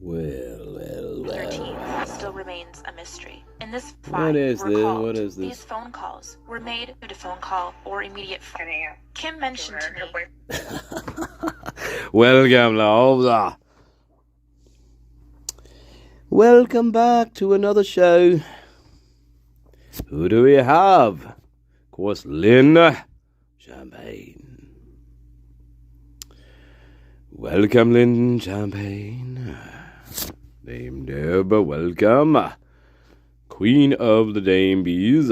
Well. 13th still remains a mystery. In this What file, is we're this? called, What is these this? phone calls were made due to phone call or immediate phone. Kim mentioned to me. Welcome, Lola. Welcome back to another show. Who do we have? Of course, Lynn Champagne. Welcome, Lynn Champagne. Dame Deb, welcome. Queen of the Dame Bees.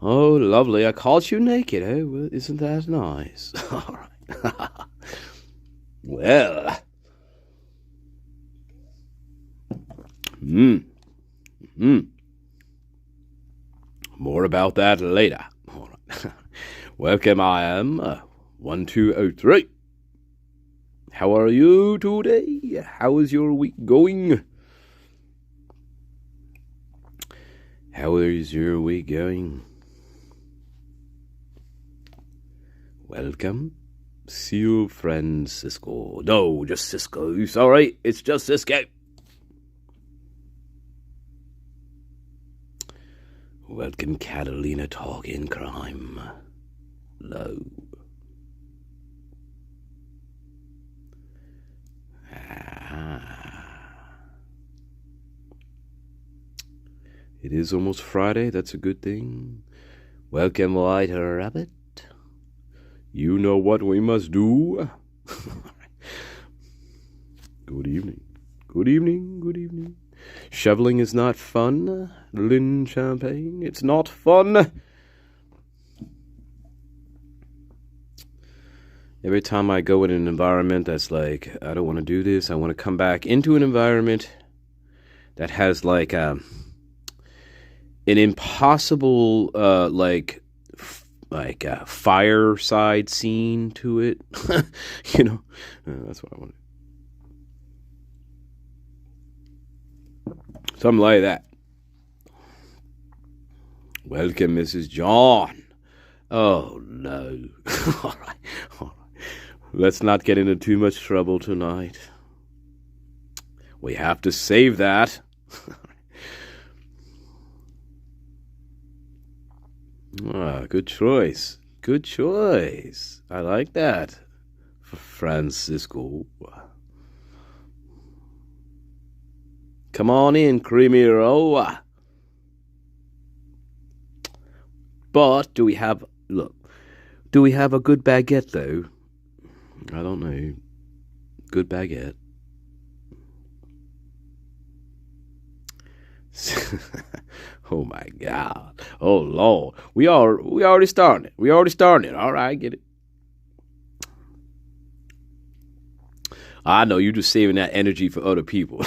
Oh, lovely. I caught you naked, eh? Well, isn't that nice? All right. Well. More about that later. All right. Welcome, I am 1203. How are you today? How is your week going? How is your week going? Welcome, Seal Francisco. No, just Cisco. It's all right. It's just Cisco. Welcome, Catalina Talking Crime. Low. It is almost Friday. That's a good thing. Welcome, White Rabbit. You know what we must do. Good evening. Good evening. Good evening. Shoveling is not fun, Lynn Champagne. It's not fun. Every time I go in an environment that's like, I don't want to do this, I want to come back into an environment that has like an impossible fireside scene to it. You know, that's what I want. Something like that. Welcome, Mrs. John. Oh, no. All right. Let's not get into too much trouble tonight. We have to save that. Good choice. Good choice. I like that. Francisco. Come on in, Creamy Roll. But do we have a good baguette, though? I don't know. Good baguette. Oh, my God. Oh, Lord. We already starting it. We already starting it. All right, get it. I know you just saving that energy for other people.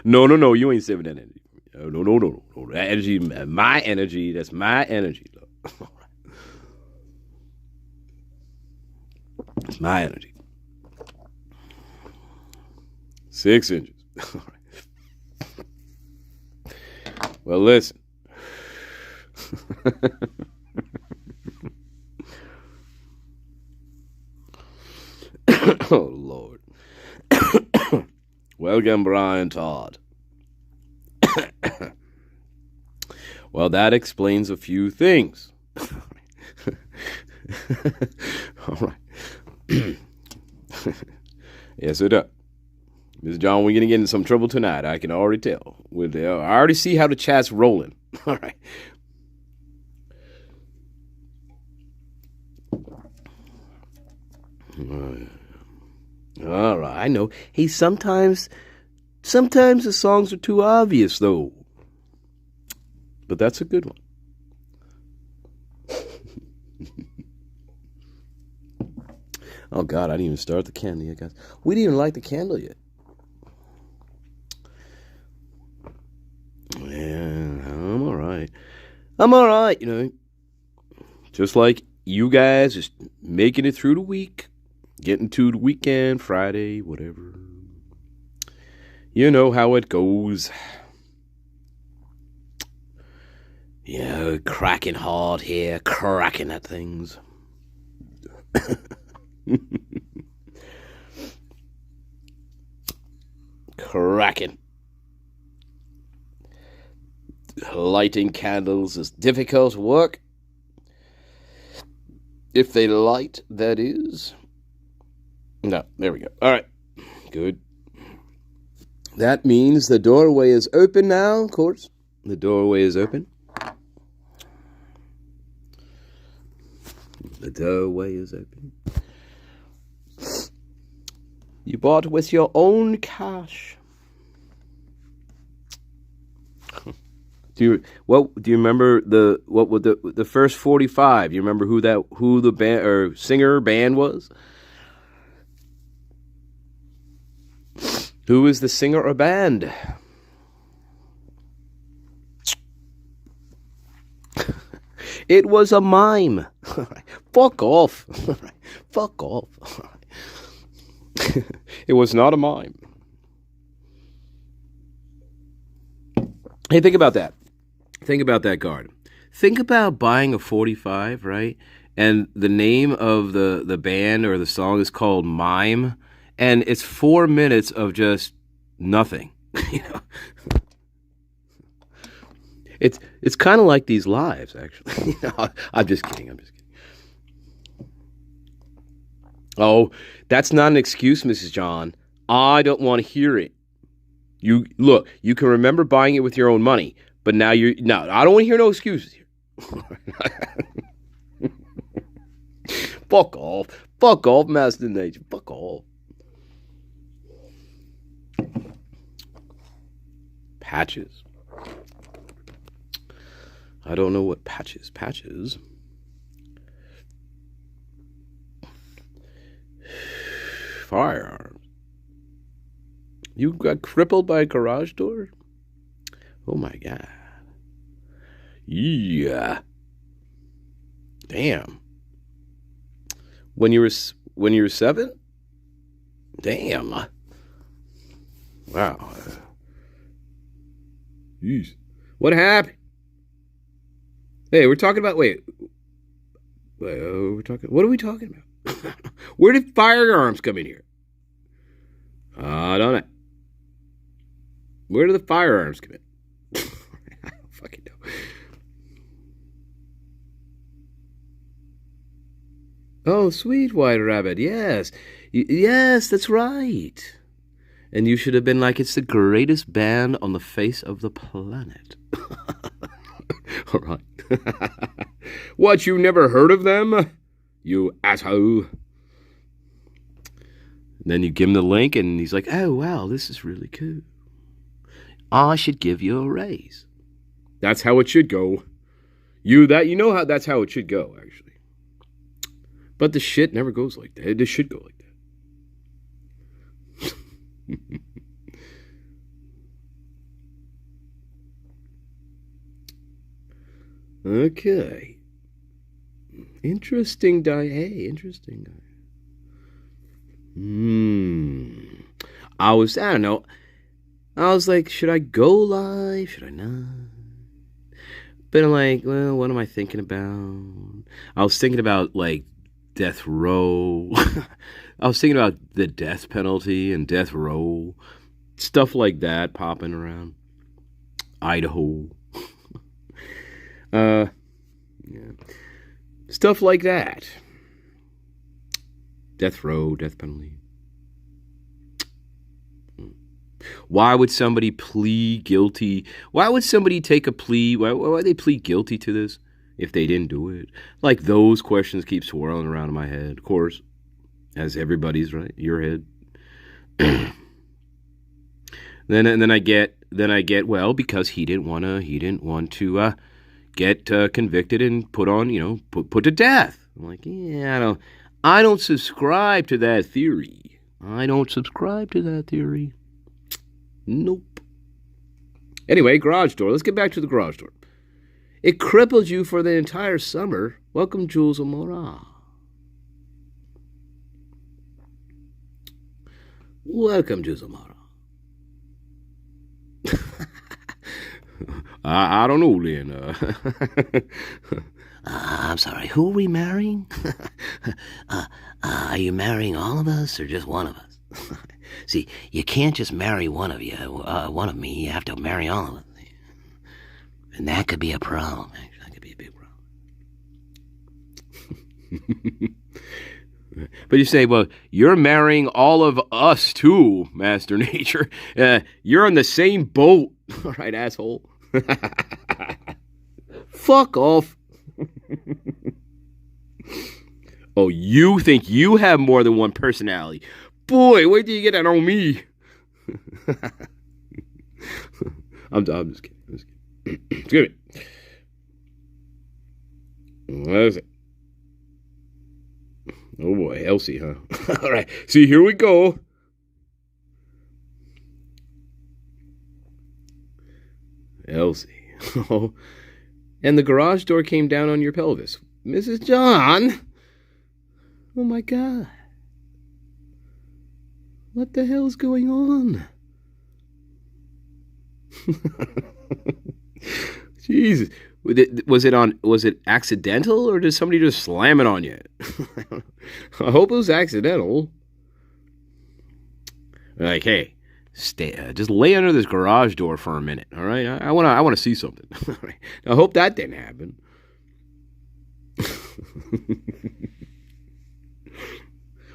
No, you ain't saving that energy. No. That energy, my energy, that's my energy. It's my energy. 6 inches. All right. Well, listen. Oh, Lord. Welcome, Brian Todd. Well, that explains a few things. All right. Yes, it does. Ms. John, we're going to get in some trouble tonight. I can already tell. I already see how the chat's rolling. All right. All right, I know. Hey, sometimes the songs are too obvious, though. But that's a good one. Oh, God, I didn't even start the candle yet, guys. We didn't even light the candle yet. Yeah, I'm all right, you know. Just like you guys, just making it through the week. Getting to the weekend, Friday, whatever. You know how it goes. You know, cracking hard here, cracking at things. cracking. Lighting candles is difficult work. If they light, that is. No, there we go. All right. Good. That means the doorway is open now, of course. The doorway is open. The doorway is open. You bought with your own cash. Do you remember the first 45? You remember who the band or singer band was? Who is the singer or band? It was a mime. Fuck off. Fuck off. It was not a mime. Hey, think about that. Think about that garden. Think about buying a 45, right? And the name of the band or the song is called Mime. And it's 4 minutes of just nothing. You know? It's kind of like these lives, actually. You know, I'm just kidding. Oh, that's not an excuse, Mrs. John. I don't want to hear it. You can remember buying it with your own money, but now I don't want to hear no excuses here. Fuck off, Master Nature. Fuck off. Patches. I don't know what patches. Firearms. You got crippled by a garage door? Oh my God. Yeah. Damn. When you were 7? Damn. Wow. Jeez. What happened? Hey, what are we talking about? Where did firearms come in here? I don't know. Where do the firearms come in? I don't fucking know. Oh, sweet white rabbit. Yes. Yes, that's right. And you should have been like, it's the greatest band on the face of the planet. All right. What, you never heard of them? You asshole. And then you give him the link, and he's like, oh, wow, this is really cool. I should give you a raise. That's how it should go. That's how it should go, actually. But the shit never goes like that. It should go like that. Okay. Interesting guy. Hey, interesting guy. I don't know. I was like, should I go live? Should I not? But I'm like, well, what am I thinking about? I was thinking about, like, death row. I was thinking about the death penalty and death row. Stuff like that popping around. Idaho. Yeah. Stuff like that. Death row, death penalty. Why would somebody plead guilty? Why would somebody take a plea? Why would they plead guilty to this if they didn't do it? Like, those questions keep swirling around in my head. Of course, as everybody's, right? Your head. Then I get well, because he didn't want to get convicted and put on, put to death. I'm like, yeah, I don't subscribe to that theory. Nope. Anyway, garage door. Let's get back to the garage door. It crippled you for the entire summer. Welcome, Jules O'Mara. Welcome, Jules O'Mara. I don't know, Lynn. I'm sorry, who are we marrying? Are you marrying all of us or just one of us? See, you can't just marry one of me. You have to marry all of them. And that could be a problem, actually. That could be a big problem. But you say, well, you're marrying all of us too, Master Nature. You're on the same boat. All right, asshole. Fuck off. Oh, you think you have more than one personality? Boy, wait till you get that on me. I'm just kidding. Excuse me. What is it? Oh boy, Elsie, huh? All right, see, here we go. Elsie. Oh, and the garage door came down on your pelvis. Mrs. John. Oh my God. What the hell's going on? Jesus. Was it accidental, or did somebody just slam it on you? I hope it was accidental. Like, hey, just lay under this garage door for a minute, all right? I want to see something. All right. I hope that didn't happen.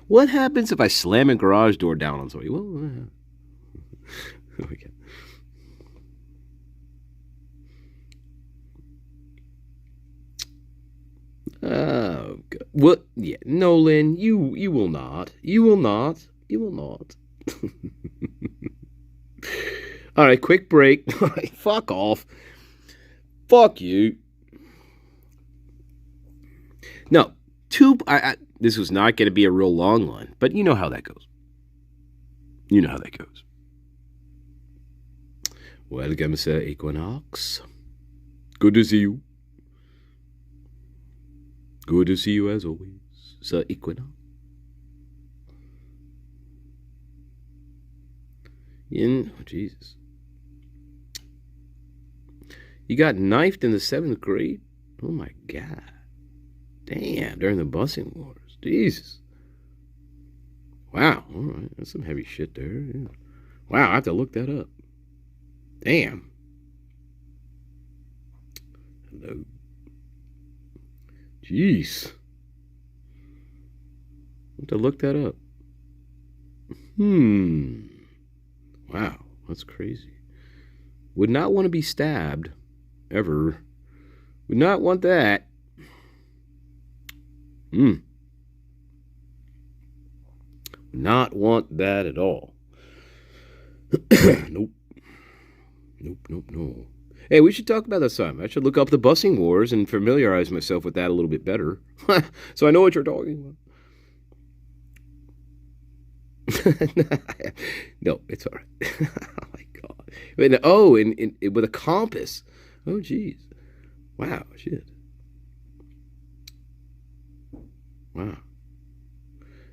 What happens if I slam a garage door down on somebody? Well, okay. Oh, God. What? Yeah, no, Lynn, you will not. You will not. You will not. All right, quick break. Fuck off. Fuck you. No, this was not going to be a real long one, but you know how that goes. You know how that goes. Welcome, Sir Equinox. Good to see you. Good to see you as always, Sir Equinox. Oh, Jesus. You got knifed in the 7th grade? Oh, my God. Damn, during the busing wars. Jesus. Wow, all right. That's some heavy shit there. Yeah. Wow, I have to look that up. Damn. Hello. Jeez. I have to look that up. Wow, that's crazy. Would not want to be stabbed, ever. Would not want that. Would not want that at all. Nope. No. Hey, we should talk about that some. I should look up the busing wars and familiarize myself with that a little bit better. So I know what you're talking about. No, it's all right. Oh, my God. Oh, with a compass. Oh, jeez. Wow, shit. Wow.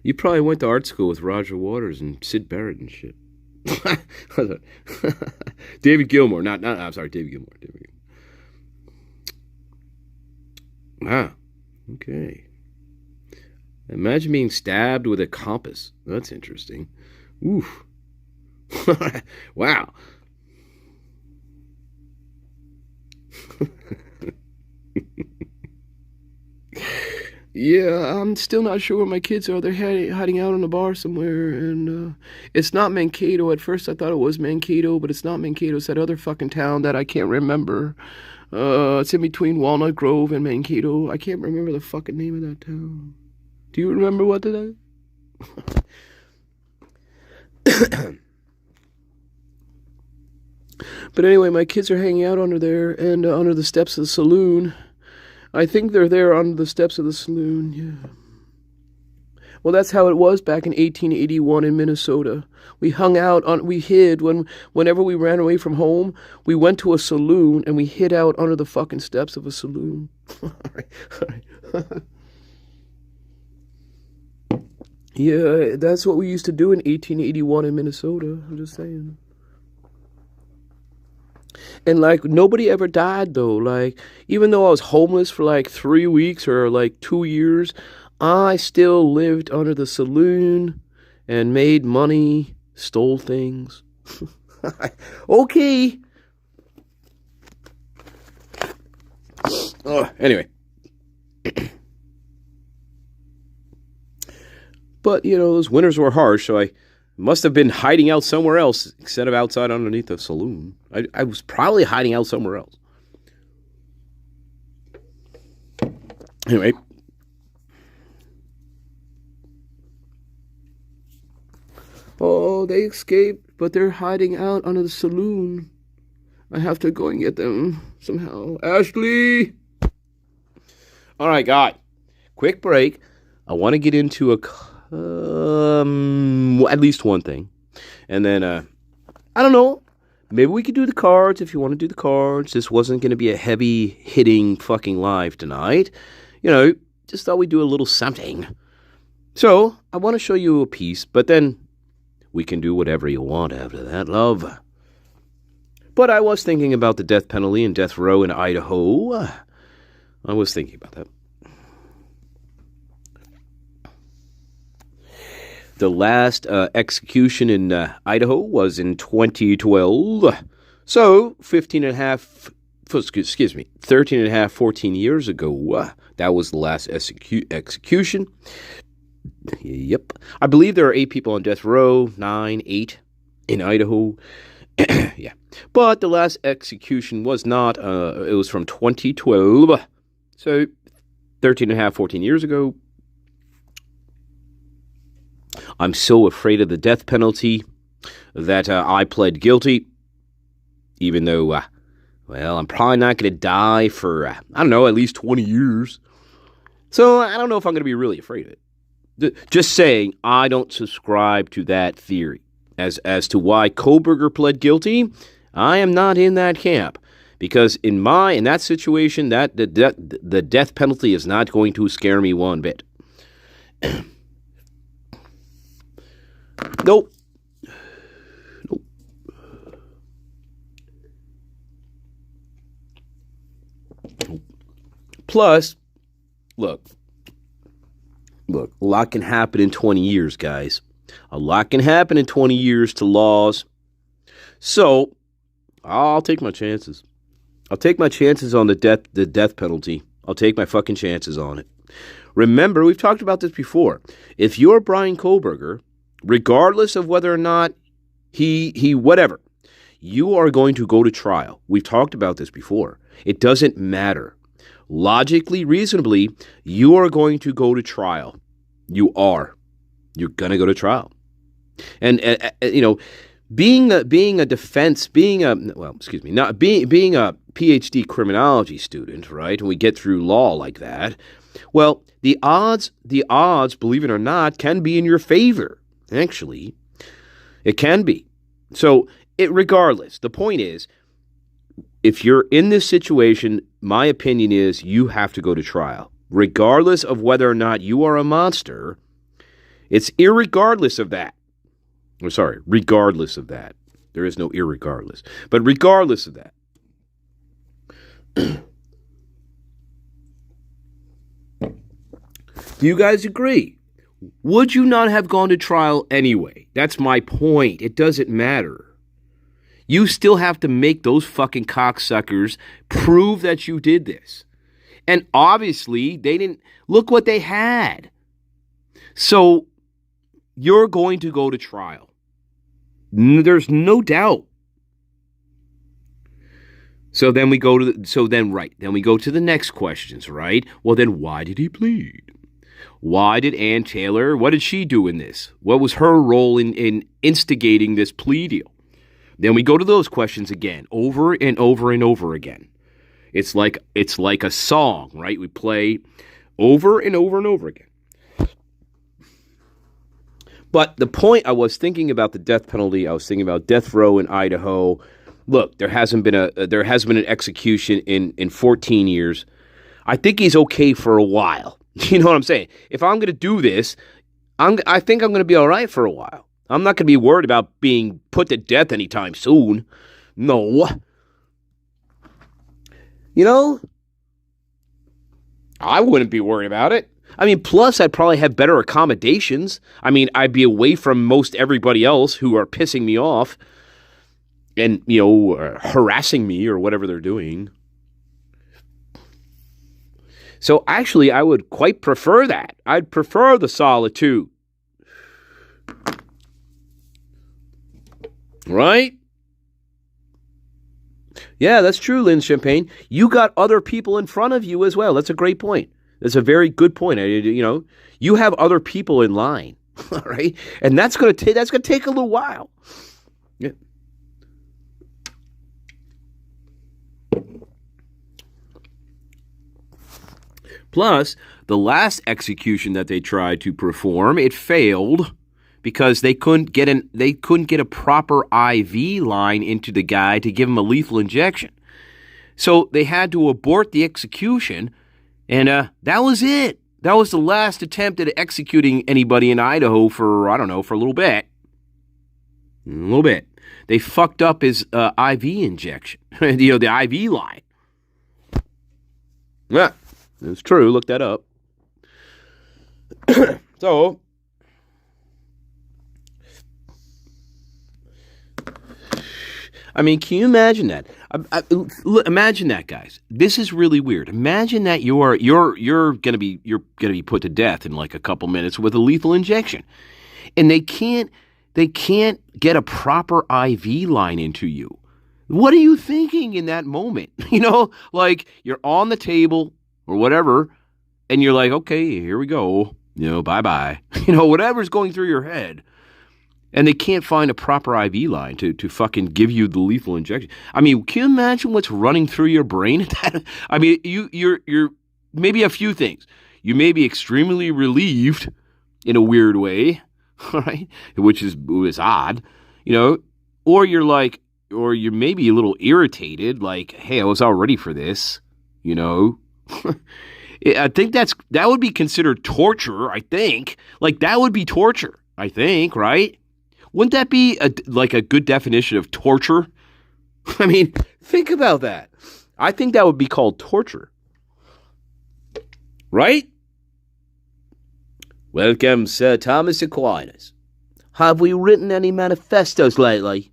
You probably went to art school with Roger Waters and Sid Barrett and shit. David Gilmour. I'm sorry, David Gilmour. Wow. Okay. Imagine being stabbed with a compass. That's interesting. Oof. Wow. Yeah, I'm still not sure where my kids are. They're hiding out in a bar somewhere, and it's not Mankato. At first I thought it was Mankato, but it's not Mankato. It's that other fucking town that I can't remember. It's in between Walnut Grove and Mankato. I can't remember the fucking name of that town. Do you remember what it is? But anyway, my kids are hanging out under there and under the steps of the saloon. I think they're there under the steps of the saloon, yeah. Well, that's how it was back in 1881 in Minnesota. We hung out, we hid, whenever we ran away from home, we went to a saloon and we hid out under the fucking steps of a saloon. All right. Yeah, that's what we used to do in 1881 in Minnesota, I'm just saying. And, like, nobody ever died, though. Like, even though I was homeless for, like, 3 weeks or, like, 2 years, I still lived under the saloon and made money stole things. Okay. Anyway. But, those winters were harsh, so I must have been hiding out somewhere else instead of outside underneath the saloon. I was probably hiding out somewhere else. Anyway. Oh, they escaped, but they're hiding out under the saloon. I have to go and get them somehow. Ashley! All right, guy. Quick break. I want to get into at least one thing. And then, I don't know. Maybe we could do the cards if you want to do the cards. This wasn't going to be a heavy-hitting fucking live tonight. Just thought we'd do a little something. So, I want to show you a piece, but then we can do whatever you want after that, love. But I was thinking about the death penalty and death row in Idaho. I was thinking about that. The last execution in Idaho was in 2012. So, 13 and a half, 14 years ago, that was the last execution. Yep. I believe there are 8 people on death row, 8 in Idaho. Yeah. But the last execution was not, it was from 2012. So, 13 and a half, 14 years ago. I'm so afraid of the death penalty that I pled guilty, even though, I'm probably not going to die for, I don't know, at least 20 years. So I don't know if I'm going to be really afraid of it. Just saying, I don't subscribe to that theory. As to why Kohberger pled guilty, I am not in that camp. Because in that situation, the death penalty is not going to scare me one bit. Nope. Plus, look, a lot can happen in 20 years, guys. A lot can happen in 20 years to laws. So, I'll take my chances. I'll take my chances on the death penalty. I'll take my fucking chances on it. Remember, we've talked about this before. If you're Brian Kohberger, regardless of whether or not he whatever, you are going to go to trial. We've talked about this before. It doesn't matter. Logically, reasonably, you are going to go to trial. You are. You're going to go to trial. And, being a defense, being a PhD criminology student, right? And we get through law like that. Well, the odds, believe it or not, can be in your favor. Actually, it can be. So, regardless, the point is, if you're in this situation, my opinion is you have to go to trial. Regardless of whether or not you are a monster, it's irregardless of that. Regardless of that. There is no irregardless. But regardless of that. Do you guys agree? Would you not have gone to trial anyway? That's my point. It doesn't matter. You still have to make those fucking cocksuckers prove that you did this. And obviously, they didn't. Look what they had. So, you're going to go to trial. There's no doubt. So then we go to then we go to the next questions, right? Well, then why did he plead? Why did Ann Taylor, what did she do in this? What was her role in instigating this plea deal? Then we go to those questions again, over and over and over again. It's like a song, right? We play over and over and over again. But the point, I was thinking about the death penalty. I was thinking about death row in Idaho. Look, there has been an execution in 14 years. I think he's okay for a while. You know what I'm saying? If I'm going to do this, I think I'm going to be all right for a while. I'm not going to be worried about being put to death anytime soon. No. I wouldn't be worried about it. I mean, plus I'd probably have better accommodations. I mean, I'd be away from most everybody else who are pissing me off and, harassing me or whatever they're doing. So actually, I would quite prefer that. I'd prefer the solitude. Right? Yeah, that's true, Lynn Champagne. You got other people in front of you as well. That's a great point. That's a very good point. You have other people in line, all right? And that's going to take a little while. Yeah. Plus, the last execution that they tried to perform, it failed because they couldn't get a proper IV line into the guy to give him a lethal injection. So they had to abort the execution, and that was it. That was the last attempt at executing anybody in Idaho for a little bit. A little bit. They fucked up his IV injection, the IV line. Yeah, it's true. Look that up. So, I mean, can you imagine that? Imagine that, guys. This is really weird. Imagine that you're gonna be put to death in like a couple minutes with a lethal injection, and they can't get a proper IV line into you. What are you thinking in that moment? Like you're on the table or whatever, and you're like, okay, here we go. Bye-bye. Whatever's going through your head. And they can't find a proper IV line to fucking give you the lethal injection. I mean, can you imagine what's running through your brain? I mean, you're maybe a few things. You may be extremely relieved in a weird way, right? Which is odd, or you're maybe a little irritated, like, hey, I was all ready for this, I think that would be considered torture, I think. Like, that would be torture, I think, right? Wouldn't that be a good definition of torture? I mean, think about that. I think that would be called torture. Right? Welcome, Sir Thomas Aquinas. Have we written any manifestos lately?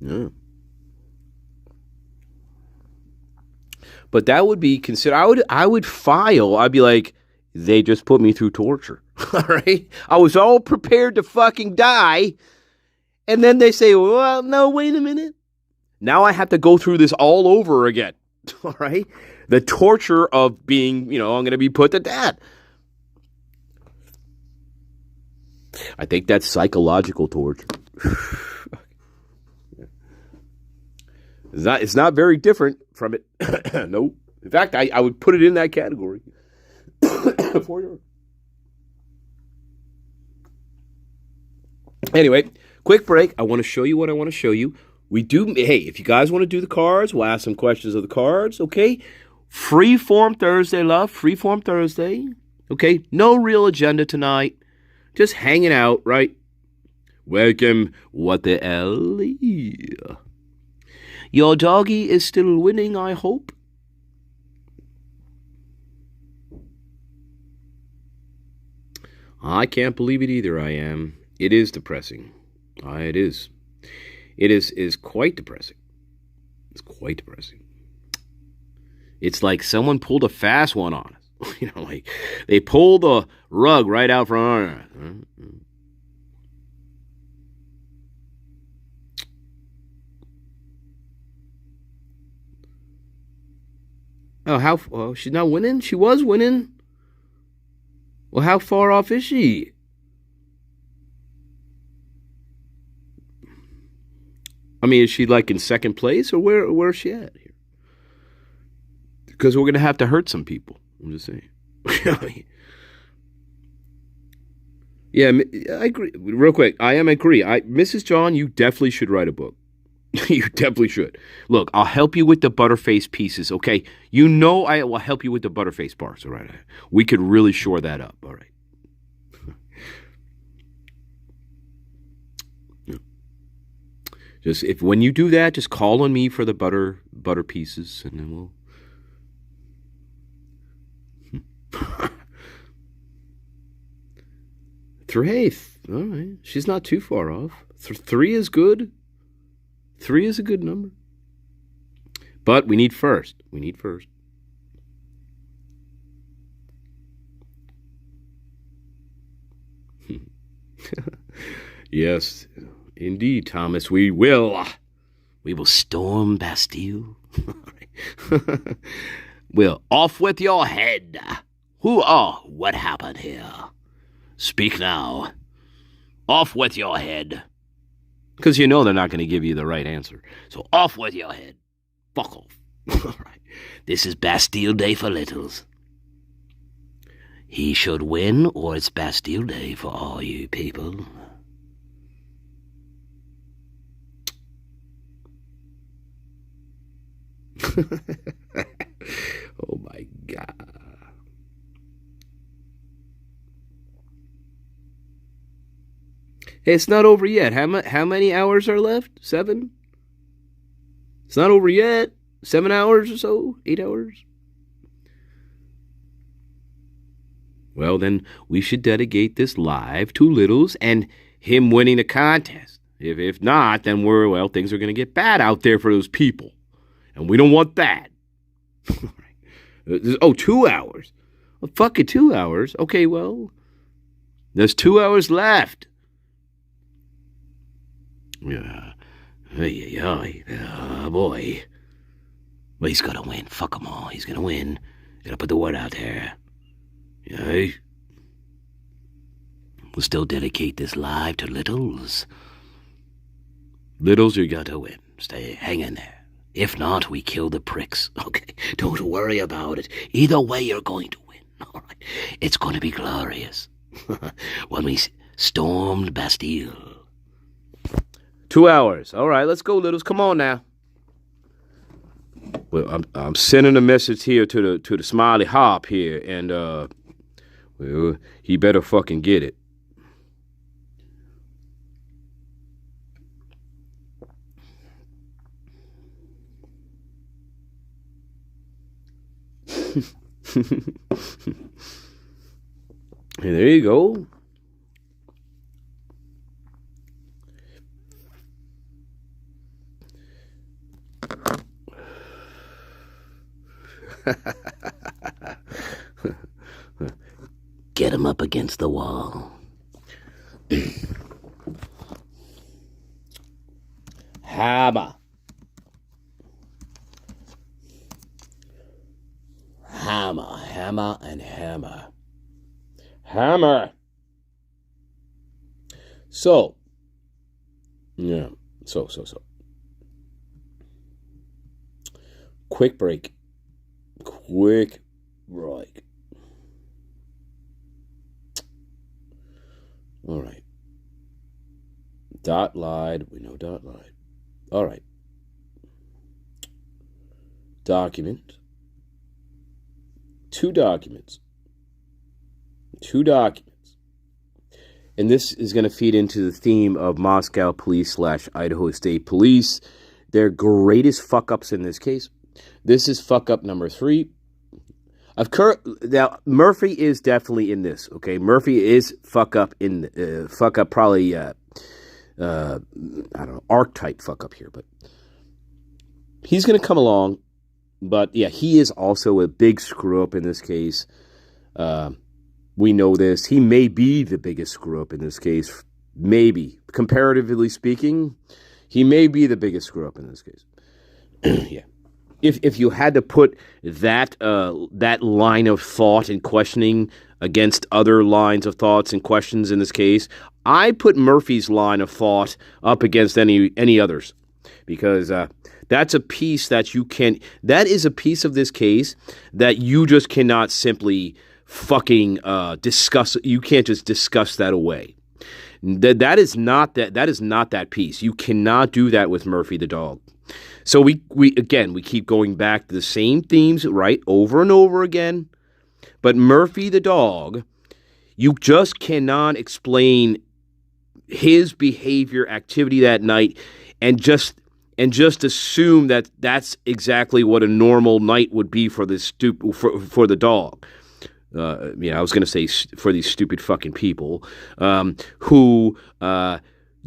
No. But that would be considered. I would file. I'd be like, they just put me through torture. All right. I was all prepared to fucking die, and then they say, well, no, wait a minute. Now I have to go through this all over again. All right. The torture of being, I'm going to be put to death. I think that's psychological torture. It's not very different from it. Nope. In fact, I would put it in that category. For sure. Anyway, quick break. I want to show you what I want to show you. Hey, if you guys want to do the cards, we'll ask some questions of the cards, okay? Freeform Thursday, love. Freeform Thursday. Okay? No real agenda tonight. Just hanging out, right? Welcome. What the hell? Your doggy is still winning, I hope. I can't believe it either, I am. It is depressing. It is. It is quite depressing. It's quite depressing. It's like someone pulled a fast one on us. Like they pulled the rug right out from under us. Oh, she's not winning? She was winning. Well, how far off is she? I mean, is she like in second place, or where is she at here? Because we're going to have to hurt some people. I'm just saying. Yeah, I agree. Real quick, I agree. Mrs. John, you definitely should write a book. You definitely should. Look, I'll help you with the butterface pieces, okay? I will help you with the butterface parts, all right? We could really shore that up, all right? Just if when you do that, just call on me for the butter pieces, and then we'll. Three. All right. She's not too far off. Three is good. 3 is a good number. But we need first. Yes, indeed, Thomas. We will. We will storm Bastille. Well, off with your head. What happened here? Speak now. Off with your head. Because you know they're not going to give you the right answer. So off with your head. Fuck off. All right. This is Bastille Day for Littles. He should win, or it's Bastille Day for all you people. Oh my God. Hey, it's not over yet. How many hours are left? 7? It's not over yet. 7 hours or so? 8 hours? Well, then we should dedicate this live to Littles and him winning the contest. If not, then things are going to get bad out there for those people. And we don't want that. 2 hours. Well, fuck it, 2 hours. Okay, well, there's 2 hours left. Yeah. Oh, boy. Well, he's gonna win. Fuck them all. He's gonna win. Gotta put the word out there. Yeah. We'll still dedicate this live to Littles. Littles, you gotta win. Hang in there. If not, we kill the pricks. Okay, don't worry about it. Either way, you're going to win. All right. It's going to be glorious. When we stormed Bastille. 2 hours. All right, let's go, Littles. Come on now. Well, I'm sending a message here to the Smiley Hop here, and well, he better fucking get it. And there you go. Get him up against the wall. Hammer. Hammer and hammer. Hammer. So. Yeah. So. Quick break. Quick break. All right. Dot lied. We know Dot lied. All right. Document. 2 documents. 2 documents. And this is going to feed into the theme of Moscow Police / Idaho State Police. Their greatest fuck-ups in this case. This is fuck-up number 3. Now, Murphy is definitely in this, okay? Murphy is fuck-up probably, I don't know, archetype fuck-up here, but he's going to come along. But, yeah, he is also a big screw-up in this case. We know this. He may be the biggest screw-up in this case. Maybe. Comparatively speaking, he may be the biggest screw-up in this case. Yeah. If you had to put that line of thought and questioning against other lines of thoughts and questions in this case, I put Murphy's line of thought up against any others. Because that's a piece that that is a piece of this case that you just cannot simply fucking discuss. You can't just discuss that away. That is not that piece. You cannot do that with Murphy the dog. So we keep going back to the same themes, right, over and over again. But Murphy the dog, you just cannot explain his behavior, activity that night and just assume that that's exactly what a normal night would be for this for the dog. I was going to say for these stupid fucking people who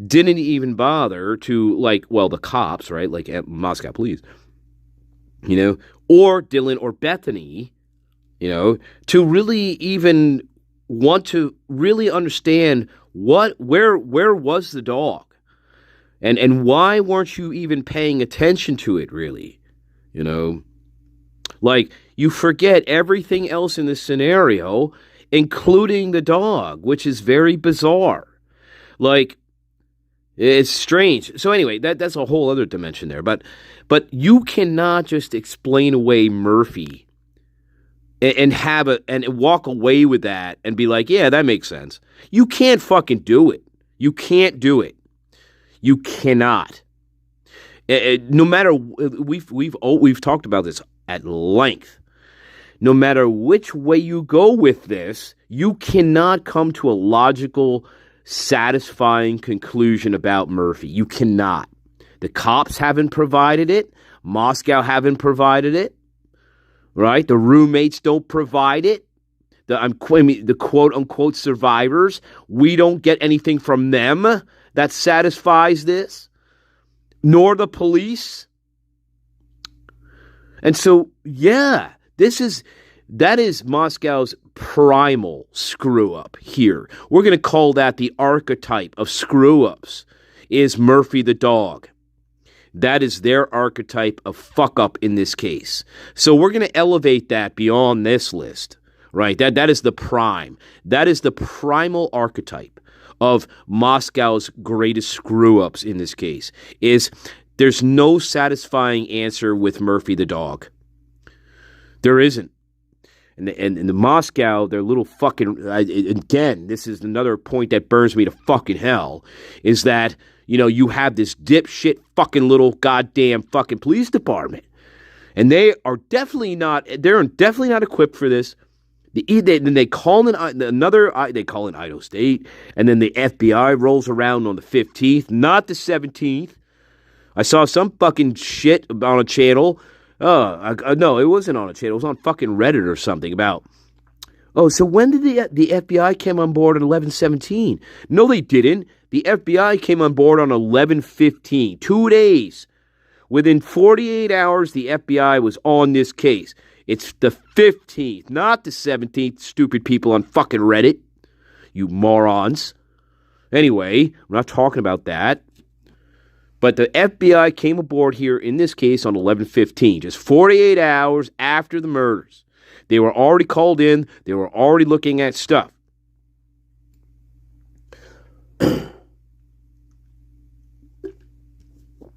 didn't even bother to, like, well, the cops, right, like Moscow police, or Dylan or Bethany, to really even want to really understand where was the dog, and why weren't you even paying attention to it, really, like, you forget everything else in this scenario, including the dog, which is very bizarre. Like, it's strange. So anyway, that's a whole other dimension there. But you cannot just explain away Murphy and walk away with that and be like, yeah, that makes sense. You can't fucking do it. You can't do it. You cannot. No matter, we've talked about this at length. No matter which way you go with this, you cannot come to a logical, satisfying conclusion about Murphy. You cannot. The cops haven't provided it. Moscow haven't provided it. Right? The roommates don't provide it. The quote-unquote survivors, we don't get anything from them that satisfies this. Nor the police. And so, yeah, that is Moscow's primal screw-up here. We're going to call that the archetype of screw-ups, is Murphy the dog. That is their archetype of fuck-up in this case. So we're going to elevate that beyond this list, right? That is the prime. That is the primal archetype of Moscow's greatest screw-ups in this case, is there's no satisfying answer with Murphy the dog. There isn't. And the Moscow, their little fucking, again, this is another point that burns me to fucking hell, is that, you have this dipshit fucking little goddamn fucking police department. And they're definitely not equipped for this. They call in Idaho State, and then the FBI rolls around on the 15th, not the 17th. I saw some fucking shit on a channel. No, it wasn't on a channel. It was on fucking Reddit or something about, so when did the FBI came on board at 11/17? No, they didn't. The FBI came on board on 11/15, 2 days. Within 48 hours, the FBI was on this case. It's the 15th, not the 17th, stupid people on fucking Reddit. You morons. Anyway, we're not talking about that. But the FBI came aboard here in this case on 11/15, just 48 hours after the murders. They were already called in. They were already looking at stuff.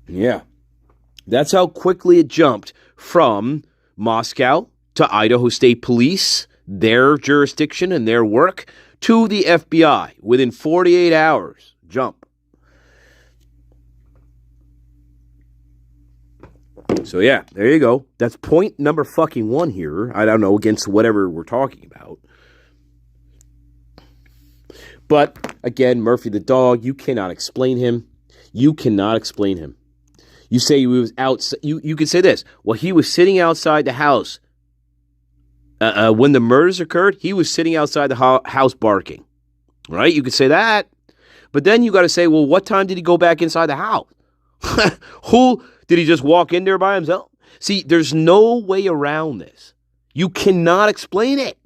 Yeah. That's how quickly it jumped from Moscow to Idaho State Police, their jurisdiction and their work, to the FBI within 48 hours. Jump. So yeah, there you go. That's point number fucking one here. I don't know, against whatever we're talking about. But again, Murphy the dog, you cannot explain him. You cannot explain him. You say he was out. You could say this. Well, he was sitting outside the house when the murders occurred. He was sitting outside the house barking. Right? You could say that. But then you got to say, well, what time did he go back inside the house? Who did he just walk in there by himself? See, there's no way around this. You cannot explain it.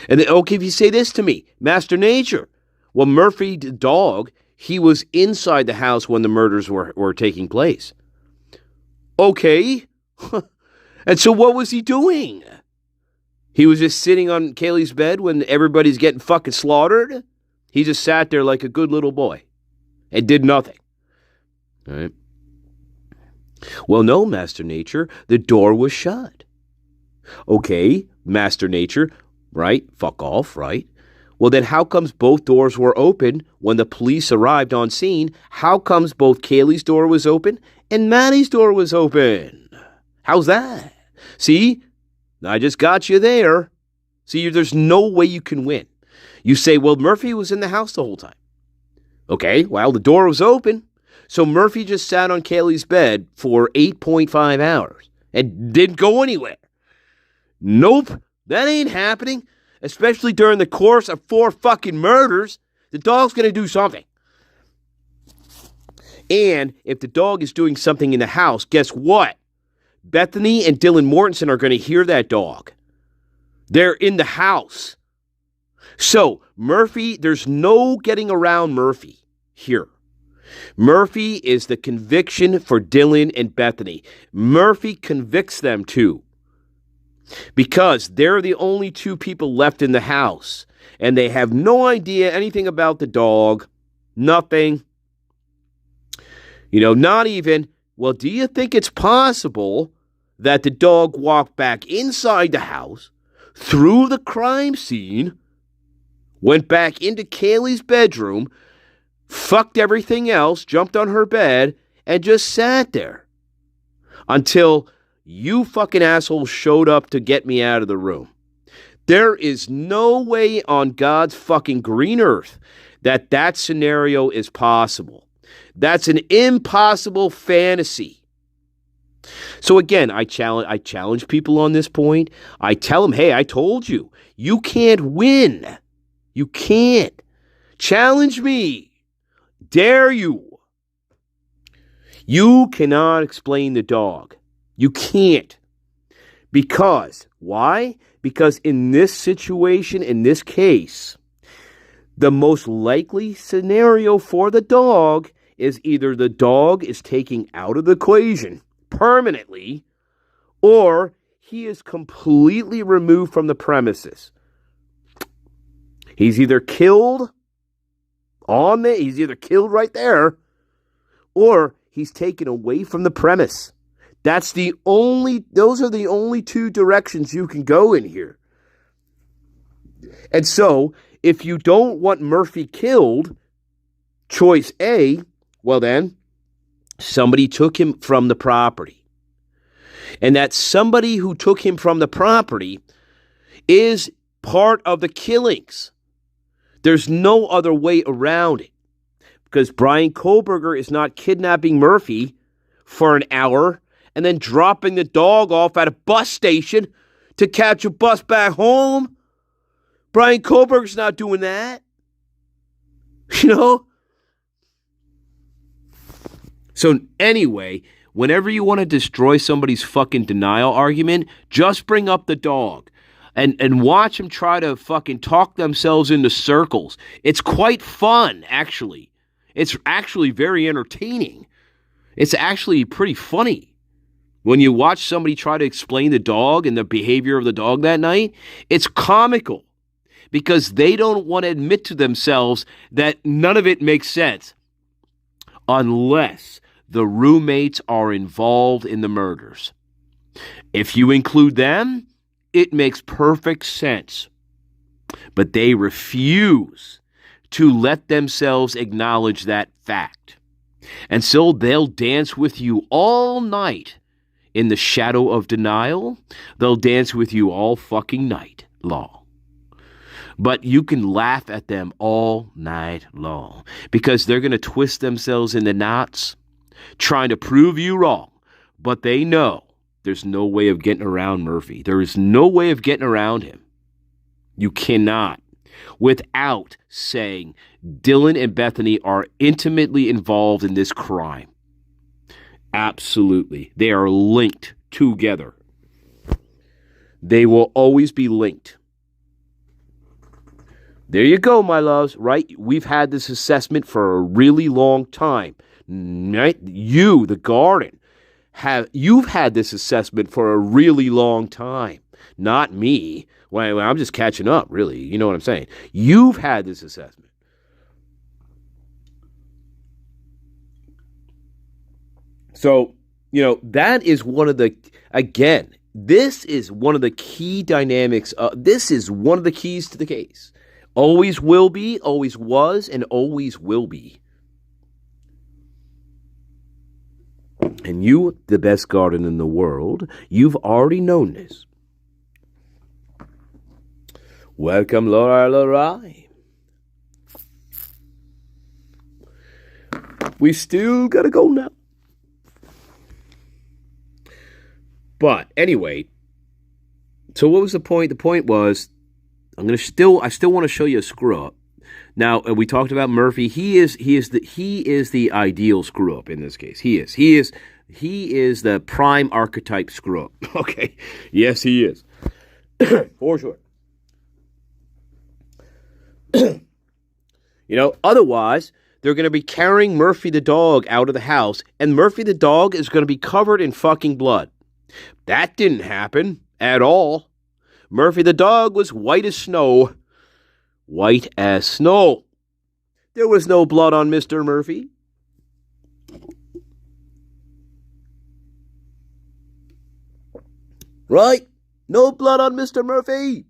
And then, okay, if you say this to me, Master Nature. Well, Murphy the dog, he was inside the house when the murders were taking place. Okay. And so what was he doing? He was just sitting on Kaylee's bed when everybody's getting fucking slaughtered? He just sat there like a good little boy and did nothing. All right. Well, no, Master Nature, the door was shut. Okay, Master Nature, right? Fuck off, right? Well, then how comes both doors were open when the police arrived on scene? How comes both Kaylee's door was open and Maddie's door was open? How's that? See, I just got you there. See, there's no way you can win. You say, well, Murphy was in the house the whole time. Okay, well, the door was open. So Murphy just sat on Kaylee's bed for 8.5 hours and didn't go anywhere. Nope, that ain't happening. Especially during the course of 4 fucking murders. The dog's going to do something. And if the dog is doing something in the house, guess what? Bethany and Dylan Mortensen are going to hear that dog. They're in the house. So, Murphy, there's no getting around Murphy here. Murphy is the conviction for Dylan and Bethany. Murphy convicts them too. Because they're the only 2 people left in the house. And they have no idea anything about the dog. Nothing. Not even, well, do you think it's possible that the dog walked back inside the house, through the crime scene, went back into Kaylee's bedroom, fucked everything else, jumped on her bed, and just sat there until you fucking assholes showed up to get me out of the room? There is no way on God's fucking green earth that scenario is possible. That's an impossible fantasy. So again, I challenge people on this point. I tell them, hey, I told you, you can't win. You can't. Challenge me. Dare you. You cannot explain the dog. You can't. Because, why? Because in this situation, in this case, the most likely scenario for the dog is either the dog is taken out of the equation permanently, or he is completely removed from the premises. He's either killed he's either killed right there, or he's taken away from the premise. Those are the only 2 directions you can go in here. And so, if you don't want Murphy killed, choice A, well then, somebody took him from the property. And that somebody who took him from the property is part of the killings. There's no other way around it. Because Brian Kohlberger is not kidnapping Murphy for an hour and then dropping the dog off at a bus station to catch a bus back home. Brian Kohlberger's not doing that. So anyway, whenever you want to destroy somebody's fucking denial argument, just bring up the dog. And watch them try to fucking talk themselves into circles. It's quite fun, actually. It's actually very entertaining. It's actually pretty funny. When you watch somebody try to explain the dog and the behavior of the dog that night, it's comical. Because they don't want to admit to themselves that none of it makes sense. Unless the roommates are involved in the murders. If you include them, it makes perfect sense. But they refuse to let themselves acknowledge that fact. And so they'll dance with you all night in the shadow of denial. They'll dance with you all fucking night long. But you can laugh at them all night long because they're going to twist themselves into knots trying to prove you wrong. But they know there's no way of getting around Murphy. There is no way of getting around him. You cannot. Without saying Dylan and Bethany are intimately involved in this crime. Absolutely. They are linked together. They will always be linked. There you go, my loves, right? We've had this assessment for a really long time. Right? You, the garden, you've had this assessment for a really long time. Not me. Well, I'm just catching up, really. You know what I'm saying? You've had this assessment. So, that is one of the, again, this is one of the key dynamics. This is one of the keys to the case. Always will be, always was, and always will be. And you, the best garden in the world, you've already known this. Welcome, Laura. We still gotta go now. But anyway, so what was the point? The point was, I still want to show you a screw up. Now we talked about Murphy. He is the ideal screw up in this case. He is the prime archetype screw up. Okay, yes, he is for sure. Otherwise they're going to be carrying Murphy the dog out of the house, and Murphy the dog is going to be covered in fucking blood. That didn't happen at all. Murphy the dog was white as snow. White as snow. There was no blood on Mr. Murphy. Right? No blood on Mr. Murphy.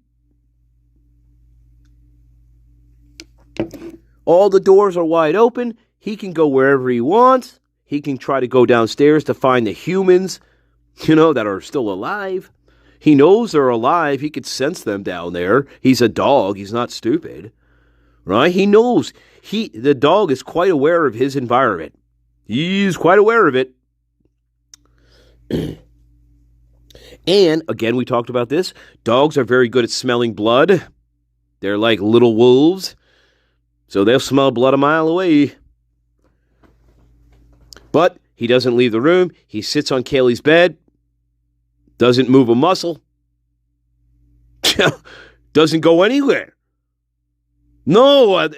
All the doors are wide open. He can go wherever he wants. He can try to go downstairs to find the humans, that are still alive. He knows they're alive. He could sense them down there. He's a dog. He's not stupid. Right? He knows. The dog is quite aware of his environment. He's quite aware of it. And, again, we talked about this. Dogs are very good at smelling blood. They're like little wolves. So they'll smell blood a mile away. But he doesn't leave the room. He sits on Kaylee's bed. Doesn't move a muscle. Doesn't go anywhere. No,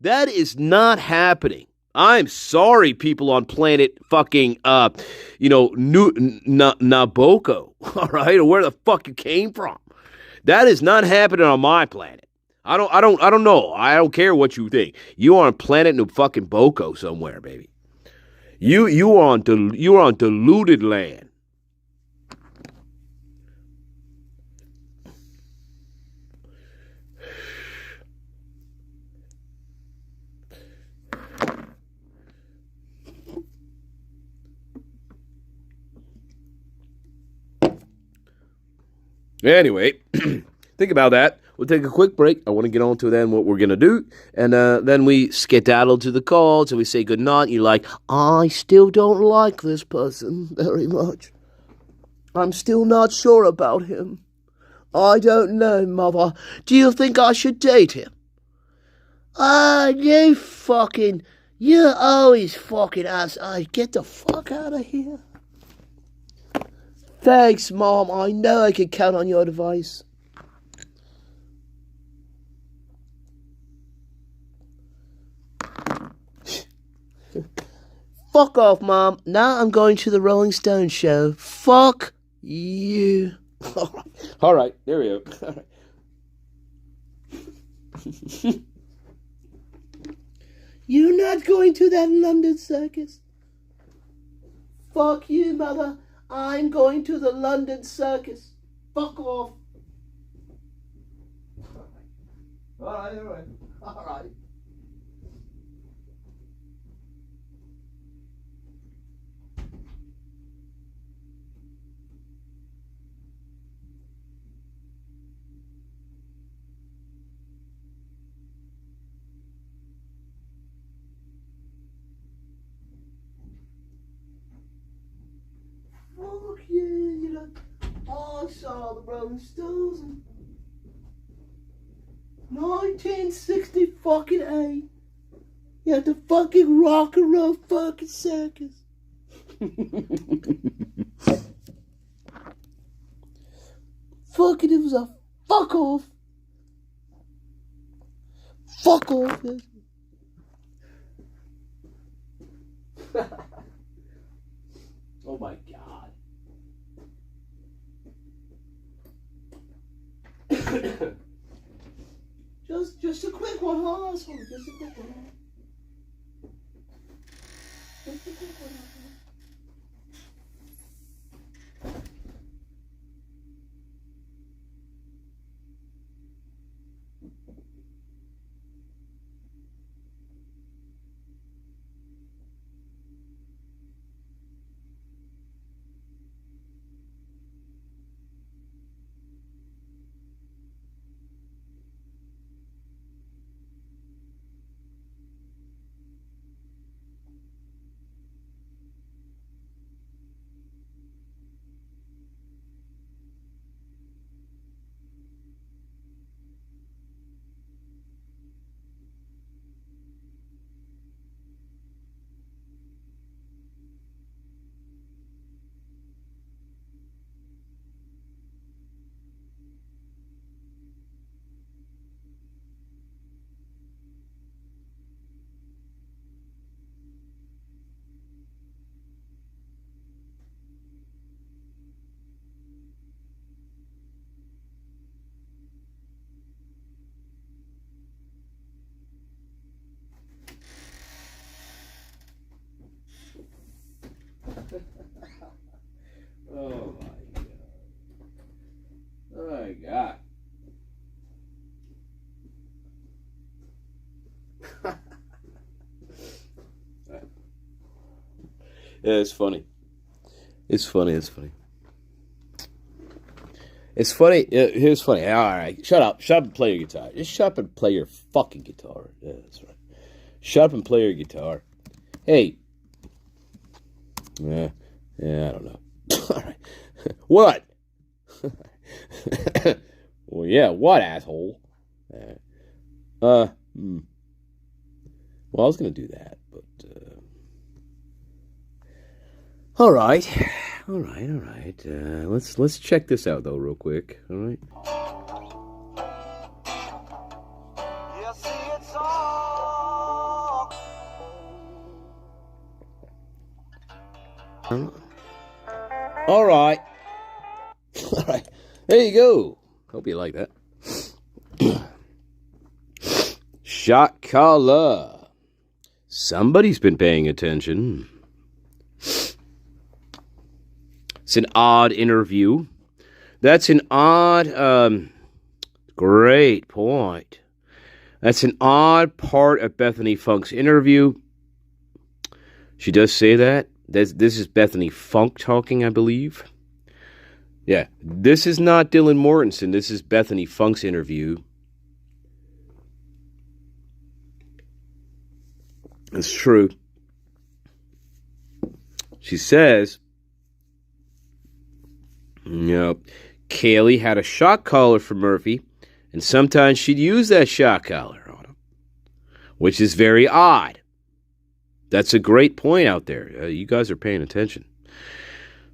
that is not happening. I'm sorry, people on planet fucking, Naboko, all right, or where the fuck you came from. That is not happening on my planet. I don't know. I don't care what you think. You are on planet fucking Boko somewhere, baby. You are on deluded land. Anyway, think about that. We'll take a quick break. I want to get on to then what we're going to do. And then we skedaddle to the calls and we say goodnight. You're like, I still don't like this person very much. I'm still not sure about him. I don't know, Mother. Do you think I should date him? You're always fucking ass. Get the fuck out of here. Thanks, Mom. I know I can count on your advice. Fuck off, Mom. Now I'm going to the Rolling Stones show. Fuck you. All right. There we go. All right. You're not going to that London circus. Fuck you, Mother. I'm going to the London circus. Fuck off. All right. Fuck yeah, I saw the Rolling Stones in 1960 fucking 8. Yeah, the fucking rock and roll fucking circus. Fucking, it was a fuck off. Fuck off. Oh my God. Just a quick one, huh? Just a quick one. Just a quick one. Yeah, it's funny. It's funny. It's funny. Here's funny. All right, shut up. Shut up and play your guitar. Just shut up and play your fucking guitar. Yeah, that's right. Shut up and play your guitar. Hey. Yeah, I don't know. All right. What? Well, yeah, what, asshole? Well, I was gonna do that, but all right. Let's check this out though, real quick. All right. All right. All right. There you go. Hope you like that. Shot collar. Somebody's been paying attention. It's an odd interview. That's an odd, great point. That's an odd part of Bethany Funk's interview. She does say that. This is Bethany Funk talking, I believe. Yeah, this is not Dylan Mortensen. This is Bethany Funk's interview. It's true. She says, Kaylee had a shock collar for Murphy, and sometimes she'd use that shock collar on him, which is very odd. That's a great point out there. You guys are paying attention.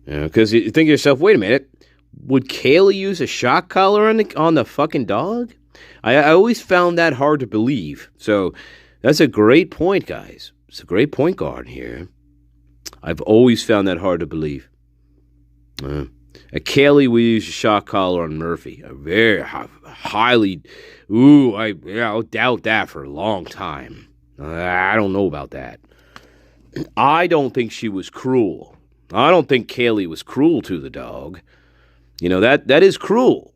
Because you think to yourself, wait a minute, would Kaylee use a shock collar on the fucking dog? I always found that hard to believe. So that's a great point, guys. It's a great point, Garden here. I've always found that hard to believe. Kaylee would use a shock collar on Murphy. Very highly. I'll doubt that for a long time. I don't know about that. I don't think she was cruel. I don't think Kaylee was cruel to the dog. That is cruel.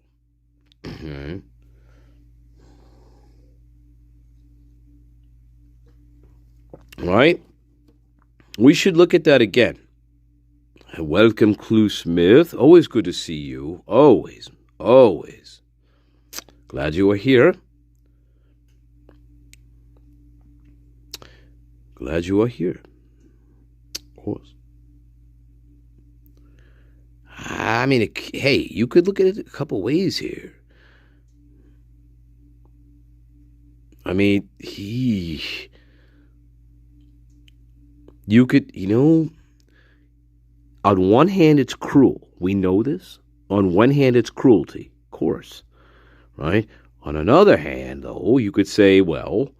Right? We should look at that again. Welcome, Clue Smith. Always good to see you. Always. Glad you are here. Glad you are here. Of course. I mean, hey, you could look at it a couple ways here. I mean, you could, on one hand, it's cruel. We know this. On one hand, it's cruelty, of course, right? On another hand, though, you could say, well,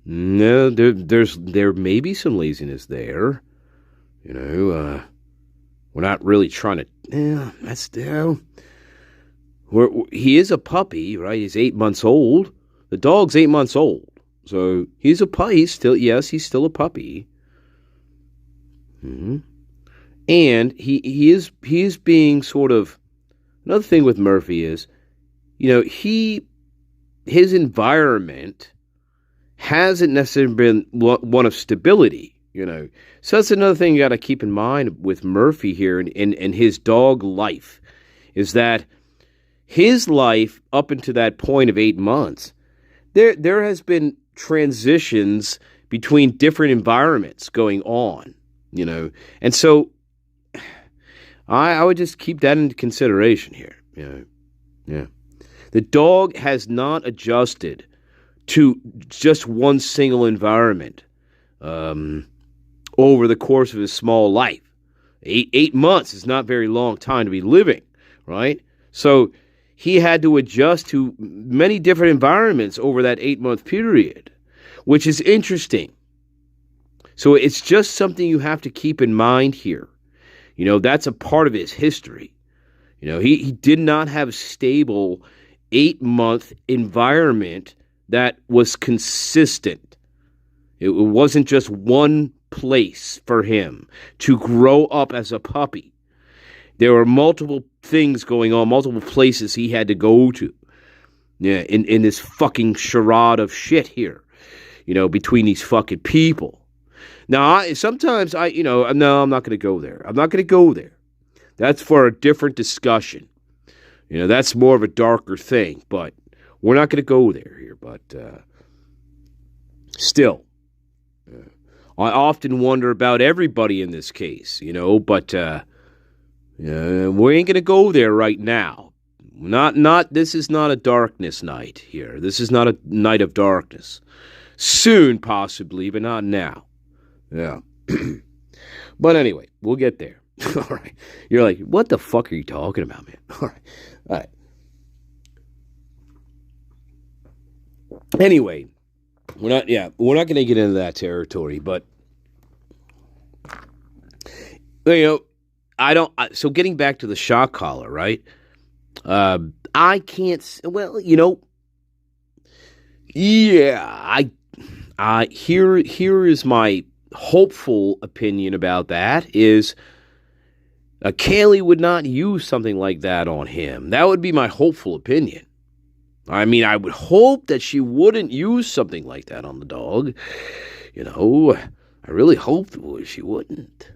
no, there may be some laziness there. We're not really trying to. That's there. He is a puppy, right? He's 8 months old. The dog's 8 months old, so he's a puppy. He's still a puppy. Mm-hmm. And he is being sort of. Another thing with Murphy is, his environment hasn't necessarily been one of stability. So that's another thing you got to keep in mind with Murphy here in his dog life, is that his life up until that point of 8 months, there has been transitions between different environments going on, and so I would just keep that into consideration here. Yeah, the dog has not adjusted to just one single environment. Over the course of his small life. 8 months is not very long time to be living, right? So he had to adjust to many different environments over that 8-month period, which is interesting. So it's just something you have to keep in mind here. That's a part of his history. He did not have a stable 8-month environment that was consistent. It wasn't just one place for him to grow up as a puppy. There were multiple things going on, multiple places he had to go to. Yeah, in this fucking charade of shit here, between these fucking people. Now, sometimes no, I'm not going to go there. I'm not going to go there. That's for a different discussion. That's more of a darker thing, but we're not going to go there here. But still, I often wonder about everybody in this case, but we ain't going to go there right now. This is not a darkness night here. This is not a night of darkness. Soon, possibly, but not now. Yeah. But anyway, we'll get there. All right. You're like, what the fuck are you talking about, man? All right. All right. Anyway, we're not going to get into that territory, but so getting back to the shock collar, right? I can't, well, yeah, here is my hopeful opinion about that is Kaylee would not use something like that on him. That would be my hopeful opinion. I mean, I would hope that she wouldn't use something like that on the dog. I really hope she wouldn't.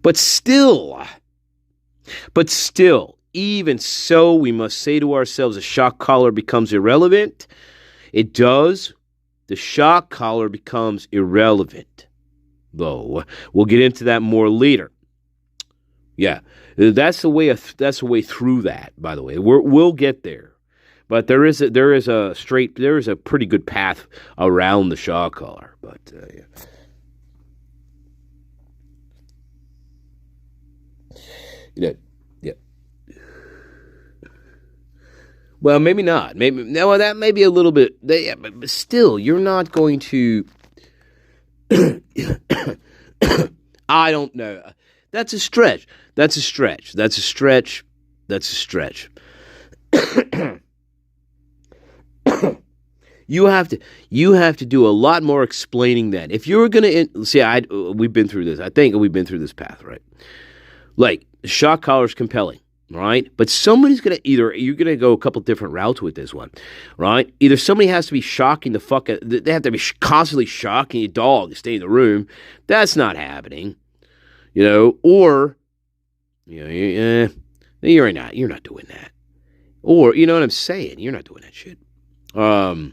But still, even so, we must say to ourselves, a shock collar becomes irrelevant. It does. The shock collar becomes irrelevant, though. We'll get into that more later. Yeah, that's the way through that. By the way, we'll get there, but there is a pretty good path around the shock collar. But yeah. Well, maybe not. That may be a little bit. But still, you're not going to. I don't know. That's a stretch. You have to do a lot more explaining then. If you're gonna we've been through this. I think we've been through this path, right? Like the shock collar is compelling. Right? But somebody's you're going to go a couple different routes with this one, right? Either somebody has to be shocking the fuck out, they have to be constantly shocking your dog to stay in the room. That's not happening, or, you're not doing that. Or, you know what I'm saying? You're not doing that shit. No.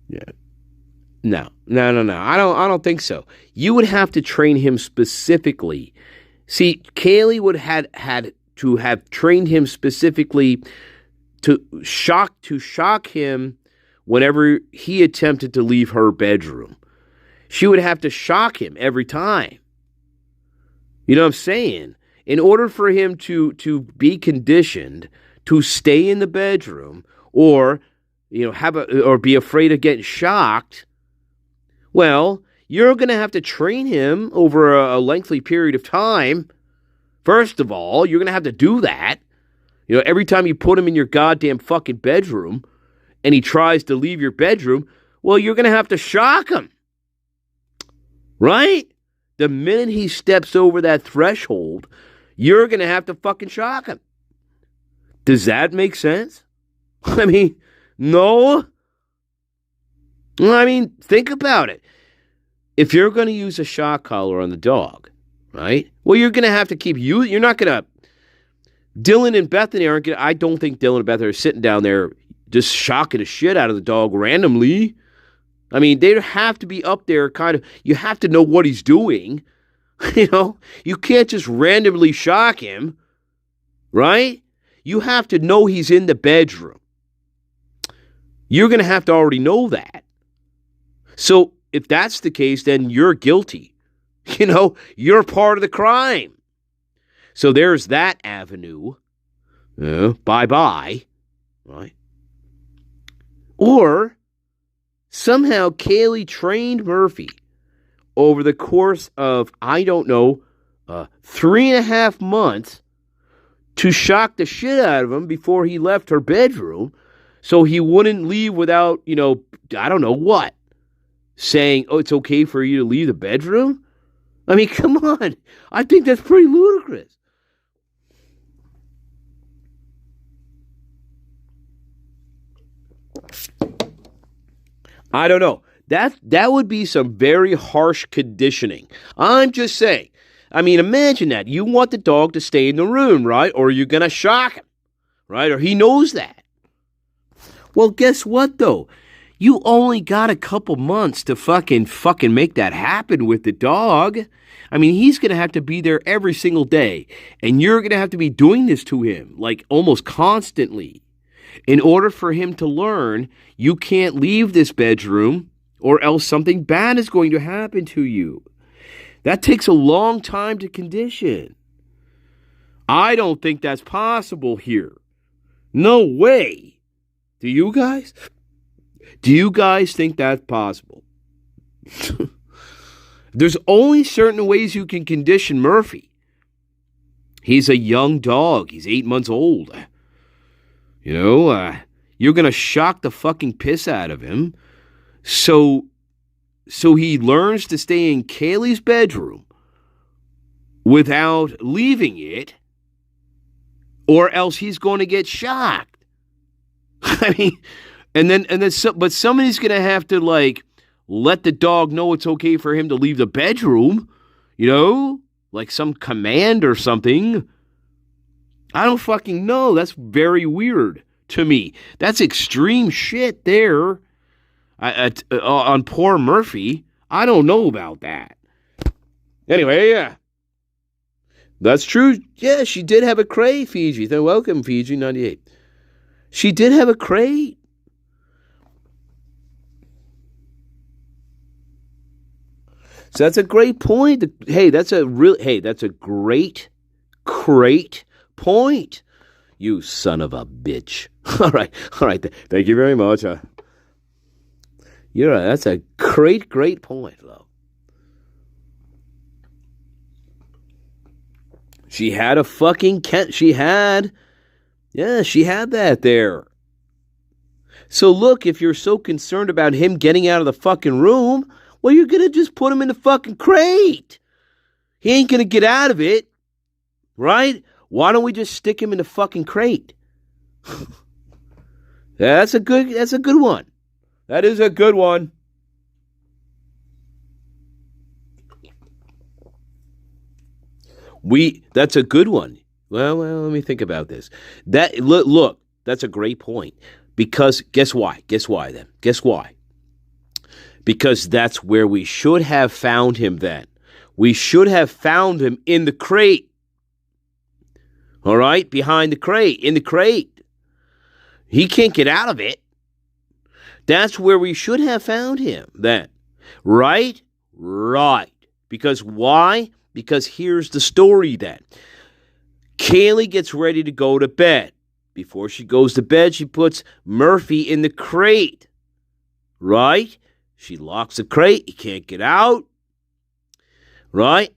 Yeah. No. I don't think so. You would have to train him specifically. See, Kaylee would had to have trained him specifically to shock him whenever he attempted to leave her bedroom. She would have to shock him every time. You know what I'm saying? In order for him to be conditioned to stay in the bedroom or or be afraid of getting shocked, well, you're going to have to train him over a lengthy period of time. First of all, you're going to have to do that. Every time you put him in your goddamn fucking bedroom and he tries to leave your bedroom, well, you're going to have to shock him. Right? The minute he steps over that threshold, you're going to have to fucking shock him. Does that make sense? I mean, no. I mean, think about it. If you're going to use a shock collar on the dog, right? Well, you're going to have to keep you're not going to. Dylan and Bethany aren't going to. I don't think Dylan and Bethany are sitting down there just shocking the shit out of the dog randomly. I mean, they have to be up there kind of. You have to know what he's doing. You can't just randomly shock him, right? You have to know he's in the bedroom. You're going to have to already know that. So, if that's the case, then you're guilty. You're part of the crime. So there's that avenue. Bye-bye. Right? Or somehow Kaylee trained Murphy over the course of, 3.5 months to shock the shit out of him before he left her bedroom so he wouldn't leave without, I don't know what. Saying, oh, it's okay for you to leave the bedroom? I mean, come on. I think that's pretty ludicrous. I don't know. That would be some very harsh conditioning. I'm just saying. I mean, imagine that. You want the dog to stay in the room, right? Or you're going to shock him, right? Or he knows that. Well, guess what, though? You only got a couple months to fucking make that happen with the dog. I mean, he's going to have to be there every single day. And you're going to have to be doing this to him, like almost constantly. In order for him to learn, you can't leave this bedroom or else something bad is going to happen to you. That takes a long time to condition. I don't think that's possible here. No way. Do you guys? Do you guys think that's possible? There's only certain ways you can condition Murphy. He's a young dog. He's 8 months old. You know, you're going to shock the fucking piss out of him. So he learns to stay in Kaylee's bedroom without leaving it, or else he's going to get shocked. I mean, but somebody's going to have to, like, let the dog know it's okay for him to leave the bedroom, you know, like some command or something. I don't fucking know. That's very weird to me. That's extreme shit there on poor Murphy. I don't know about that. Anyway, yeah. That's true. Yeah, she did have a crate, Fiji. Welcome, Fiji98. She did have a crate. So that's a great point. That's a great point. You son of a bitch. All right. Thank you very much. That's a great point, love. She had a fucking she had that there. So look, if you're so concerned about him getting out of the fucking room, well, you're going to just put him in the fucking crate. He ain't going to get out of it, right? Why don't we just stick him in the fucking crate? That's a good one. That is a good one. That's a good one. Well, let me think about this. Look, that's a great point. Because guess why? Guess why? Because that's where we should have found him then. We should have found him in the crate. All right? Behind the crate. In the crate. He can't get out of it. That's where we should have found him then. Right? Right. Because why? Because here's the story then. Kaylee gets ready to go to bed. Before she goes to bed, she puts Murphy in the crate. Right? She locks the crate. He can't get out. Right?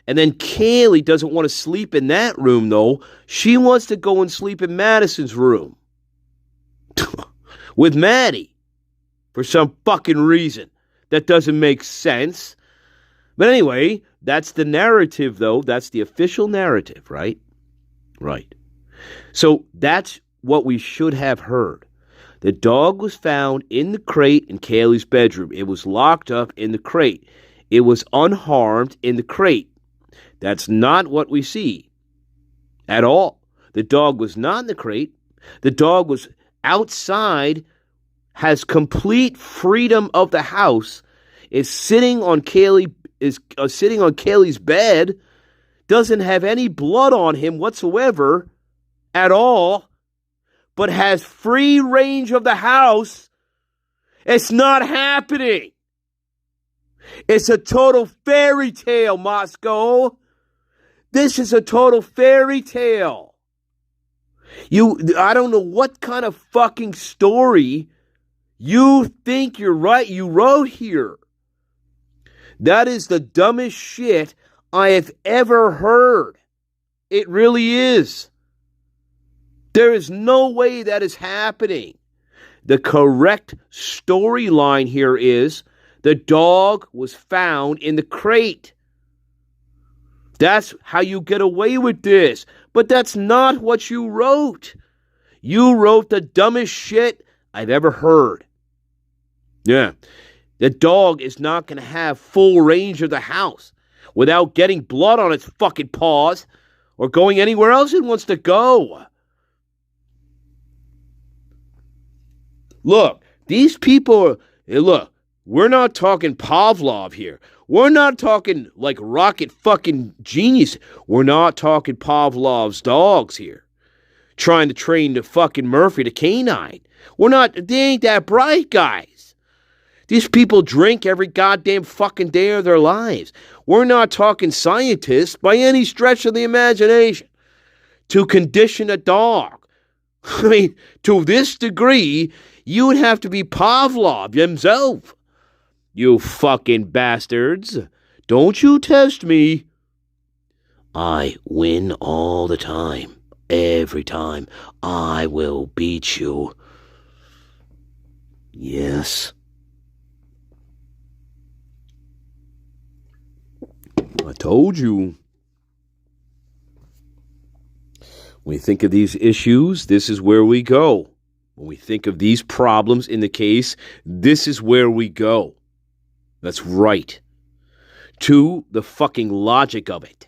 And then Kaylee doesn't want to sleep in that room, though. She wants to go and sleep in Madison's room. With Maddie. For some fucking reason. That doesn't make sense. But anyway, that's the narrative, though. That's the official narrative, right? Right. So that's what we should have heard. The dog was found in the crate in Kaylee's bedroom. It was locked up in the crate. It was unharmed in the crate. That's not what we see at all. The dog was not in the crate. The dog was outside, has complete freedom of the house, is sitting on Kaylee's bed, doesn't have any blood on him whatsoever at all, but has free range of the house. It's not happening. It's a total fairy tale, Moscow. This is a total fairy tale. I don't know what kind of fucking story you think you wrote here. That is the dumbest shit I have ever heard. It really is. There is no way that is happening. The correct storyline here is the dog was found in the crate. That's how you get away with this. But that's not what you wrote. You wrote the dumbest shit I've ever heard. Yeah. The dog is not going to have full range of the house without getting blood on its fucking paws or going anywhere else it wants to go. Look, these people, look, we're not talking Pavlov here. We're not talking like rocket fucking genius. We're not talking Pavlov's dogs here. Trying to train the fucking Murphy to canine. They ain't that bright, guys. These people drink every goddamn fucking day of their lives. We're not talking scientists by any stretch of the imagination to condition a dog. I mean, to this degree, you would have to be Pavlov himself. You fucking bastards. Don't you test me. I win all the time. Every time. I will beat you. Yes. I told you. When we think of these issues, this is where we go. When we think of these problems in the case, this is where we go. That's right. To the fucking logic of it.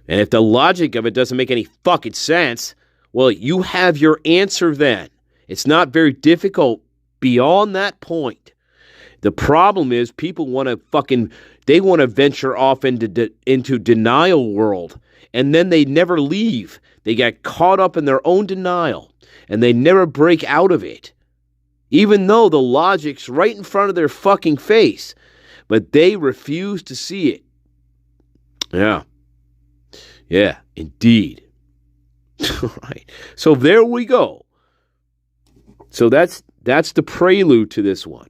And if the logic of it doesn't make any fucking sense, well, you have your answer then. It's not very difficult beyond that point. The problem is people want to venture off into denial world, and then they never leave. They get caught up in their own denial, and they never break out of it. Even though the logic's right in front of their fucking face, but they refuse to see it. Yeah. Yeah, indeed. Right. So there we go. So that's the prelude to this one.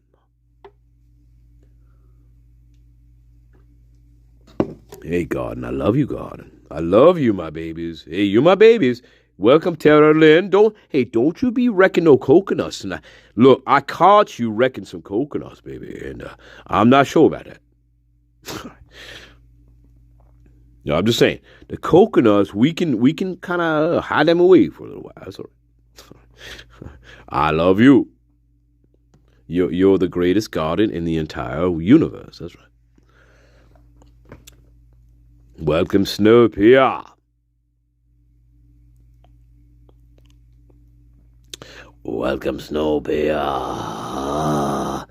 Hey, Gordon, I love you, Gordon. I love you, my babies. Hey, you my babies. Welcome, Tara Lynn. Don't you be wrecking no coconuts tonight. Look, I caught you wrecking some coconuts, baby, and I'm not sure about that. No, I'm just saying, the coconuts, we can kind of hide them away for a little while. That's all right. I love you. You're the greatest garden in the entire universe. That's right. Welcome, Snowpiercer. Welcome, Snowpiercer.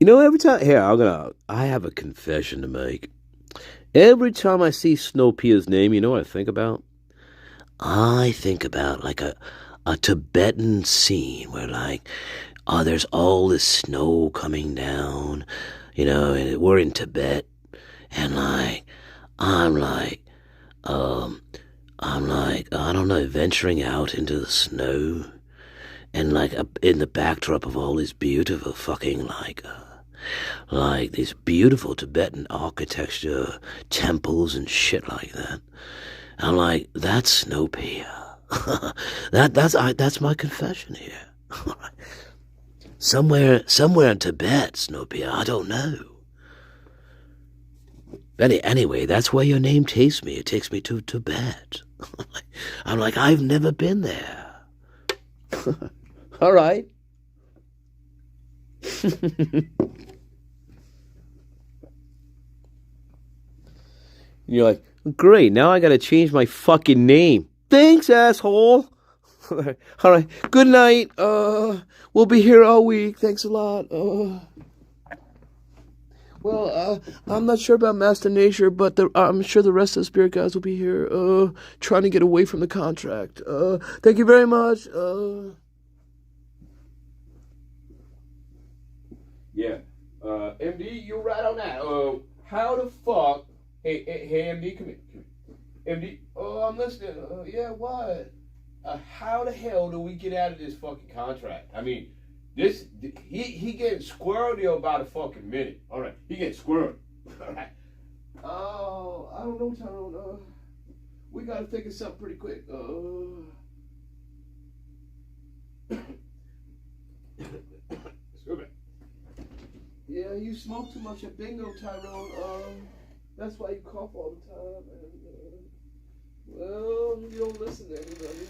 You know, every time, I have a confession to make. Every time I see Snowpiercer's name, you know what I think about? I think about like a Tibetan scene where there's all this snow coming down, and we're in Tibet, and I'm I don't know, venturing out into the snow, and in the backdrop of all this beautiful fucking these beautiful Tibetan architecture, temples and shit like that. I'm like, that's Snowpiercer. That's my confession here. Somewhere in Tibet, Snowpiercer, I don't know. Anyway, that's where your name takes me. It takes me to Tibet. I'm like, I've never been there. All right. You're like, great, now I gotta change my fucking name. Thanks, asshole. All right, good night. We'll be here all week. Thanks a lot. Well, I'm not sure about Master Nature, but I'm sure the rest of the spirit guys will be here, trying to get away from the contract. Thank you very much. Yeah. MD, you're right on that. How the fuck? Hey, MD, come here. MD, I'm listening. Yeah, what? How the hell do we get out of this fucking contract? I mean, he getting squirrely about a fucking minute. All right, he getting squirrely. All right. Oh, I don't know, Tyrone. We gotta think of something pretty quick. Excuse me. Yeah, you smoke too much at bingo, Tyrone. That's why you cough all the time. And, well, you don't listen to anybody.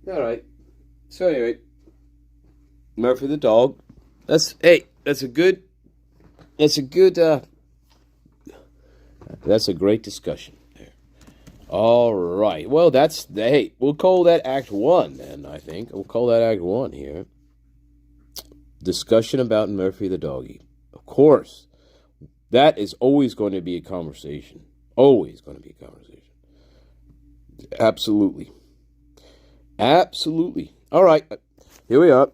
All right. So anyway, Murphy the dog. That's a great discussion there. All right. Well, we'll call that Act 1 then, I think. We'll call that Act 1 here. Discussion about Murphy the doggy. Of course, that is always going to be a conversation. Always going to be a conversation. Absolutely. Absolutely. All right. Here we are.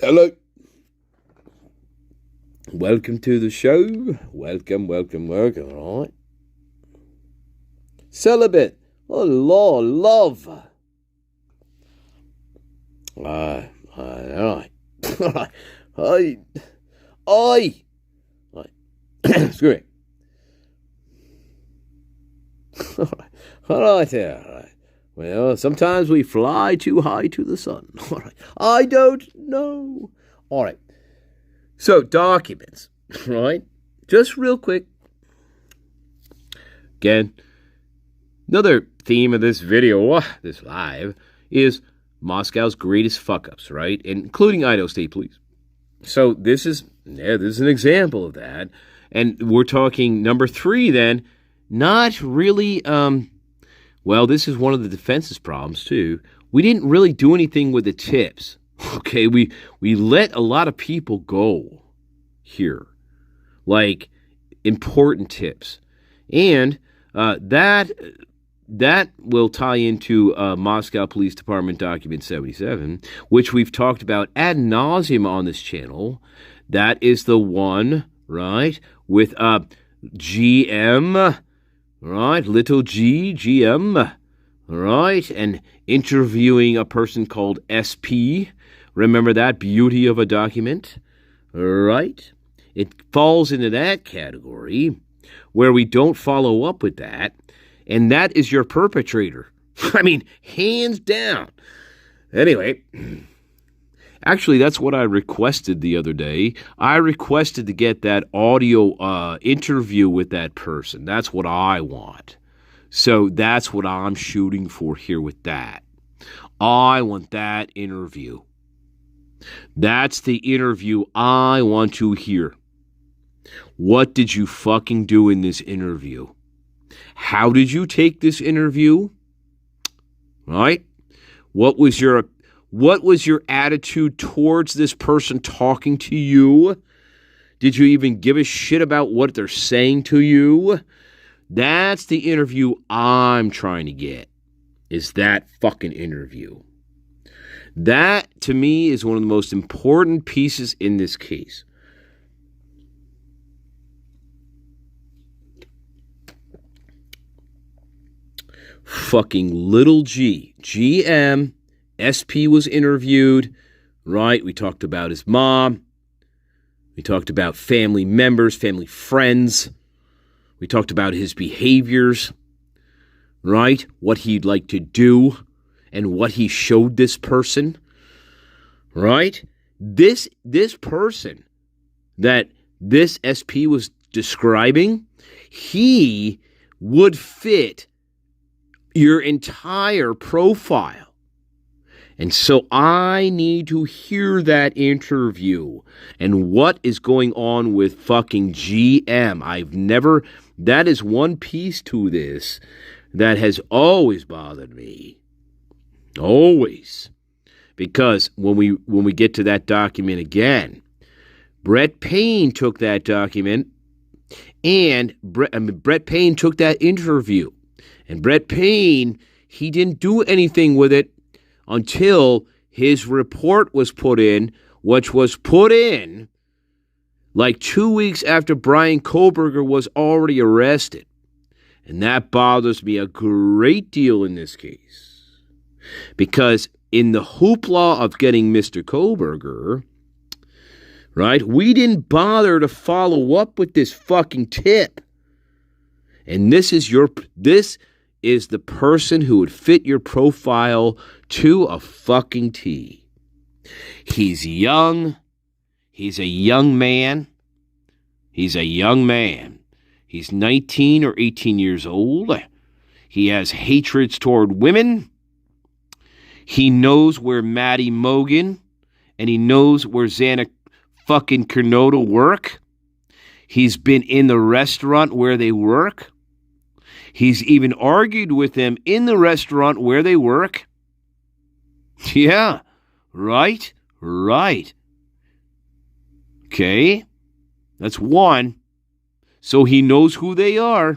Hello. Welcome to the show. Welcome. All right. Celibate. Oh, Lord, love. All right. All right. Screw it. All right there. All right. Well, sometimes we fly too high to the sun. All right. I don't know. All right. So, documents, right? Just real quick. Again, another theme of this video, this live, is Moscow's greatest fuck-ups, right? Including Idaho State Police. So, this is an example of that. And we're talking number 3 then, not really, well, this is one of the defense's problems, too. We didn't really do anything with the tips. Okay, we let a lot of people go here, like important tips. And that will tie into Moscow Police Department Document 77, which we've talked about ad nauseum on this channel. That is the one, right, with GM, right, little G, GM, right, and interviewing a person called SP. Remember that beauty of a document, right? It falls into that category where we don't follow up with that, and that is your perpetrator. I mean, hands down. Anyway, actually, that's what I requested the other day. I requested to get that audio interview with that person. That's what I want. So that's what I'm shooting for here with that. I want that interview. That's the interview I want to hear. What did you fucking do in this interview? How did you take this interview? Right? What was your attitude towards this person talking to you? Did you even give a shit about what they're saying to you? That's the interview I'm trying to get, is that fucking interview. That, to me, is one of the most important pieces in this case. Fucking little G. GM. SP was interviewed, right? We talked about his mom. We talked about family members, family friends. We talked about his behaviors, right? What he'd like to do and what he showed this person, right? This person that this SP was describing, he would fit your entire profile. And so I need to hear that interview and what is going on with fucking GM. That is one piece to this that has always bothered me. Always. Because when we get to that document again, Brett Payne took that document and Brett Payne took that interview. And Brett Payne, he didn't do anything with it until his report was put in, which was put in like 2 weeks after Brian Koberger was already arrested. And that bothers me a great deal in this case. Because in the hoopla of getting Mr. Koberger, right, we didn't bother to follow up with this fucking tip. And this is the person who would fit your profile to a fucking T. He's young. He's a young man. He's 19 or 18 years old. He has hatreds toward women. He knows where Maddie Mogan and he knows where Xana fucking Kernodle work. He's been in the restaurant where they work. He's even argued with them in the restaurant where they work. Yeah, right. Okay, that's one. So he knows who they are.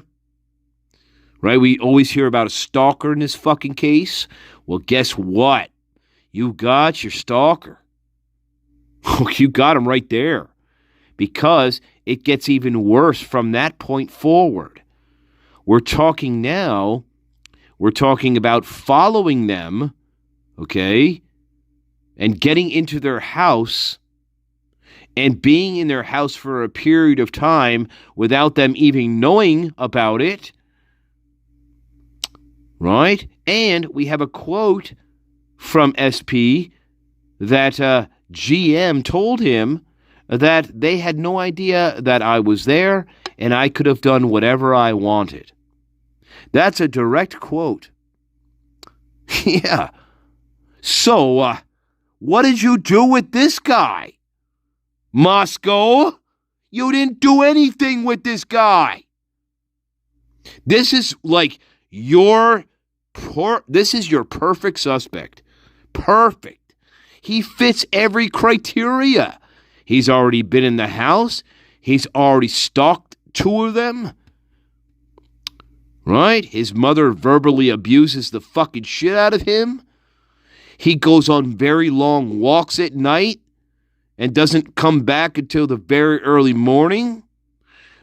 Right? We always hear about a stalker in this fucking case. Well, guess what? You got your stalker. You got him right there. Because it gets even worse from that point forward. We're talking about following them, okay, and getting into their house and being in their house for a period of time without them even knowing about it, right? And we have a quote from SP that GM told him that they had no idea that I was there and I could have done whatever I wanted. That's a direct quote. Yeah. So, what did you do with this guy? Moscow? You didn't do anything with this guy. This is like this is your perfect suspect. Perfect. He fits every criteria. He's already been in the house. He's already stalked two of them. Right? His mother verbally abuses the fucking shit out of him. He goes on very long walks at night and doesn't come back until the very early morning.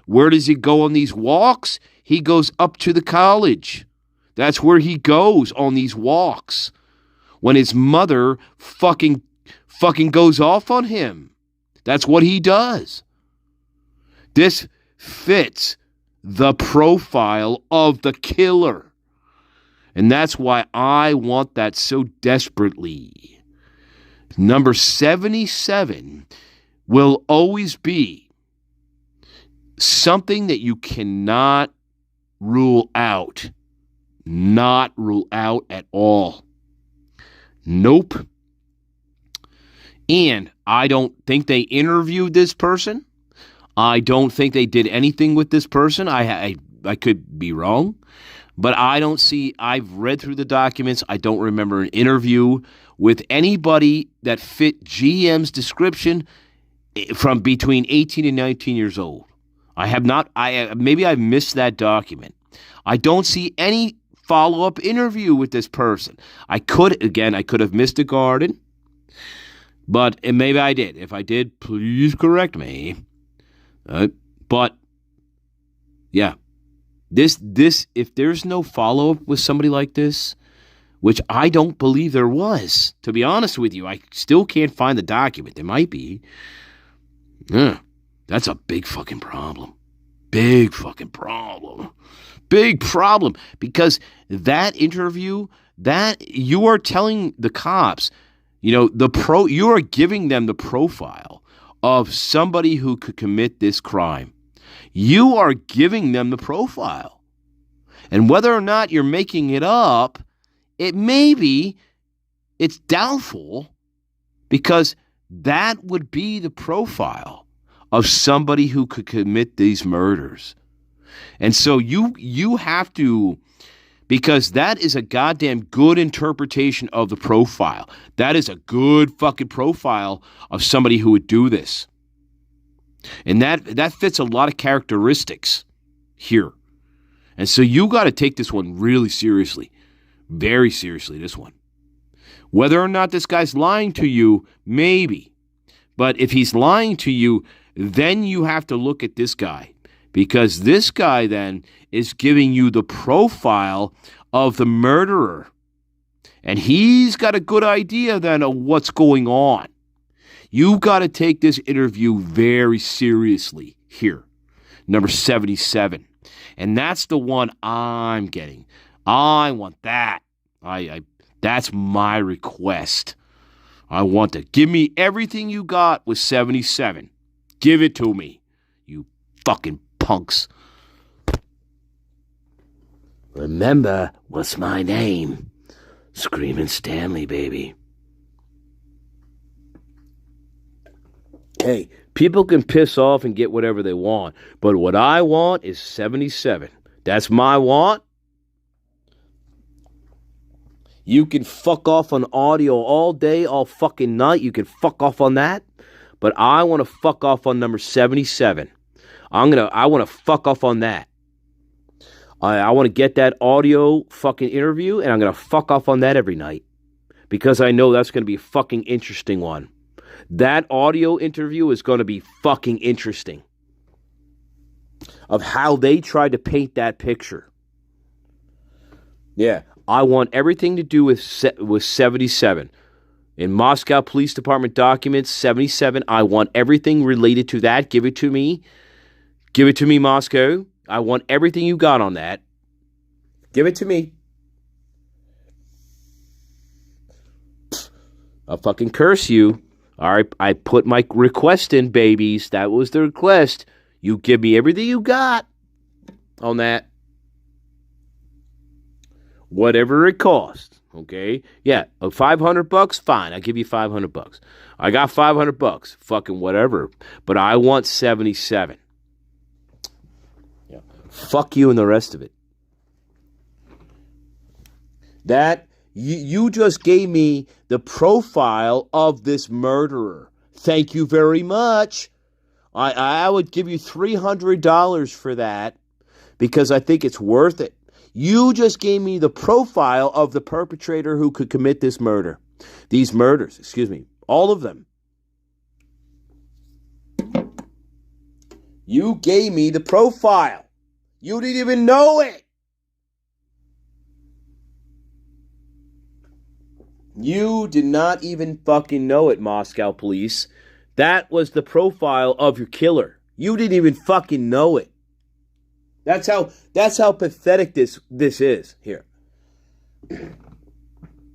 Where does he go on these walks? He goes up to the college. That's where he goes on these walks. When his mother fucking goes off on him. That's what he does. This fits the profile of the killer. And that's why I want that so desperately. Number 77 will always be something that you cannot rule out. Not rule out at all. Nope. And I don't think they interviewed this person. I don't think they did anything with this person. I could be wrong. But I don't see, I've read through the documents. I don't remember an interview with anybody that fit GM's description from between 18 and 19 years old. I have not, maybe I missed that document. I don't see any follow-up interview with this person. I could have missed a garden. But and maybe I did. If I did, please correct me. But yeah, this if there's no follow-up with somebody like this, which I don't believe there was, to be honest with you, I still can't find the document. There might be. That's a big fucking problem. Big fucking problem. Big problem. Because that interview, that you are telling the cops, you are giving them the profile of somebody who could commit this crime. You are giving them the profile. And whether or not you're making it up, it's doubtful, because that would be the profile of somebody who could commit these murders. And so you have to, because that is a goddamn good interpretation of the profile. That is a good fucking profile of somebody who would do this. And that fits a lot of characteristics here. And so you got to take this one really seriously. Very seriously, this one. Whether or not this guy's lying to you, maybe. But if he's lying to you, then you have to look at this guy. Because this guy then is giving you the profile of the murderer. And he's got a good idea then of what's going on. You've got to take this interview very seriously here. Number 77. And that's the one I'm getting. I want that. That's my request. I want to give me everything you got with 77. Give it to me, you fucking punks. Remember, what's my name? Screaming Stanley, baby. Hey, people can piss off and get whatever they want, but what I want is 77. That's my want. You can fuck off on audio all day, all fucking night. You can fuck off on that. But I want to fuck off on number 77. I want to fuck off on that. I want to get that audio fucking interview, and I'm going to fuck off on that every night. Because I know that's going to be a fucking interesting one. That audio interview is going to be fucking interesting. Of how they tried to paint that picture. Yeah, I want everything to do with 77. In Moscow Police Department documents, 77, I want everything related to that. Give it to me. Give it to me, Moscow. I want everything you got on that. Give it to me. I'll fucking curse you. All right, I put my request in, babies. That was the request. You give me everything you got on that. Whatever it costs, okay? Yeah, $500, fine. I'll give you $500. I got $500, fucking whatever. But I want 77. Yeah. Fuck you and the rest of it. That, you just gave me the profile of this murderer. Thank you very much. I would give you $300 for that because I think it's worth it. You just gave me the profile of the perpetrator who could commit this murder. These murders, excuse me, all of them. You gave me the profile. You didn't even know it. You did not even fucking know it, Moscow police. That was the profile of your killer. You didn't even fucking know it. That's how pathetic this is here.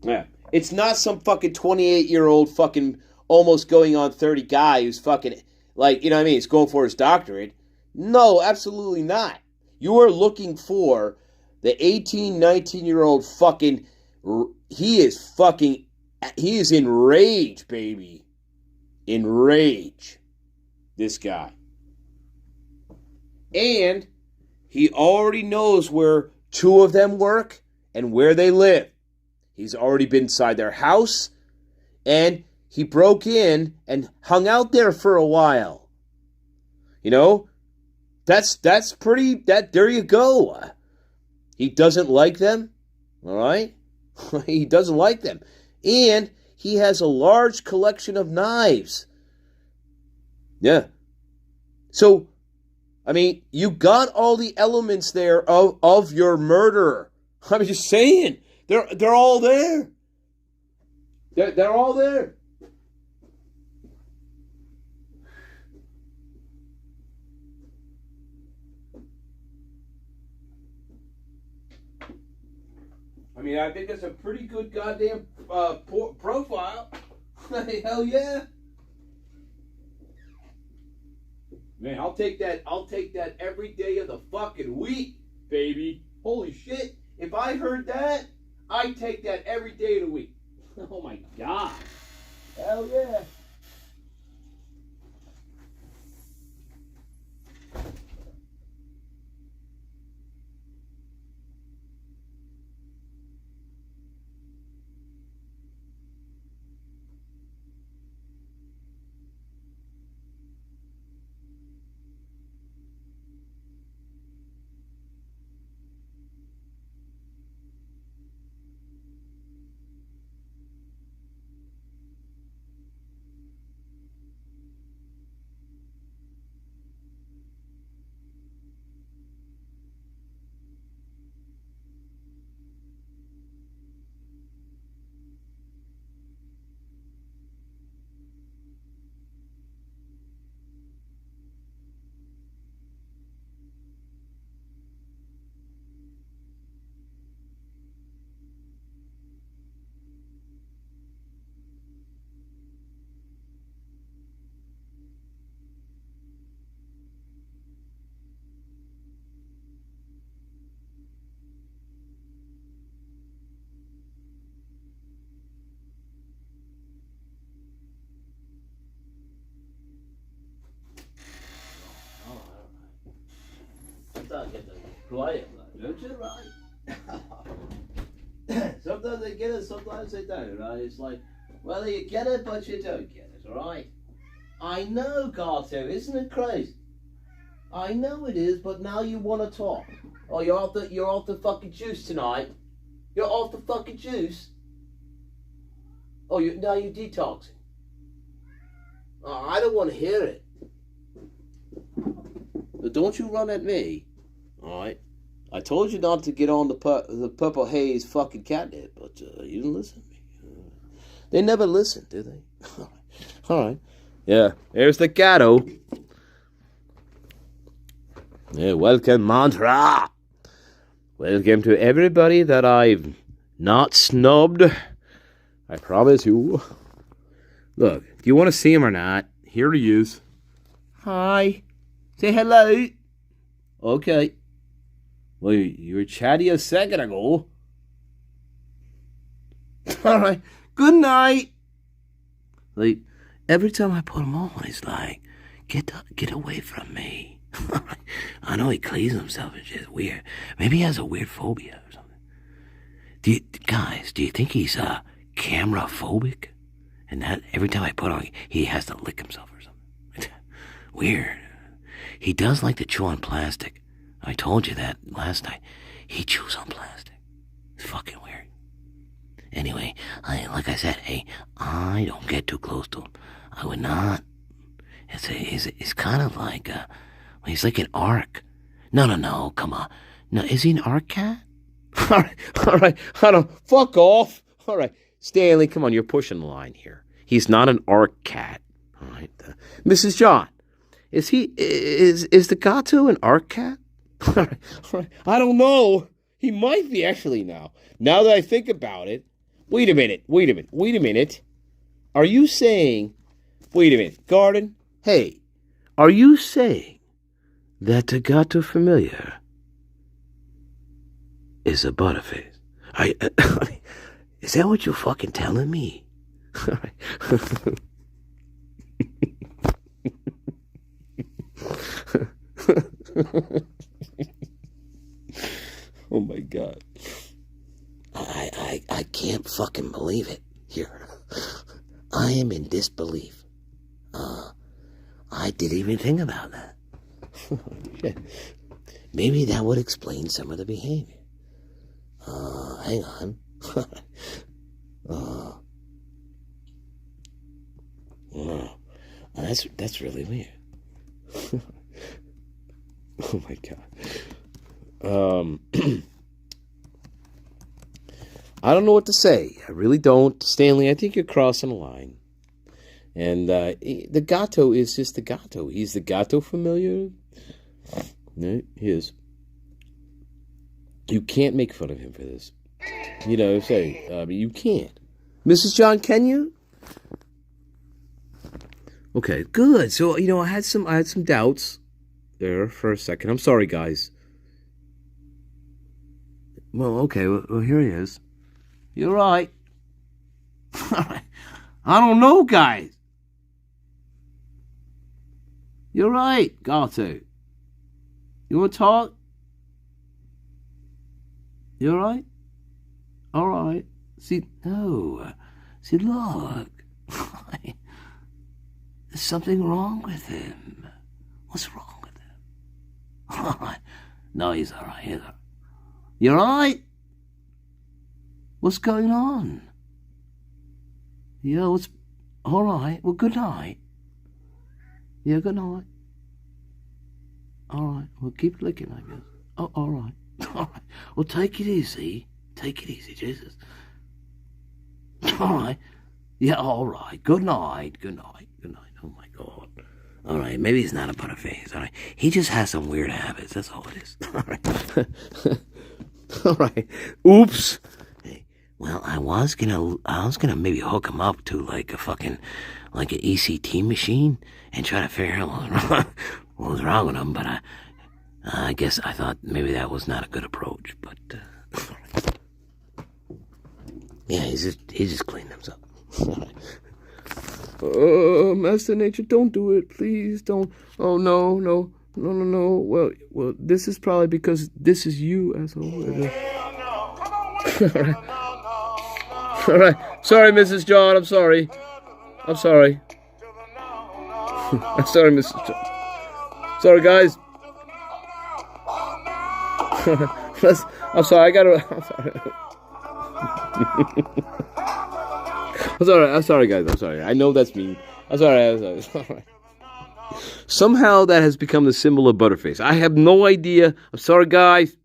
Yeah. It's not some fucking 28-year-old fucking almost going on 30 guy who's fucking, like, you know what I mean, he's going for his doctorate. No, absolutely not. You are looking for the 18, 19-year-old fucking, he is enraged, baby. Enraged. This guy. And he already knows where two of them work and where they live. He's already been inside their house, and he broke in and hung out there for a while. You know, that's pretty, there you go. He doesn't like them, all right? He doesn't like them. And he has a large collection of knives. Yeah. So, I mean, you got all the elements there of your murderer. I'm just saying. They're all there. They're all there. I mean, I think that's a pretty good goddamn profile. Hell yeah. Man, I'll take that every day of the fucking week, baby. Holy shit. If I heard that, I'd take that every day of the week. Oh my God. Hell yeah. play them, don't you, right? Sometimes they get it, sometimes they don't, right? It's like, well, you get it, but you don't get it, right? I know, Gato, isn't it crazy? I know it is, but now you want to talk. Oh, you're off the fucking juice tonight. You're off the fucking juice. Oh, now you're detoxing. Oh, I don't want to hear it. But don't you run at me, all right? I told you not to get on the Purple Haze fucking catnip, but you didn't listen to me. They never listen, do they? All right. Yeah, there's the gato. Yeah, welcome, mantra. Welcome to everybody that I've not snubbed. I promise you. Look, do you want to see him or not? Here he is. Hi. Say hello. Okay. Well, you were chatty a second ago. All right. Good night. Like, every time I put him on, he's like, get away from me. I know he cleans himself and shit. Weird. Maybe he has a weird phobia or something. Do you think he's camera phobic? And that every time I put on, he has to lick himself or something. Weird. He does like to chew on plastic. I told you that last night. He chews on plastic. It's fucking weird. Anyway, like I said, hey, I don't get too close to him. I would not. It's kind of like he's like an arc. No, come on. No, is he an arc cat? All right. I don't. Fuck off. All right, Stanley, come on, you're pushing the line here. He's not an arc cat. All right, Mrs. John, is the gato an arc cat? All right. I don't know. He might be actually now. Now that I think about it. Wait a minute. Are you saying... Wait a minute. Garden? Hey, are you saying that the gato familiar is a butterface? Is that what you're fucking telling me? All right. Oh my God. I can't fucking believe it. Here. I am in disbelief. I didn't even think about that. Maybe that would explain some of the behavior. Hang on. That's really weird. Oh my God. I don't know what to say. I really don't. Stanley, I think you're crossing a line. And the gato is just the gato. He's the gato familiar. No, he is. You can't make fun of him for this. You know, you can't. Mrs. John, can you? Okay, good. So, I had some doubts there for a second. I'm sorry, guys. Well, okay. Well, here he is. You're right. I don't know, guys. You're right, Gato. You want to talk? You all right? All right. See, no. See, look. There's something wrong with him. What's wrong with him? All right. No, he's all right. He's all right. You all right? What's going on? Yeah, what's... All right. Well, good night. Yeah, good night. All right. Well, keep licking, I guess. Oh, all right. All right. Well, take it easy. Take it easy, Jesus. All right. Yeah, all right. Good night. Good night. Good night. Oh, my God. All right. Maybe he's not a butterface. All right. He just has some weird habits. That's all it is. All right. All right. Oops. Hey, well, I was gonna maybe hook him up to like an ECT machine and try to figure out what was wrong with him, but I guess I thought maybe that was not a good approach, but yeah, he just cleaned himself. Oh, Master Nature, don't do it, please, don't. Oh, no, No. Well, this is probably because this is you, asshole. All right. Sorry, Mrs. John. I'm sorry. I'm sorry, Mrs. John. Sorry, guys. I'm sorry. I'm sorry, guys. I'm sorry. I know that's mean. I'm sorry. Somehow that has become the symbol of Butterface. I have no idea. I'm sorry, guys.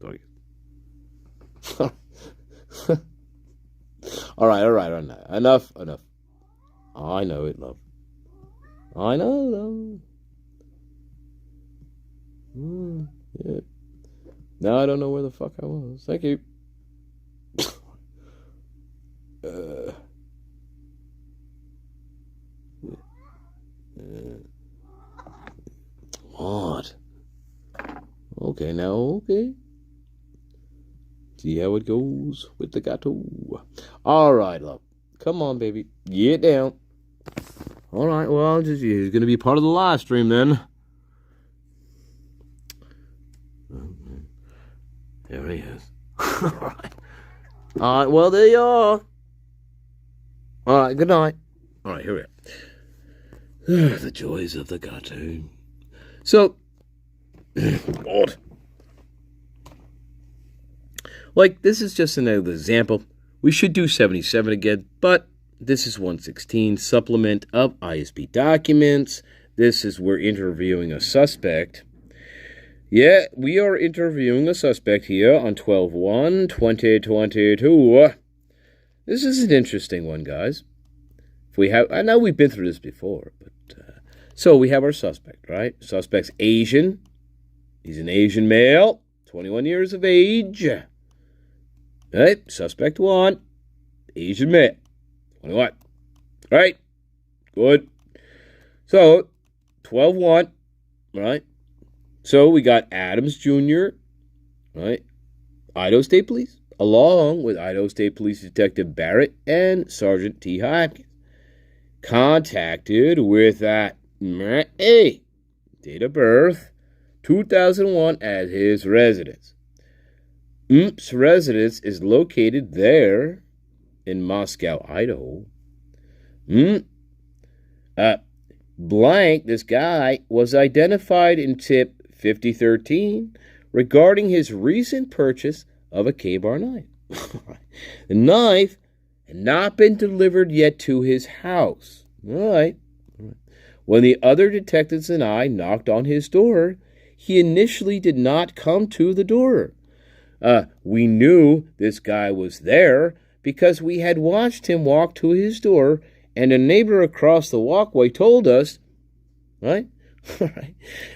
Sorry. All right. Enough. I know it, love. I know, love. Yeah. Now I don't know where the fuck I was. Thank you. What? Okay. See how it goes with the gato. All right, love. Come on, baby. Get down. All right, well, he's going to be part of the live stream then. There he is. All right, well, there you are. All right, good night. All right, here we are. The joys of the gato. So, Lord. Like, this is just another example. We should do 77 again, but this is 116, supplement of ISP documents. This is, we're interviewing a suspect. Yeah, we are interviewing a suspect here on 12/1/2022. This is an interesting one, guys. I know we've been through this before, but so we have our suspect, right? Suspect's Asian. He's an Asian male, 21 years of age. Right? Suspect 1, Asian male, 21. Right? Good. So, 12/1, right? So we got Adams Jr., right? Idaho State Police, along with Idaho State Police Detective Barrett and Sergeant T. Hopkins. Contacted with that date of birth, 2001, at his residence. Oomps' residence is located there in Moscow, Idaho. Blank, this guy, was identified in tip 5013 regarding his recent purchase of a K-bar knife. The knife had not been delivered yet to his house. All right. When the other detectives and I knocked on his door, he initially did not come to the door. We knew this guy was there because we had watched him walk to his door, and a neighbor across the walkway told us, right?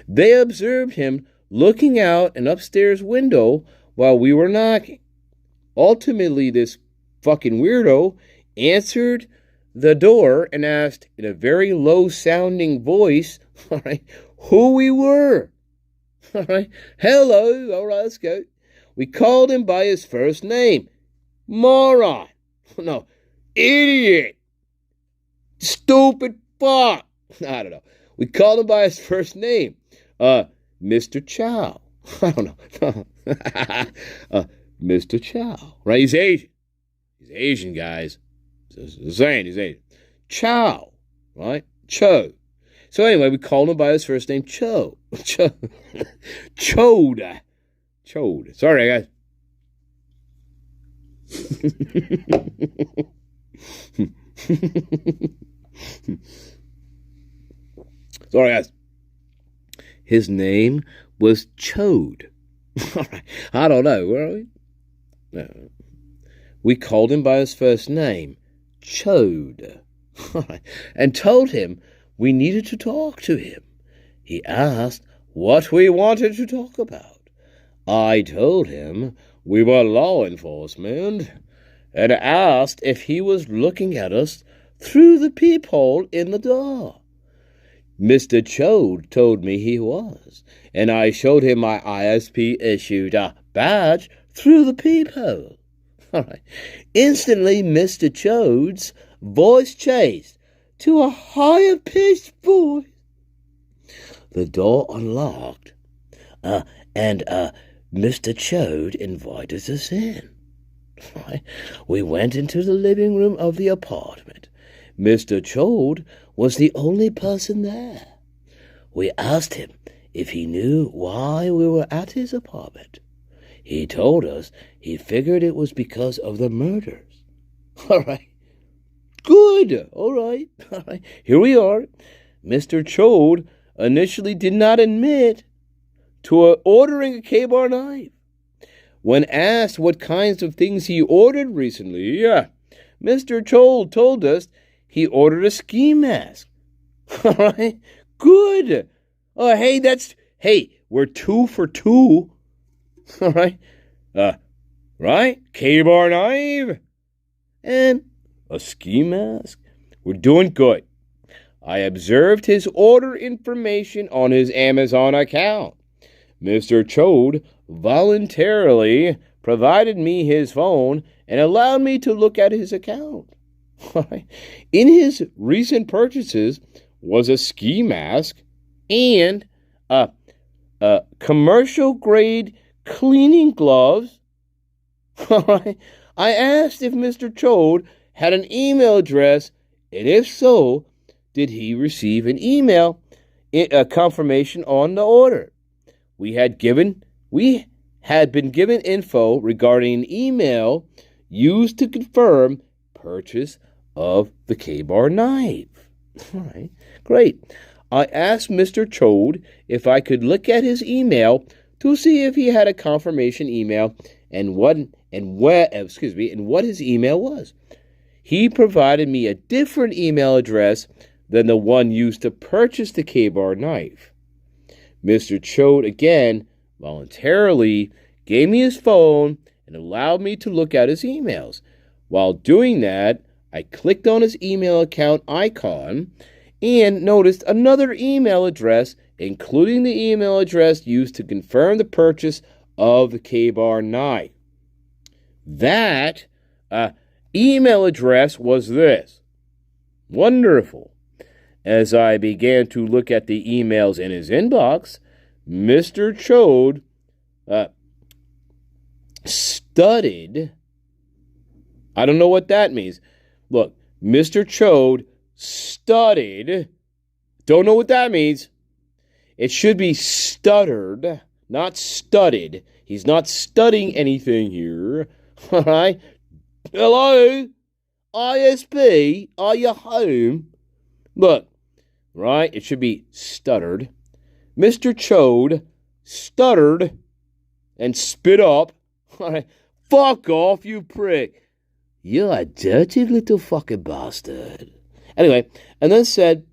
They observed him looking out an upstairs window while we were knocking. Ultimately, this fucking weirdo answered the door and asked in a very low-sounding voice, all right, who we were. All right, hello, all right, let's go. We called him by his first name. Moron. No, idiot. Stupid fuck. I don't know. We called him by his first name. Mr. Chow. I don't know. Mr. Chow. Right? He's Asian. He's Asian, guys. Saying he's Asian. Chow. Right? Cho. So anyway, we called him by his first name, Cho. Chode. Sorry, guys. Sorry, guys. His name was Chode. I don't know. Where are we? No. We called him by his first name, Chode, and told him we needed to talk to him. He asked what we wanted to talk about. I told him we were law enforcement and asked if he was looking at us through the peephole in the door. Mr. Chode told me he was, and I showed him my ISP-issued badge through the peephole. All right. Instantly, Mr. Chode's voice changed to a higher-pitched voice. the door unlocked, and Mr. Chode invited us in. We went into the living room of the apartment. Mr. Chode was the only person there. We asked him if he knew why we were at his apartment. He told us he figured it was because of the murders. All right. Good. All right. Here we are. Mr. Chode initially did not admit to ordering a K-bar knife. When asked what kinds of things he ordered recently, Mr. Chode told us he ordered a ski mask. All right. Good. Hey, we're 2 for 2. All right. Right? K-bar knife and a ski mask. We're doing good. I observed his order information on his Amazon account. Mr. Chode voluntarily provided me his phone and allowed me to look at his account. In his recent purchases was a ski mask and commercial-grade cleaning gloves. I asked if Mr. Chode had an email address, and if so, did he receive an email confirmation on the order? We had been given info regarding an email used to confirm purchase of the K-bar knife. All right, great. I asked Mr. Chode if I could look at his email to see if he had a confirmation email and what his email was. He provided me a different email address than the one used to purchase the K-bar knife. Mr. Chode again voluntarily gave me his phone and allowed me to look at his emails. While doing that, I clicked on his email account icon and noticed another email address, including the email address used to confirm the purchase of the K-bar knife. That email address was this. Wonderful. As I began to look at the emails in his inbox, Mr. Chode studied. I don't know what that means. Look, Mr. Chode studied. Don't know what that means. It should be stuttered, not studied. He's not studying anything here. All right? Hello? ISP, are you home? Look, right? It should be stuttered. Mr. Chode stuttered and spit up. All right? Fuck off, you prick. You're a dirty little fucking bastard. Anyway, and then said,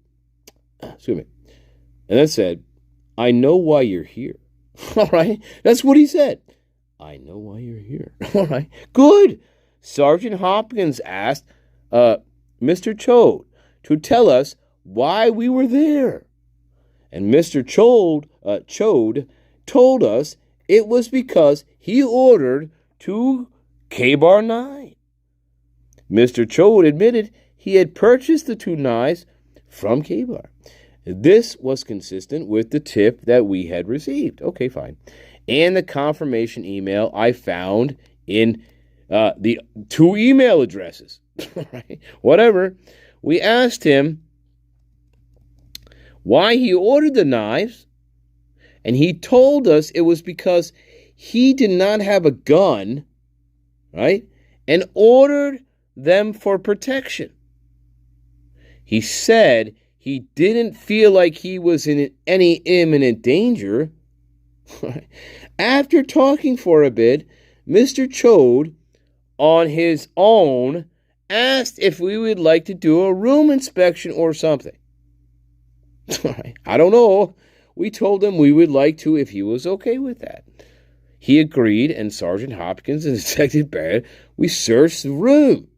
I know why you're here. All right? That's what he said. I know why you're here. All right? Good. Sergeant Hopkins asked Mr. Chode to tell us why we were there. And Mr. Chode told us it was because he ordered 2 K-bar knives. Mr. Chode admitted he had purchased the 2 knives from K-bar. This was consistent with the tip that we had received. Okay, fine. And the confirmation email I found in the 2 email addresses. Right? Whatever. We asked him why he ordered the knives, and he told us it was because he did not have a gun, right, and ordered them for protection. He said he didn't feel like he was in any imminent danger. After talking for a bit, Mr. Chode, on his own, asked if we would like to do a room inspection or something. I don't know. We told him we would like to if he was okay with that. He agreed, and Sergeant Hopkins and Detective Barrett, we searched the room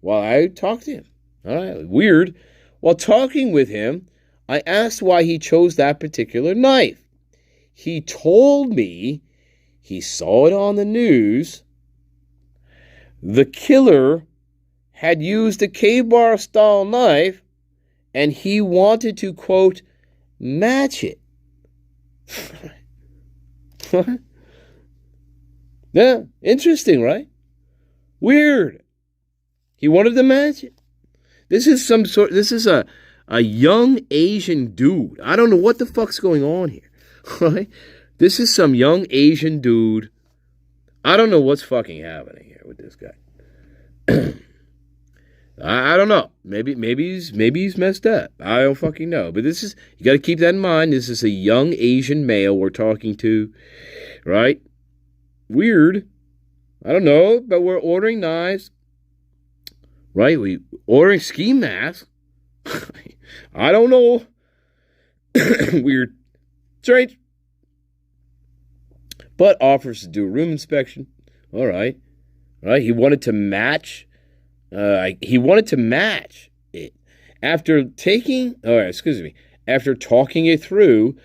while I talked to him. All right, weird. While talking with him, I asked why he chose that particular knife. He told me he saw it on the news. The killer had used a K-bar style knife, and he wanted to, quote, match it. Yeah, interesting, right? Weird. He wanted to match it. This is a young Asian dude. I don't know what the fuck's going on here. Right? This is some young Asian dude. I don't know what's fucking happening here with this guy. I don't know. Maybe he's messed up. I don't fucking know. But you got to keep that in mind. This is a young Asian male we're talking to, right? Weird. I don't know, but we're ordering knives, right? We ordering ski masks. I don't know. Weird. Strange. But offers to do a room inspection. All right. He wanted to match. He wanted to match it. After talking it through,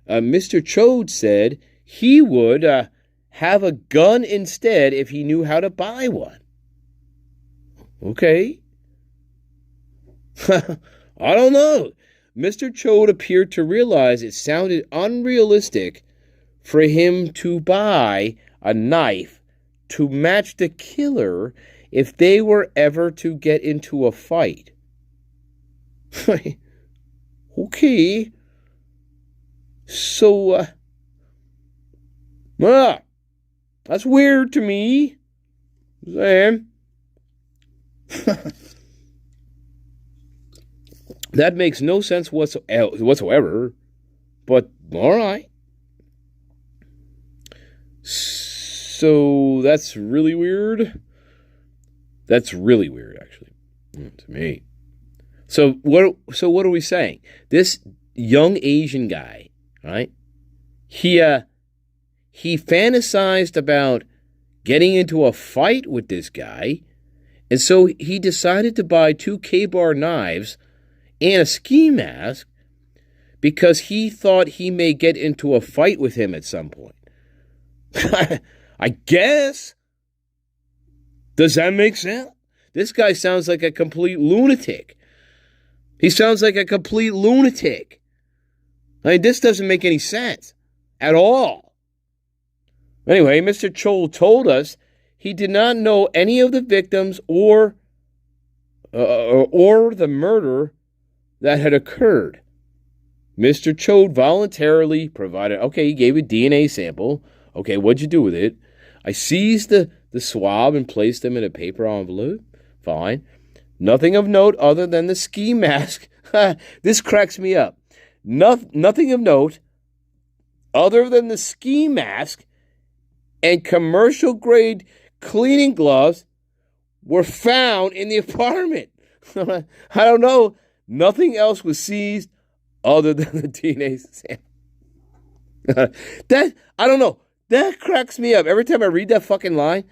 Mr. Chode said he would have a gun instead if he knew how to buy one. Okay. I don't know. Mr. Chode appeared to realize it sounded unrealistic for him to buy a knife to match the killer if they were ever to get into a fight. Okay. So, that's weird to me. Saying. That makes no sense whatsoever. But, alright. So, that's really weird. That's really weird, actually, to me. So what are we saying? This young Asian guy, right? He fantasized about getting into a fight with this guy, and so he decided to buy 2 K-bar knives and a ski mask because he thought he may get into a fight with him at some point. I guess. Does that make sense? This guy sounds like a complete lunatic. He sounds like a complete lunatic. I mean, this doesn't make any sense at all. Anyway, Mr. Chole told us he did not know any of the victims or the murder that had occurred. Mr. Chode voluntarily provided, he gave a DNA sample. Okay, what'd you do with it? I seized the swab and placed them in a paper envelope. Fine. Nothing of note other than the ski mask. This cracks me up. Nothing of note other than the ski mask and commercial-grade cleaning gloves were found in the apartment. I don't know. Nothing else was seized other than the DNA sample. I don't know. That cracks me up. Every time I read that fucking line,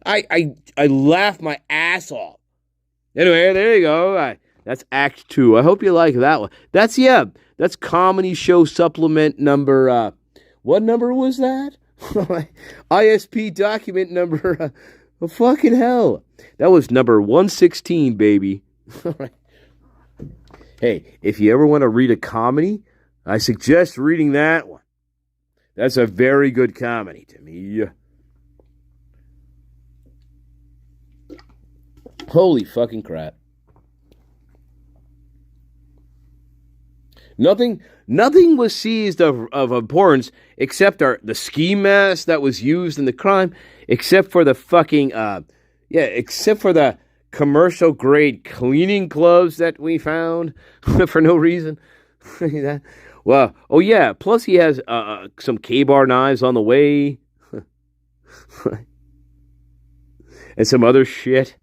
I laugh my ass off. Anyway, there you go. That's Act 2. I hope you like that one. That's Comedy Show Supplement number, what number was that? ISP document number, fucking hell. That was number 116, baby. Hey, if you ever want to read a comedy, I suggest reading that one. That's a very good comedy to me. Holy fucking crap. Nothing was seized of importance except the ski mask that was used in the crime, except for the fucking, except for the commercial grade cleaning gloves that we found for no reason. Well, plus he has some K-bar knives on the way. And some other shit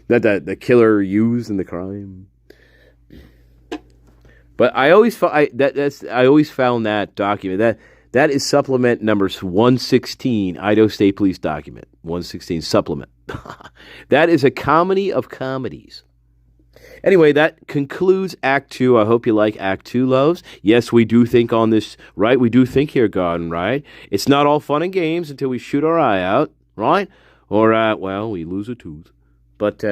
that the killer used in the crime. But I always found that document. That is supplement number 116, Idaho State Police document 116 supplement. That is a comedy of comedies. Anyway, that concludes Act 2. I hope you like Act 2, loves. Yes, we do think on this, right? We do think here, Garden, right? It's not all fun and games until we shoot our eye out, right? Or, we lose a tooth. But,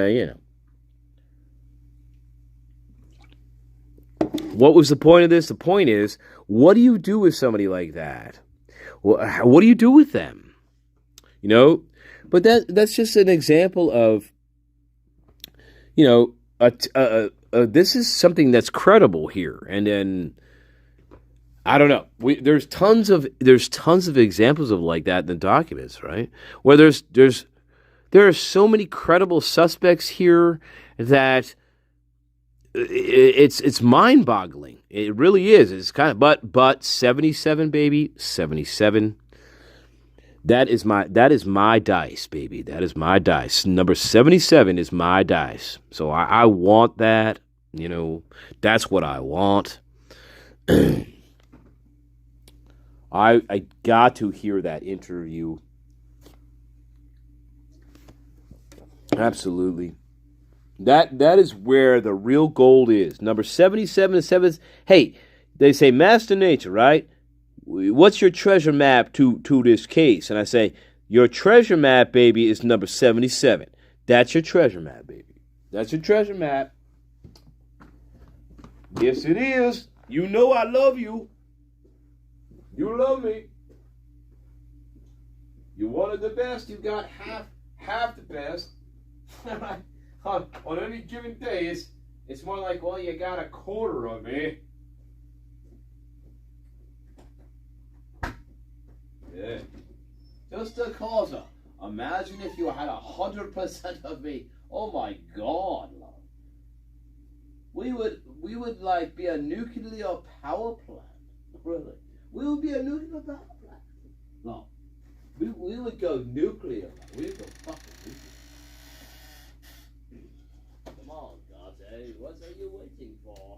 what was the point of this? The point is, what do you do with somebody like that? What do you do with them? You know, but that's just an example of, you know, this is something that's credible here. And then, I don't know. There's tons of examples of like that in the documents, right? Where there are so many credible suspects here that it's mind-boggling. It really is. It's kind of but 77, baby, 77. That is my dice, baby. That is my dice. Number 77 is my dice. So I want that. You know, that's what I want. I got to hear that interview. Absolutely. That is where the real gold is. Number 77 and 7. Hey, they say Master Nature, right? What's your treasure map to this case? And I say, your treasure map, baby, is number 77. That's your treasure map, baby. That's your treasure map. Yes, it is. You know I love you. You love me. You're one of the best. You got half the best. On any given day, it's more like, well, you got a quarter of me. Yeah. Just a quarter. Imagine if you had 100% of me. Oh my God, love. We would like be a nuclear power plant. Really. We would be a nuclear power plant. No. We would go nuclear. We would go fucking nuclear. Come on, Dante. What are you waiting for?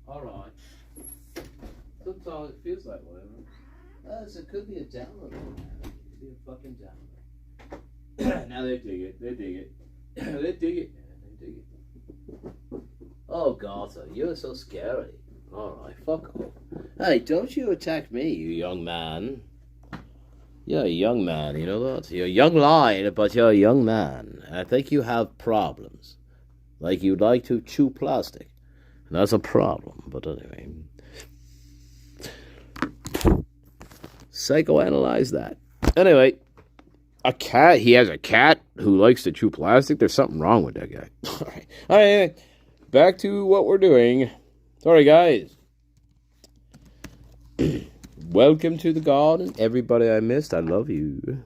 Alright. Sometimes it feels like whatever. So it could be a download. It could be a fucking download. Now they dig it. They dig it. They dig it. They dig it. Oh, God, you're so scary. Alright, fuck off. Hey, don't you attack me, you young man. You're a young man, you know that? You're a young lion, but you're a young man. I think you have problems. Like you'd like to chew plastic. That's a problem. But anyway, psychoanalyze that. Anyway, a cat. He has a cat who likes to chew plastic. There's something wrong with that guy. All right. Anyway, back to what we're doing. Sorry, guys. Welcome to the garden. Everybody I missed, I love you.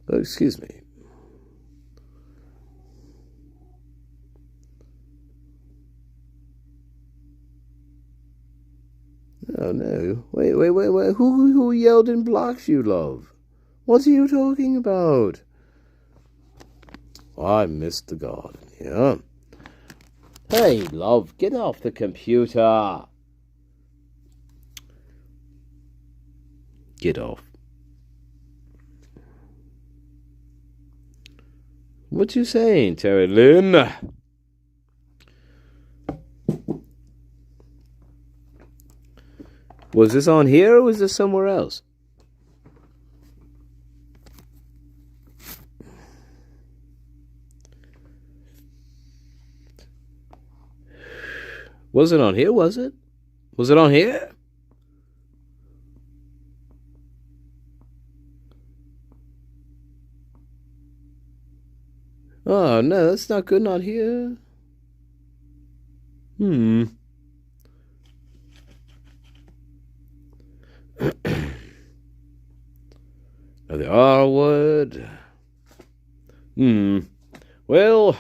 Oh, excuse me. Oh, no. Wait. Who yelled in blocks, you love? What are you talking about? Oh, I missed the garden, yeah. Hey, love, get off the computer. Get off. What you saying, Terry Lynn? Was this on here or was this somewhere else? Was it on here, was it? Was it on here? Oh, no, that's not good, not here. The R word. Well,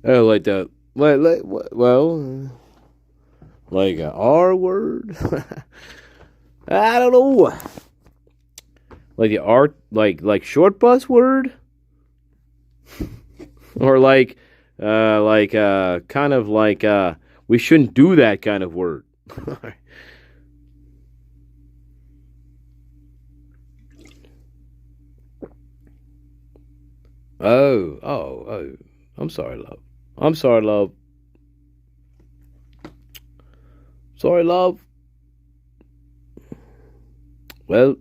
oh, like that. Well, like a R word. I don't know. Like the R, like short bus word, or kind of like we shouldn't do that kind of word. Oh. I'm sorry, love. Sorry, love. Well,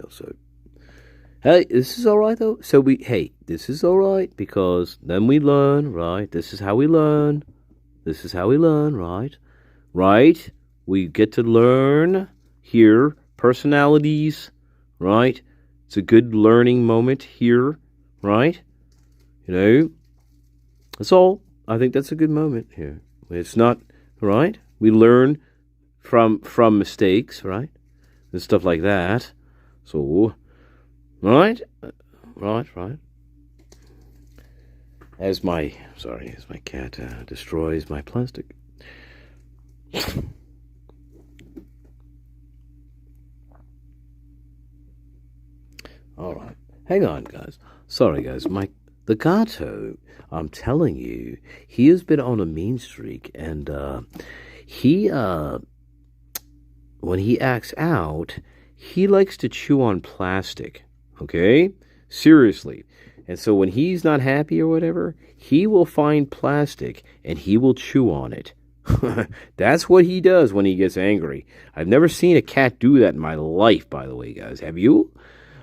so. Hey, this is alright, though. This is alright, because then we learn, right? This is how we learn. Right? Right? We get to learn here, personalities, right? It's a good learning moment here, right? That's all. I think that's a good moment here. It's not, right? We learn from mistakes, right? And stuff like that. So, right? As my cat destroys my plastic. All right. Hang on, guys. Sorry, guys. The gato, I'm telling you, he has been on a mean streak, and he when he acts out, he likes to chew on plastic. Okay? Seriously. And so when he's not happy or whatever, he will find plastic and he will chew on it. That's what he does when he gets angry. I've never seen a cat do that in my life, by the way, guys. Have you?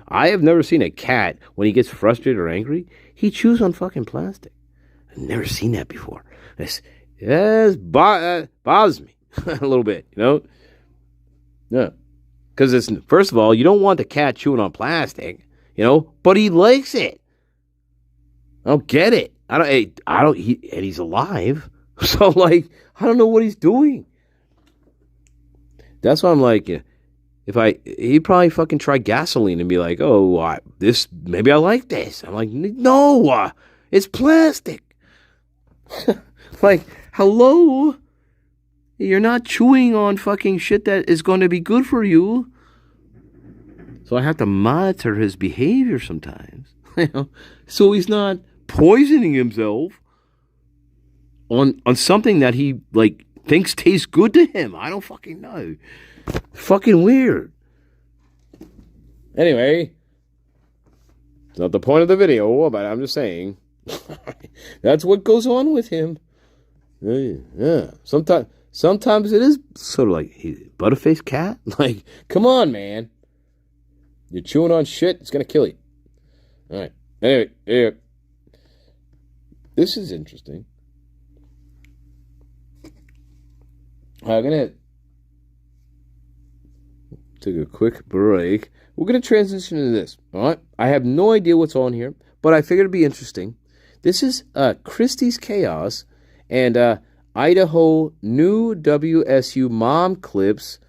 I have never seen a cat, when he gets frustrated or angry, he chews on fucking plastic. I've never seen that before. This bothers me a little bit, Yeah. Because first of all, you don't want the cat chewing on plastic, but he likes it. I don't get it. And he's alive. So, I don't know what he's doing. That's why I'm like, he'd probably fucking try gasoline and be like, oh, maybe I like this. I'm like, no, it's plastic. Hello? You're not chewing on fucking shit that is going to be good for you. So I have to monitor his behavior sometimes. So he's not poisoning himself on something that he, thinks tastes good to him. I don't fucking know. Fucking weird. Anyway, it's not the point of the video, but I'm just saying. That's what goes on with him. Yeah. Sometimes it is sort of like, hey, Butterface cat? Like, come on, man. You're chewing on shit, it's going to kill you. All right. Anyway, this is interesting. I'm going to take a quick break. We're going to transition to this, all right? I have no idea what's on here, but I figured it'd be interesting. This is Christie's Chaos and Idaho New WSU Mom Clips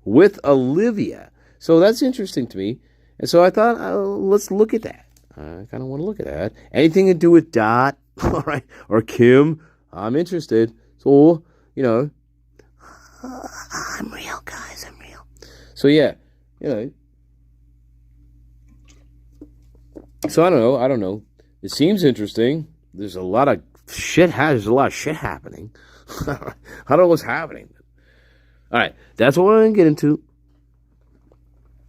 with Olivia. So that's interesting to me. And so I thought, let's look at that. I kind of want to look at that. Anything to do with Dot, all right, or Kim, I'm interested. So, you know, I'm real, guys, I'm real. So, yeah, you know. So, I don't know. It seems interesting. There's a lot of shit. There's a lot of shit happening. I don't know what's happening. All right, that's what we're going to get into.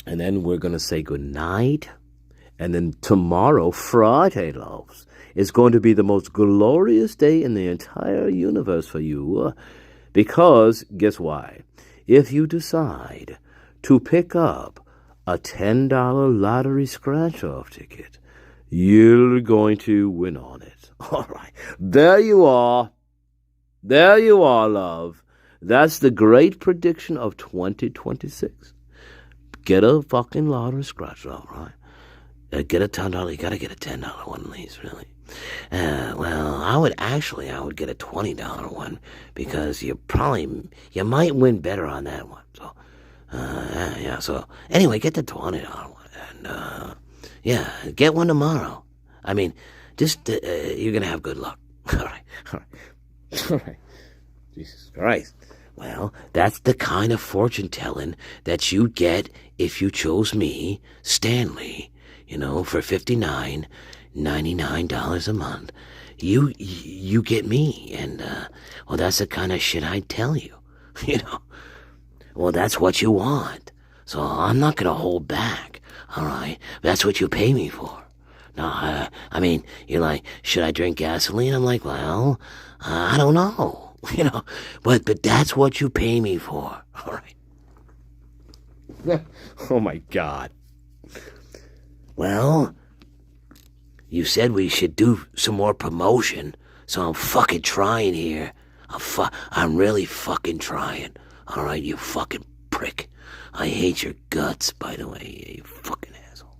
And then we're going to say goodnight. And then tomorrow, Friday, loves, is going to be the most glorious day in the entire universe for you. Because, guess why? If you decide to pick up a $10 lottery scratch-off ticket, you're going to win on it. All right. There you are. There you are, love. That's the great prediction of 2026. Get a fucking lottery scratch-off, right? Get a $10. You gotta get a $10 one at least, really. Well, I would get a $20 one because you might win better on that one. So, yeah. So anyway, get the $20 one, and yeah, get one tomorrow. I mean, just you're gonna have good luck. All right. Jesus Christ. Well, that's the kind of fortune telling that you'd get if you chose me, Stanley. You know, for $59.99 a month, you get me, and well, that's the kind of shit I'd tell you. You know, well, that's what you want, so I'm not gonna hold back. All right, that's what you pay me for. Now, I mean, you're like, should I drink gasoline? I'm like, well, I don't know. You know, but that's what you pay me for. All right. Oh my God. Well, you said we should do some more promotion, so I'm fucking trying here. I'm really fucking trying. All right, you fucking prick. I hate your guts, by the way, you fucking asshole.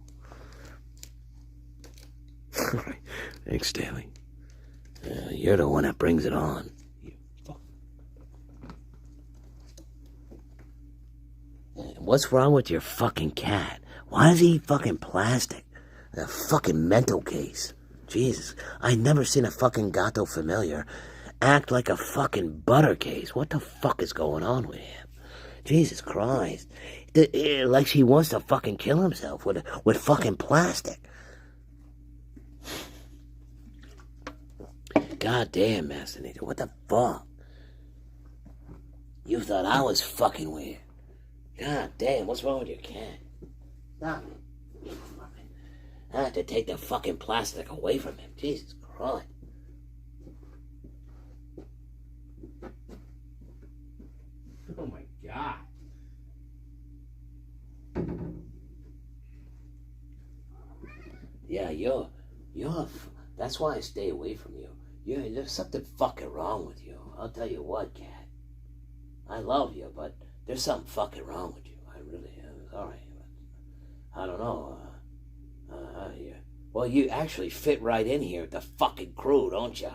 All right, thanks, Stanley. You're the one that brings it on. What's wrong with your fucking cat? Why does he eat fucking plastic? A fucking mental case. Jesus, I never seen a fucking gato familiar act like a fucking butter case. What the fuck is going on with him? Jesus Christ. Like he wants to fucking kill himself with fucking plastic. God damn, Masternature, what the fuck? You thought I was fucking weird. God damn, what's wrong with your cat? Stop it. I have to take the fucking plastic away from him. Jesus Christ. Oh my God. Yeah, you're, that's why I stay away from you. There's something fucking wrong with you. I'll tell you what, cat. I love you, but there's something fucking wrong with you. I really am. Sorry. I don't know. Yeah. Well, you actually fit right in here with the fucking crew, don't you?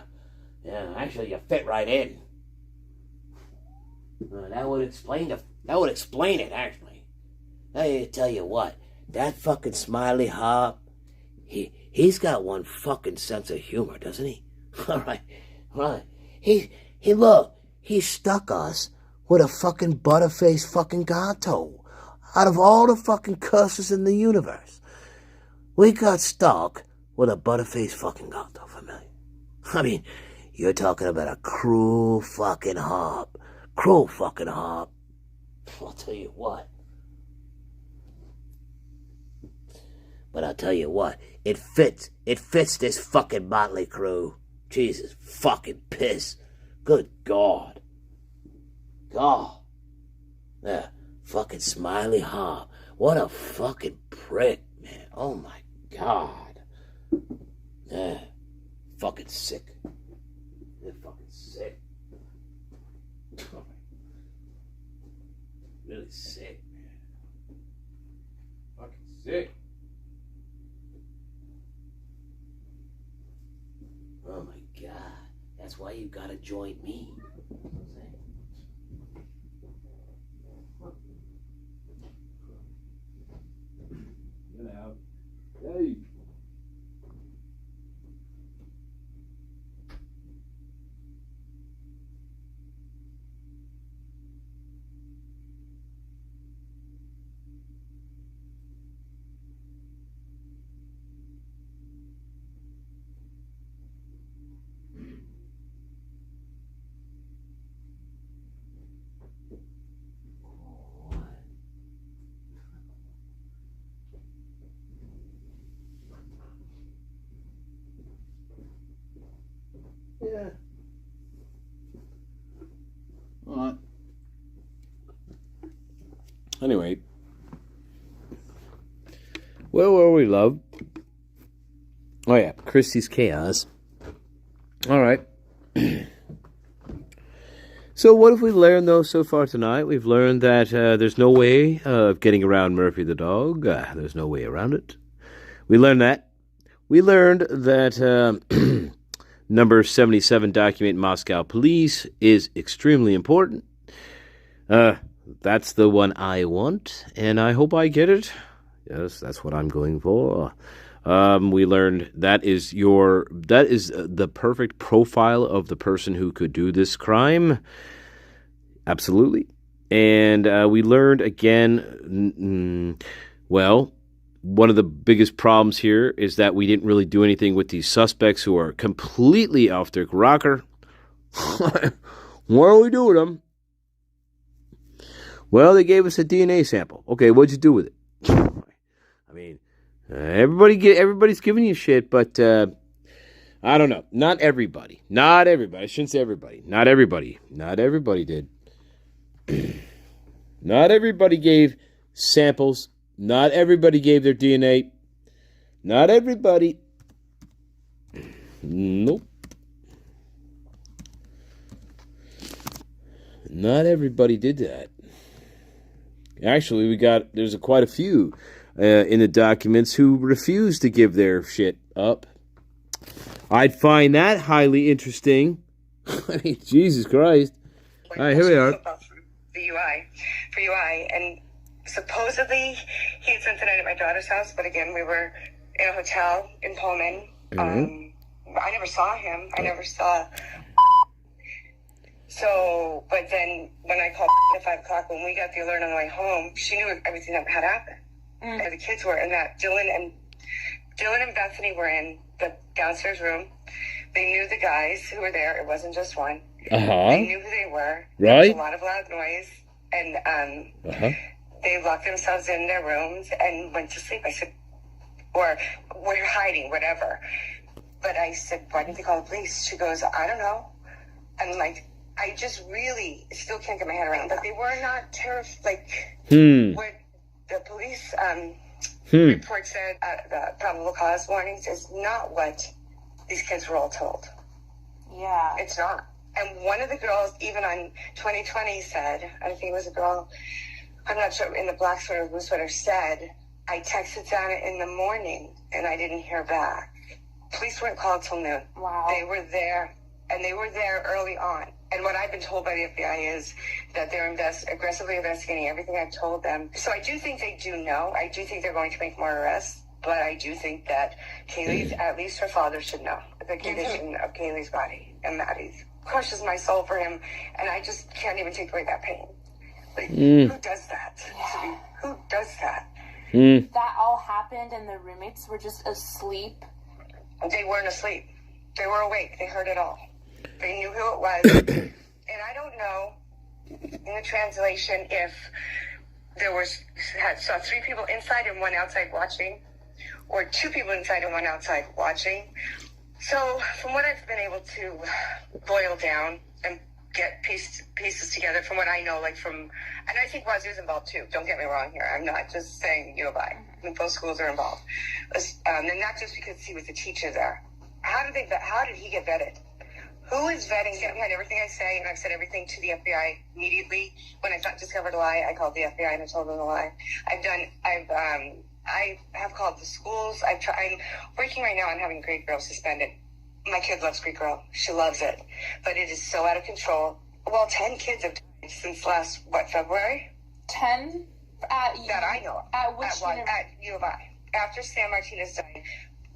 Yeah, actually, you fit right in. That would explain it, actually. I tell you what, that fucking Smiley Hop, he's got one fucking sense of humor, doesn't he? All right. He stuck us with a fucking butterface fucking gato. Out of all the fucking curses in the universe, we got stuck with a butterface fucking gato familiar. I mean, you're talking about a cruel fucking hop. Cruel fucking hop. I'll tell you what. But I'll tell you what, it fits this fucking motley crew. Jesus fucking piss. Good God. God. Yeah, fucking Smiley Hob. What a fucking prick, man. Oh my God. Yeah, fucking sick. They're fucking sick. Really sick, man. Fucking sick. Oh my God. That's why you gotta join me. Get out. Hey. Yeah. All right. Anyway. Where were we, love? Oh, yeah. Christie's Chaos. All right. So what have we learned, though, so far tonight? We've learned that there's no way of getting around Murphy the dog. There's no way around it. We learned that. We learned that number 77 document Moscow Police is extremely important. That's the one I want, and I hope I get it. Yes, that's what I'm going for. We learned that is the perfect profile of the person who could do this crime. Absolutely. And we learned again, well, one of the biggest problems here is that we didn't really do anything with these suspects who are completely off their rocker. What do we do with them? Well, they gave us a DNA sample. Okay, what'd you do with it? I mean, everybody's giving you shit, but I don't know. Not everybody. I shouldn't say everybody. Not everybody did. Not everybody gave samples. Not everybody gave their DNA. Not everybody. Nope. Not everybody did that. Actually, there's quite a few in the documents who refused to give their shit up. I'd find that highly interesting. I mean, Jesus Christ. All right, here we are. For UI, and supposedly he had spent the night at my daughter's house, but again, we were in a hotel in Pullman. Mm-hmm. I never saw him. I never saw. So, but then when I called at 5 o'clock, when we got the alert on the way home, she knew everything that had happened. And the kids were, and that Dylan and Bethany were in the downstairs room. They knew the guys who were there. It wasn't just one. They knew who they were. Right. There was a lot of loud noise, and they locked themselves in their rooms and went to sleep. I said, or we're hiding, whatever. But I said, why didn't they call the police? She goes, I don't know. And like, I just really still can't get my head around. But they were not terrified. Like, what the police report said, the probable cause warnings is not what these kids were all told. Yeah. It's not. And one of the girls, even on 2020, said, I think it was a girl, I'm not sure, in the black sweater, blue sweater, said, I texted Donna in the morning and I didn't hear back. Police weren't called till noon. Wow. They were there, and they were there early on. And what I've been told by the FBI is that they're aggressively investigating everything I've told them. So I do think they do know. I do think they're going to make more arrests. But I do think that Kaylee's, at least her father should know the condition of Kaylee's body and Maddie's. Crushes my soul for him, and I just can't even take away that pain. Like, who does that? Yeah. Who does that? That all happened, and the roommates were just asleep. They weren't asleep. They were awake. They heard it all. They knew who it was. And I don't know, in the translation, if there saw 3 people inside and 1 outside watching, or 2 people inside and 1 outside watching. So from what I've been able to boil down and get pieces together from what I know, like from, and I think Wazoo's involved too. Don't get me wrong here. I'm not just saying U of I. I think both schools are involved, and not just because he was the teacher there. How did he get vetted? Who is vetting him? Behind everything I say, and I've said everything to the FBI immediately. When I discovered a lie, I called the FBI and I told them the lie. I have called the schools. I'm working right now on having Greek Girl suspended. My kid loves Greek Girl. She loves it. But it is so out of control. Well, 10 kids have died since last, February? 10? That I know of. At which university? At U of I. After San Martinez died,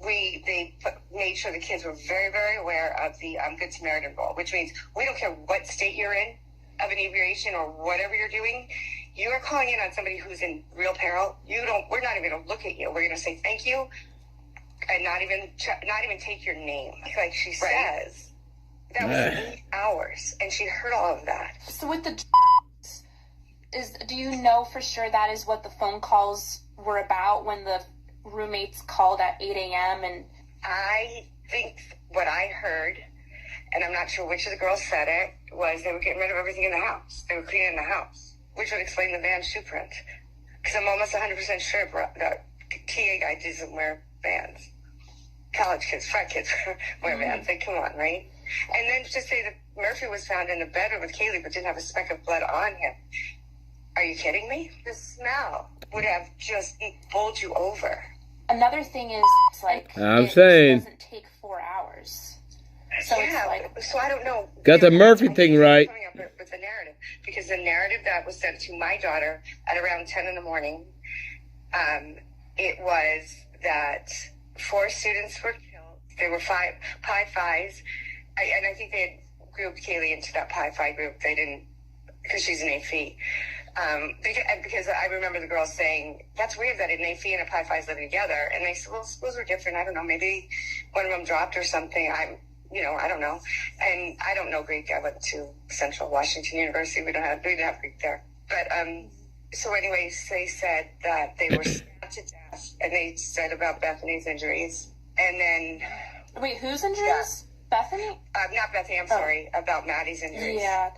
they made sure the kids were very, very aware of the Good Samaritan rule, which means we don't care what state you're in of inebriation or whatever you're doing. You are calling in on somebody who's in real peril. We're not even going to look at you. We're going to say thank you and not even take your name. Like she says, that was 8 hours, and she heard all of that. So with the do you know for sure that is what the phone calls were about when the roommates called at 8 a.m. and I think what I heard, and I'm not sure which of the girls said it, was they were getting rid of everything in the house. They were cleaning the house, which would explain the van shoe print. Because I'm almost 100% sure that TA guy doesn't wear Vans. College kids, frat kids wear Vans. Like, come on, right? And then to say that Murphy was found in the bedroom with Kaylee but didn't have a speck of blood on him. Are you kidding me? The smell would have just bowled you over. Another thing is, it's like, it doesn't take 4 hours. So yeah, it's like, so I don't know. Got the Murphy thing right. Coming up with the narrative, because the narrative that was sent to my daughter at around 10 in the morning, it was that 4 students were killed. There were 5 Pi Phis, and I think they had grouped Kaylee into that Pi Phi group. They didn't, because she's an AFI. Because I remember the girls saying, that's weird that an AFI and a Pi Phi is living together. And they said, well, schools are different. I don't know. Maybe one of them dropped or something. I don't know. And I don't know Greek. I went to Central Washington University. We didn't have Greek there. But, so anyways, they said that they were stabbed to death. And they said about Bethany's injuries. And then... Wait, whose injuries? Yeah. Bethany? Not Bethany, I'm sorry. About Maddie's injuries. Yeah.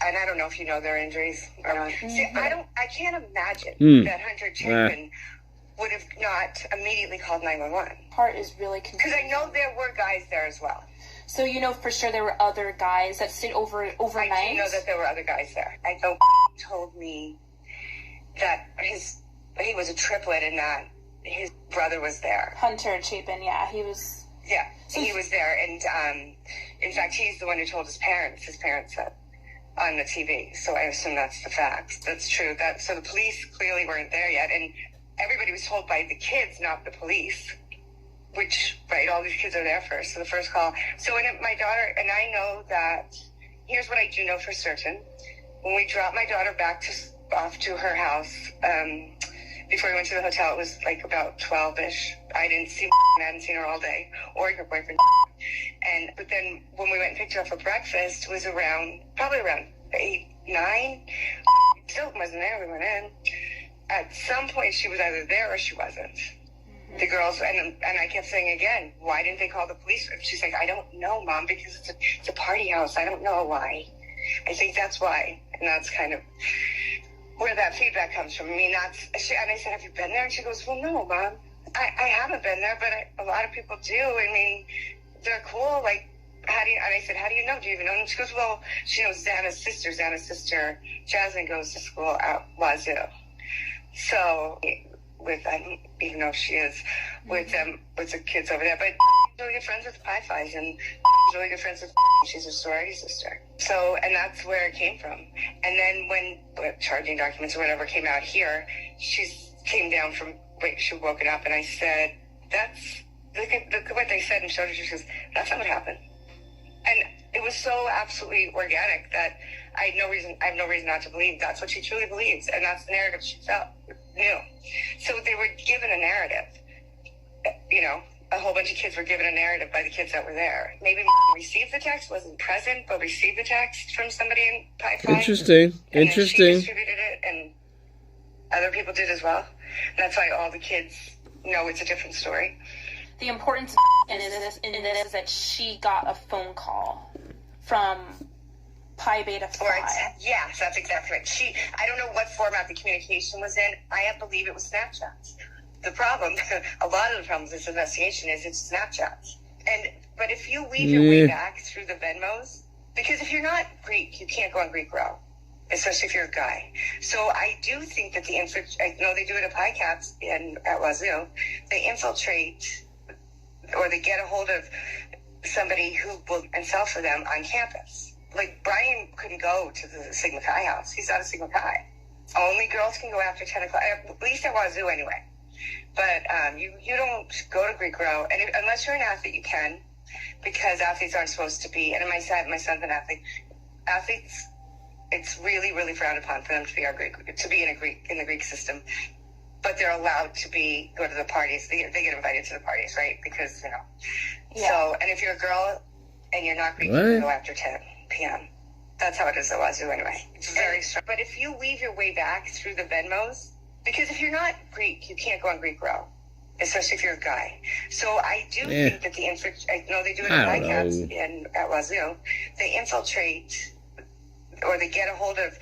And I don't know if you know their injuries or not. See, I can't imagine that Hunter Chapin would have not immediately called 911. Part is really confusing. Because I know there were guys there as well. So you know for sure there were other guys that stayed overnight? I do know that there were other guys there. I know told me that he was a triplet and that his brother was there. Hunter Chapin, yeah, he was... Yeah, so he was there. And in fact, he's the one who told his parents said, on the TV. So I assume that's the facts. That's true. So the police clearly weren't there yet. And everybody was told by the kids, not the police, which, right, all these kids are there first. So the first call. So when my daughter, and I know that, here's what I do know for certain. When we dropped my daughter off to her house, before we went to the hotel, it was like about 12-ish. I hadn't seen her all day, or her boyfriend. But then when we went and picked her up for breakfast, it was probably around 8, 9. Still wasn't there. We went in. At some point, she was either there or she wasn't. Mm-hmm. The girls, and I kept saying again, why didn't they call the police? She's like, I don't know, Mom, because it's a party house. I don't know why. I think that's why. And that's kind of where that feedback comes from. I mean, and I said, have you been there? And she goes, well, no, Mom. I haven't been there, but a lot of people do. I mean, they're cool. Like, and I said, how do you know? Do you even know them? She goes, well, she knows Xana's sister, Jasmine, goes to school at Wazoo. So, even though she is with the kids over there, but she's really good friends with the Pi Phis, and she's really good friends with she's a sorority sister. So, and that's where it came from. And then when charging documents or whatever came out here, she came down from, she woken up, and I said, look at what they said, and showed her, she says, that's not what happened. And it was so absolutely organic that I have no reason not to believe that's what she truly believes, and that's the narrative she knew. So they were given a narrative. You know, a whole bunch of kids were given a narrative by the kids that were there. Maybe received the text, wasn't present, but received the text from somebody in Pi Phi. Interesting. And she distributed it, and other people did as well. And that's why all the kids know it's a different story. The importance in this is that she got a phone call from pi beta phi. Yes, that's exactly right. I don't know what format the communication was in. I believe it was Snapchats. The problem, a lot of the problems with this investigation is it's Snapchats. But if you weave your way back through the Venmos, because if you're not Greek, you can't go on Greek Row, especially if you're a guy. So I do think that I know they do it at PICAPS at Wazoo. They infiltrate, or they get a hold of somebody who will and sell for them on campus. Like Brian couldn't go to the Sigma Chi house. He's not a Sigma Chi. Only girls can go after 10 o'clock, at least at Wazoo anyway. But you don't go to Greek Row, and unless you're an athlete, you can, because athletes aren't supposed to be. And my son's an athlete. Athletes, it's really, really frowned upon for them to be in the Greek system. But they're allowed to go to the parties. They get invited to the parties, right? Because Yeah. So, and if you're a girl and you're not Greek, you can go after 10 p.m. That's how it is at Wazoo anyway. It's very strong. But if you weave your way back through the Venmos, because if you're not Greek, you can't go on Greek Row, especially if you're a guy. So I do think that I know they do it at PICAPS at Wazoo. They infiltrate, or they get a hold of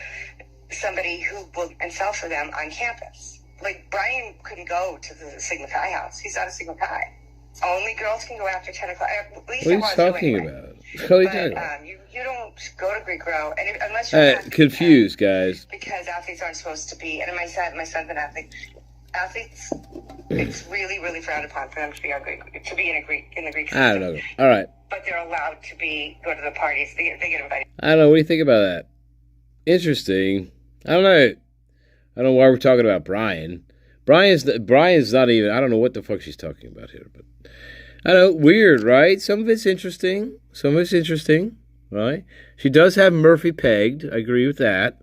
somebody who will and sell for them on campus. Like Brian couldn't go to the Sigma Chi house. He's not a Sigma Chi. Only girls can go after 10 o'clock. At least what are you talking about? What are you talking about? You don't go to Greek Row, and unless you're confused, guys. Because athletes aren't supposed to be. And my son's an athlete. Athletes, it's really, really frowned upon for them to be in the Greek system. I don't know. All right. But they're allowed to go to the parties. They get invited. I don't know. What do you think about that? Interesting. I don't know. I don't know why we're talking about Brian. Brian's not even. I don't know what the fuck she's talking about here, but I know, weird, right? Some of it's interesting. Right? She does have Murphy pegged. I agree with that.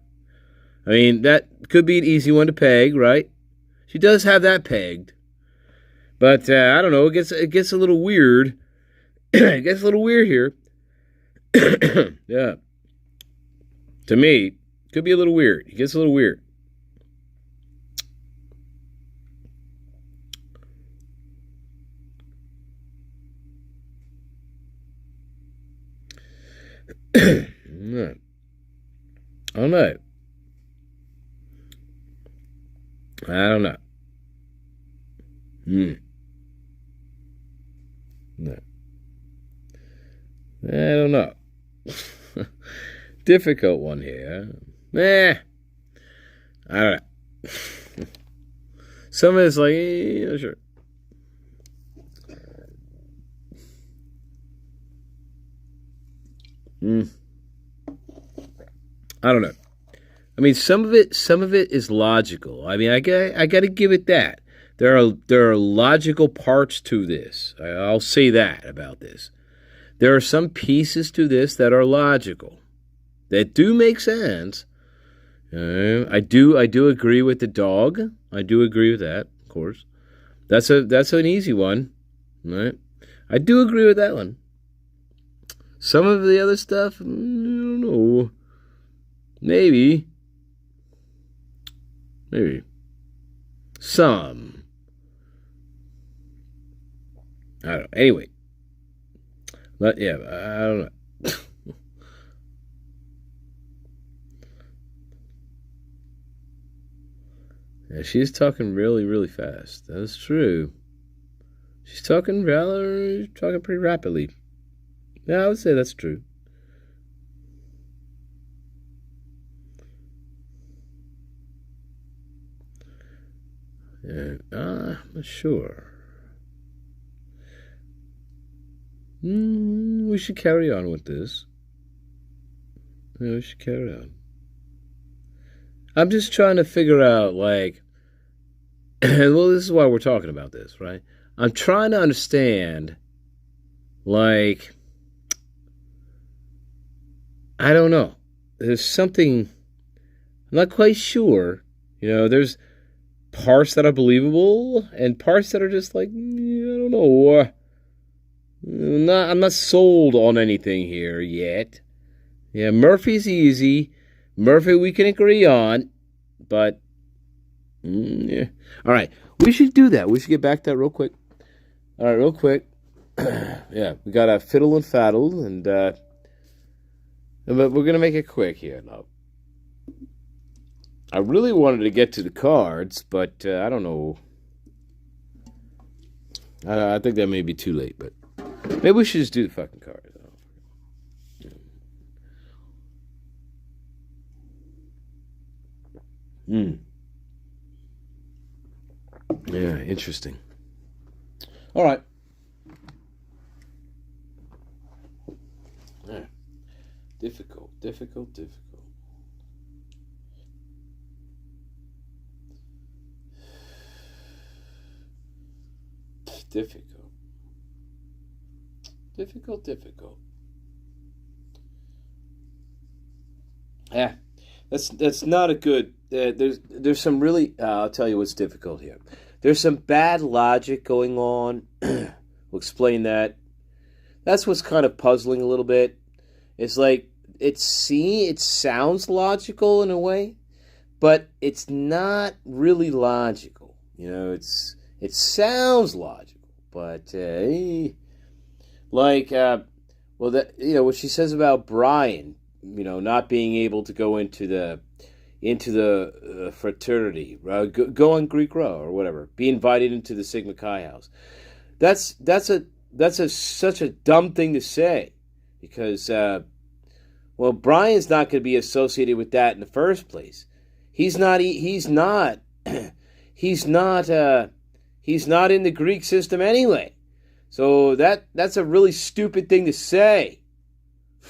I mean, that could be an easy one to peg, right? She does have that pegged. But, I don't know, it gets a little weird. It gets a little weird here. Yeah. To me, could be a little weird. It gets a little weird. No. I don't know. No. I don't know. Difficult one here. I don't know. Some of it's like, sure. I don't know. I mean, some of it is logical. I mean, I got to give it that. There are logical parts to this. I'll say that about this. There are some pieces to this that are logical, that do make sense. I do agree with the dog. I do agree with that, of course. That's an easy one, right? I do agree with that one. Some of the other stuff, I don't know. Maybe. Some. I don't know. Anyway. But, yeah, I don't know. Yeah, she's talking really, really fast. That's true. She's talking pretty rapidly. Yeah, I would say that's true. Yeah, I'm not sure. We should carry on with this. Yeah, we should carry on. I'm just trying to figure out, like, well, this is why we're talking about this, right? I'm trying to understand, like, I don't know. There's something, I'm not quite sure. There's parts that are believable and parts that are just like, I don't know. I'm not sold on anything here yet. Yeah, Murphy's easy. Murphy we can agree on, but yeah. All right, we should do that. We should get back to that real quick. All right, real quick. Yeah, we got a fiddle and faddle, and But we're going to make it quick here, though. I really wanted to get to the cards, but I don't know. I think that may be too late, but maybe we should just do the fucking cards. Yeah, interesting. All right. Yeah. Difficult. Difficult. Yeah, that's not a good. There's some really. I'll tell you what's difficult here. There's some bad logic going on. We'll explain that. That's what's kind of puzzling a little bit. It's like it sounds logical in a way, but it's not really logical. You know, it sounds logical, but what she says about Brian, not being able to go into the fraternity, go on Greek Row or whatever, be invited into the Sigma Chi house. That's such a dumb thing to say, because Brian's not going to be associated with that in the first place. He's not in the Greek system anyway. So that's a really stupid thing to say.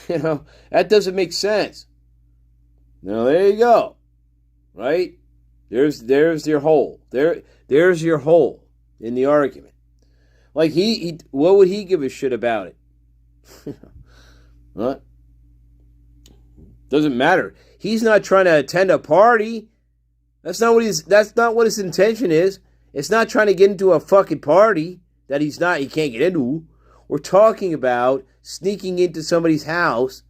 That doesn't make sense. Now there you go. Right? There's your hole. There's your hole in the argument. Like he what would he give a shit about it? What? Doesn't matter. He's not trying to attend a party. That's not what his intention is. It's not trying to get into a fucking party that he can't get into. We're talking about sneaking into somebody's house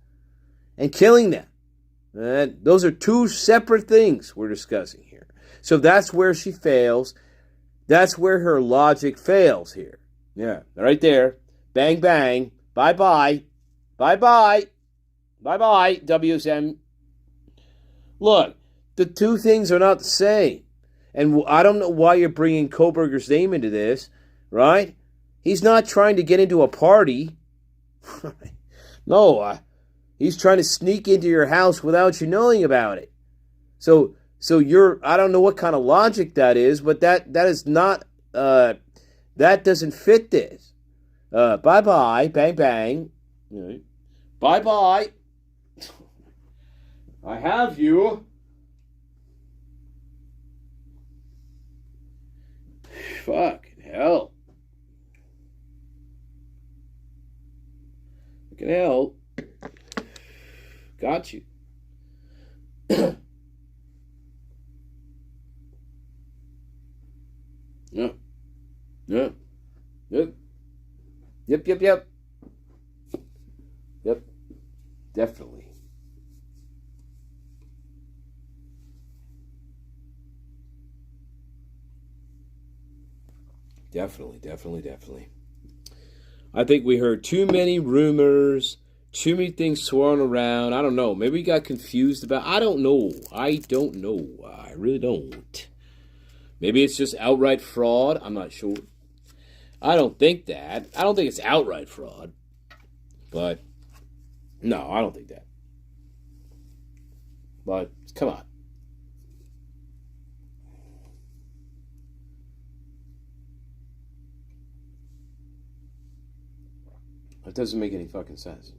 and killing them. Those are two separate things we're discussing here. So that's where she fails. That's where her logic fails here. Yeah, right there. Bang, bang. Bye-bye. Bye-bye. Bye-bye, WSM. Look, the two things are not the same. And I don't know why you're bringing Koberger's name into this, right? He's not trying to get into a party. No, he's trying to sneak into your house without you knowing about it. So I don't know what kind of logic that is, but that is not, that doesn't fit this. Bye-bye, bang, bang. Right. Bye-bye. I have you. Fucking hell. Fucking hell. Got you. Yeah. Yeah. Yep. Yep. Yep. Definitely. Definitely. I think we heard too many rumors, too many things swirling around. I don't know. Maybe we got confused about. I don't know. I really don't. Maybe it's just outright fraud. I'm not sure. I don't think that. I don't think it's outright fraud. But no, I don't think that. But come on. It doesn't make any fucking sense.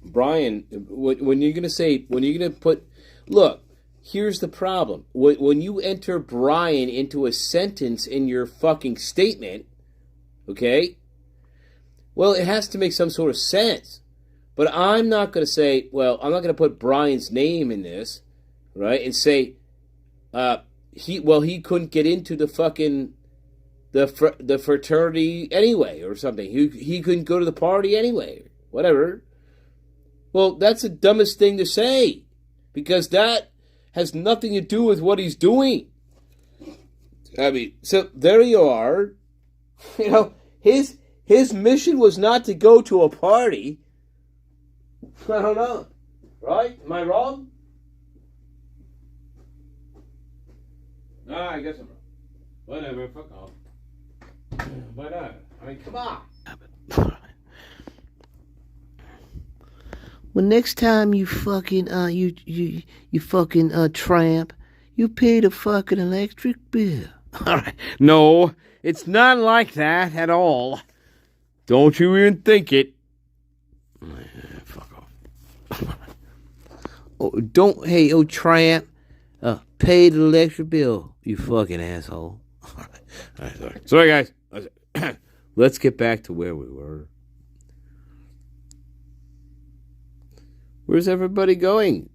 Brian, when you're going to put, look, here's the problem. When you enter Brian into a sentence in your fucking statement, okay, well, it has to make some sort of sense. But I'm not going to say, I'm not going to put Brian's name in this, right, and say, he couldn't get into the fucking the fraternity anyway or something. He couldn't go to the party anyway. Whatever. Well, that's the dumbest thing to say, because that has nothing to do with what he's doing. I mean, so there you are. His His mission was not to go to a party. I don't know. Right? Am I wrong? No, I guess I'm wrong. Whatever, fuck off. Why not? I mean, come on. Well, next time you fucking you fucking tramp, you pay the fucking electric bill. All right. No, it's not like that at all. Don't you even think it. Fuck off. Oh, don't, hey, oh tramp, pay the electric bill, you fucking asshole. All right, sorry, guys. Let's get back to where we were. Where's everybody going?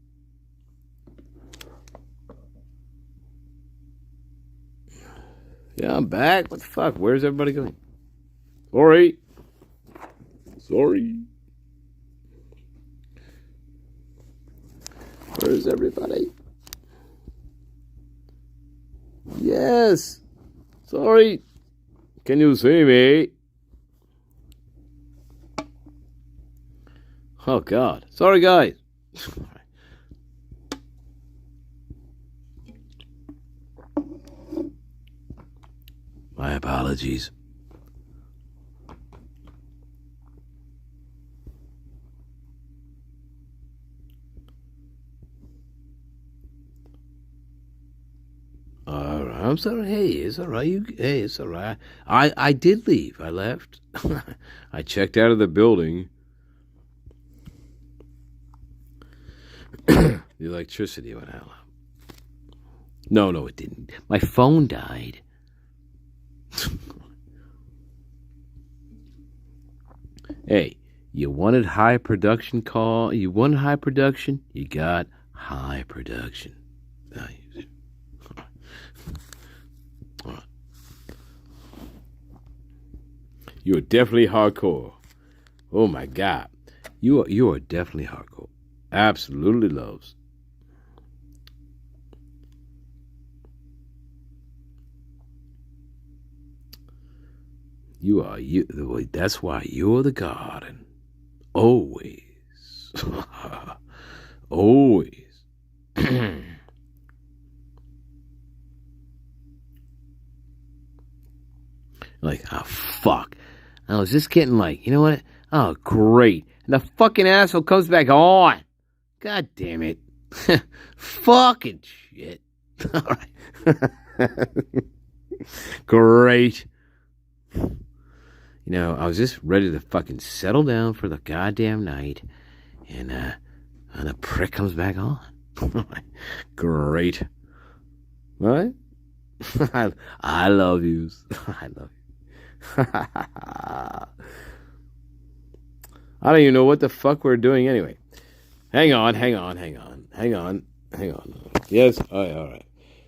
Yeah, I'm back. What the fuck? Where's everybody going? Sorry. Where's everybody? Yes. Sorry. Can you see me? Oh, God. Sorry, guys. My apologies. All right. I'm sorry. Hey, it's all right. It's all right. I did leave. I left. I checked out of the building. The electricity went out. No, it didn't. My phone died. Hey, you wanted high production call? You wanted high production? You got high production. You are definitely hardcore. Oh my God, you are definitely hardcore. Absolutely loves. You are you. That's why you're the garden. Always, always. Like, oh fuck. I was just getting like, you know what? Oh great. And the fucking asshole comes back on. God damn it. Fucking shit. All right. Great. You know, I was just ready to fucking settle down for the goddamn night. And the prick comes back on. Great. Right? I love you. I love you. I don't even know what the fuck we're doing anyway. Hang on. Yes, all right.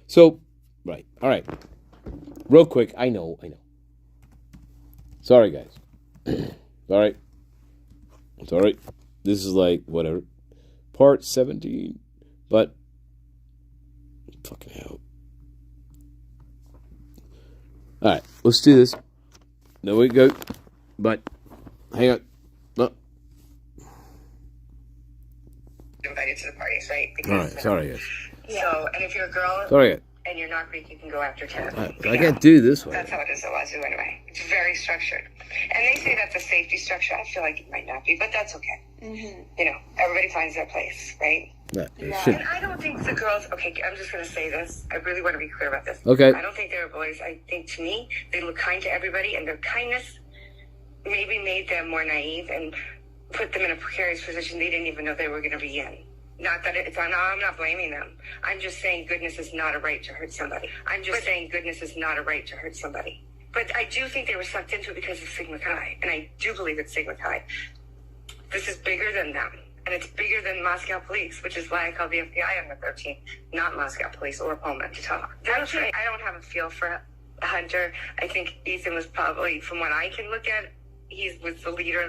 So, right, all right. Real quick, I know. Sorry, guys. Sorry. This is like, whatever. Part 17. But, fucking hell. All right, let's do this. No, we go. But, hang on. No. Invited to the parties, right? Because, All right, sorry, guys. So, and if you're a girl Sorry, guys. and you're not Greek, you can go after 10. I can't do this way. That's how it is at Wazoo anyway. It's very structured. And they say that's a safety structure. I feel like it might not be, but that's okay. Mm-hmm. You know, everybody finds their place, right? Yeah. And I don't think the girls, okay, I'm just going to say this. I really want to be clear about this. Okay. I don't think they were bullies. I think, to me, they look kind to everybody, and their kindness maybe made them more naive and put them in a precarious position they didn't even know they were going to be in. Not that I'm not blaming them. I'm just saying goodness is not a right to hurt somebody. But I do think they were sucked into it because of Sigma Chi, and I do believe it's Sigma Chi. This is bigger than them, and it's bigger than Moscow police, which is why I called the FBI on the 13th, not Moscow police or Pullman to talk. I don't have a feel for Hunter. I think Ethan was probably, from what I can look at, he was the leader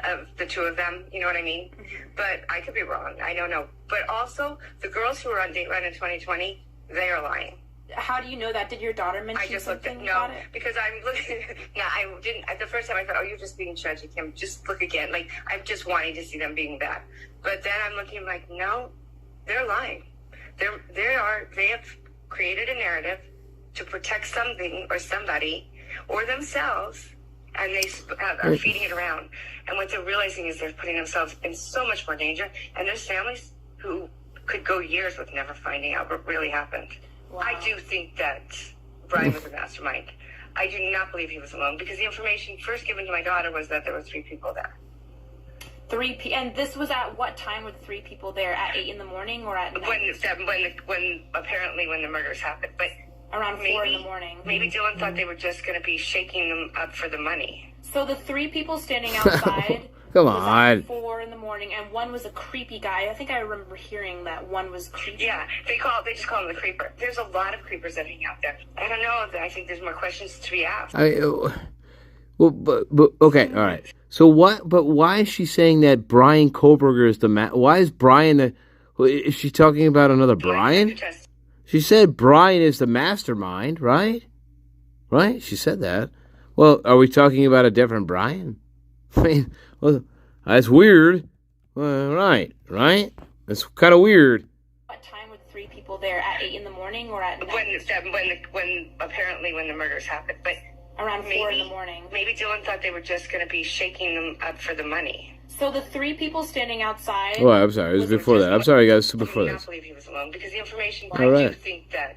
of the two of them. You know what I mean? Mm-hmm. But I could be wrong. I don't know. But also, the girls who were on Dateline in 2020, they are lying. How do you know that? Did your daughter mention I just looked at something about it? because I'm looking. Yeah, I didn't. The first time I thought, oh, you're just being judgy, Kim. Just look again. Like I'm just wanting to see them being bad. But then I'm looking like, no, they're lying. They have created a narrative to protect something or somebody or themselves, and they are feeding it around. And what they're realizing is they're putting themselves in so much more danger. And there's families who could go years with never finding out what really happened. Wow. I do think that Brian was a mastermind. I do not believe he was alone because the information first given to my daughter was that there were 3 people there. And this was at what time were the 3 people there? At 8 in the morning or at night? When apparently when the murders happened, but around 4 in the morning. Maybe Dylan thought they were just going to be shaking them up for the money. So the 3 people standing outside. Come was on. at 4 in the morning, and one was a creepy guy. I think I remember hearing that one was creepy. Yeah, they just call him the creeper. There's a lot of creepers that hang out there. I don't know. I think there's more questions to be asked. Well, but okay, all right. So what? But why is she saying that Brian Koberger is the why is Brian the? Is she talking about another Brian? She said Brian is the mastermind, right? Right? She said that. Well, are we talking about a different Brian? I mean, well, that's weird. Right? That's kind of weird. What time were the 3 people there? At 8 in the morning or at night? When apparently when the murders happened, but around 4 in the morning. Maybe Dylan thought they were just going to be shaking them up for the money. So the 3 people standing outside. Oh, I'm sorry. It was before that. I'm sorry, guys. Before this. I do not believe he was alone because the information. I do think that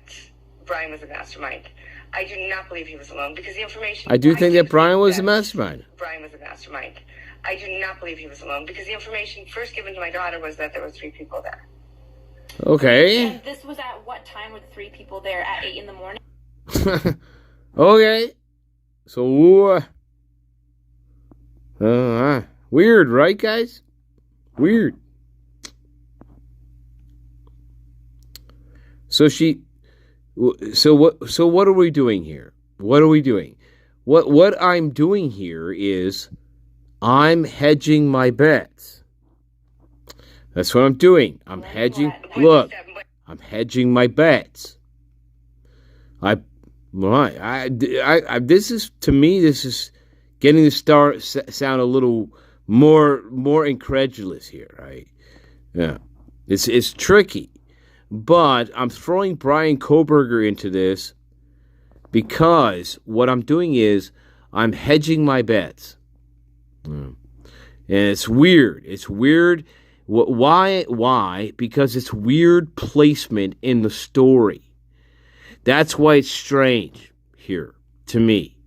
Brian was a mastermind. I do not believe he was alone because the information. I do think that Brian was the mastermind. Brian was a mastermind. I do not believe he was alone because the information first given to my daughter was that there were 3 people there. Okay. And this was at what time were the 3 people there? At 8 in the morning? Okay. So, weird, right, guys? Weird. So what are we doing here? What are we doing? What I'm doing here is I'm hedging my bets. That's what I'm doing. I'm hedging. Look, I'm hedging my bets. This is, to me, this is getting to sound a little more incredulous here, right? Yeah, it's tricky, but I'm throwing Brian Koberger into this because what I'm doing is I'm hedging my bets, and it's weird. It's weird. Why? Why? Because it's weird placement in the story. That's why it's strange here to me.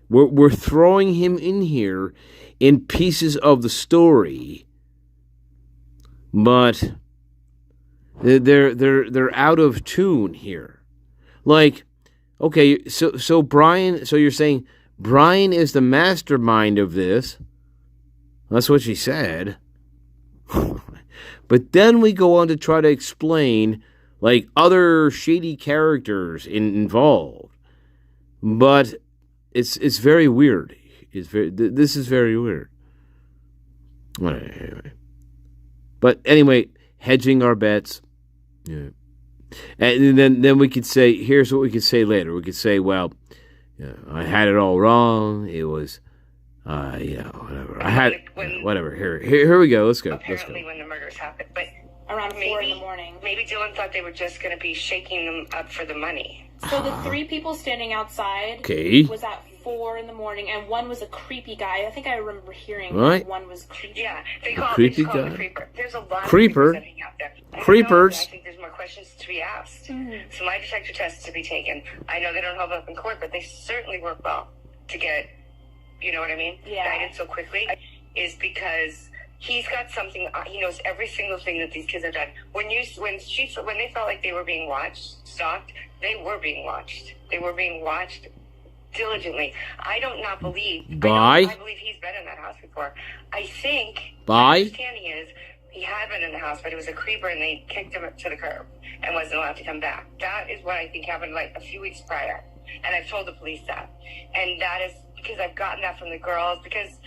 We're throwing him in here in pieces of the story, but they're out of tune here. Like, okay, so Brian, so you're saying Brian is the mastermind of this. That's what she said. But then we go on to try to explain like other shady characters involved. But it's very weird. This is very weird. Anyway. But anyway, hedging our bets. Yeah. And then we could say, here's what we could say later. We could say, well, I had it all wrong. It was whatever. I had whatever. Here we go. Let's go. Apparently when the murders happened, but around 4 in the morning. Maybe Dylan thought they were just going to be shaking them up for the money. So the 3 people standing outside was at 4 in the morning, and one was a creepy guy. I think I remember hearing that one was creepy. Yeah, they call him the creeper. There's a lot of creeper creepers that hang out there. Creepers. I think there's more questions to be asked. Mm-hmm. So my detector tests to be taken. I know they don't hold up in court, but they certainly work well to get, you know what I mean? Yeah. Guided so quickly is because he's got something. He knows every single thing that these kids have done. When they felt like they were being stalked, they were being watched. They were being watched diligently. I don't believe. I believe he's been in that house before. I think. My understanding is he had been in the house, but it was a creeper, and they kicked him to the curb and wasn't allowed to come back. That is what I think happened like a few weeks prior, and I've told the police that, and that is because I've gotten that from the girls because.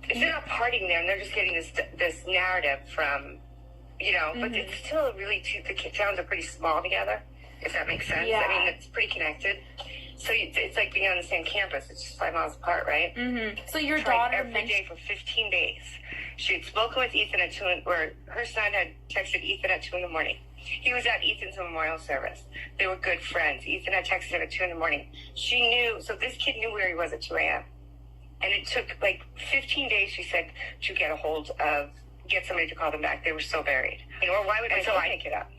If they're not partying there and they're just getting this narrative from, but it's still really the towns are pretty small together. if that makes sense. Yeah. I mean, it's pretty connected. So it's like being on the same campus. It's just 5 miles apart, right? Mm-hmm. So your Tried daughter every day for 15 days. She had spoken with Ethan at 2, or her son had texted Ethan at 2 in the morning. He was at Ethan's memorial service. They were good friends. Ethan had texted him at 2 in the morning. She knew, so this kid knew where he was at 2 a.m. And it took like 15 days, she said, to get somebody to call them back. They were so buried. Or why would I pick it up?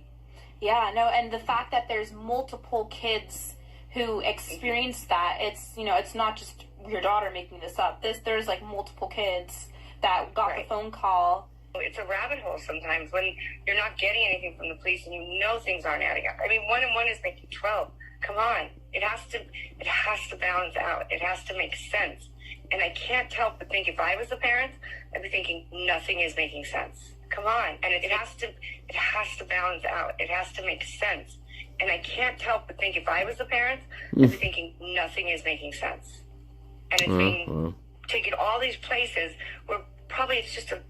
Yeah, no, and the fact that there's multiple kids who experience that, it's not just your daughter making this up. There's like multiple kids that got the phone call. It's a rabbit hole sometimes when you're not getting anything from the police and you know things aren't adding up. I mean, 1 and 1 is making 12. Come on. It has to balance out. It has to make sense. And I can't help but think if I was a parent, I'd be thinking nothing is making sense. Come on. And it has to balance out. It has to make sense. And I can't help but think if I was a parent, I'd be thinking nothing is making sense. And it's being taken all these places where probably it's just the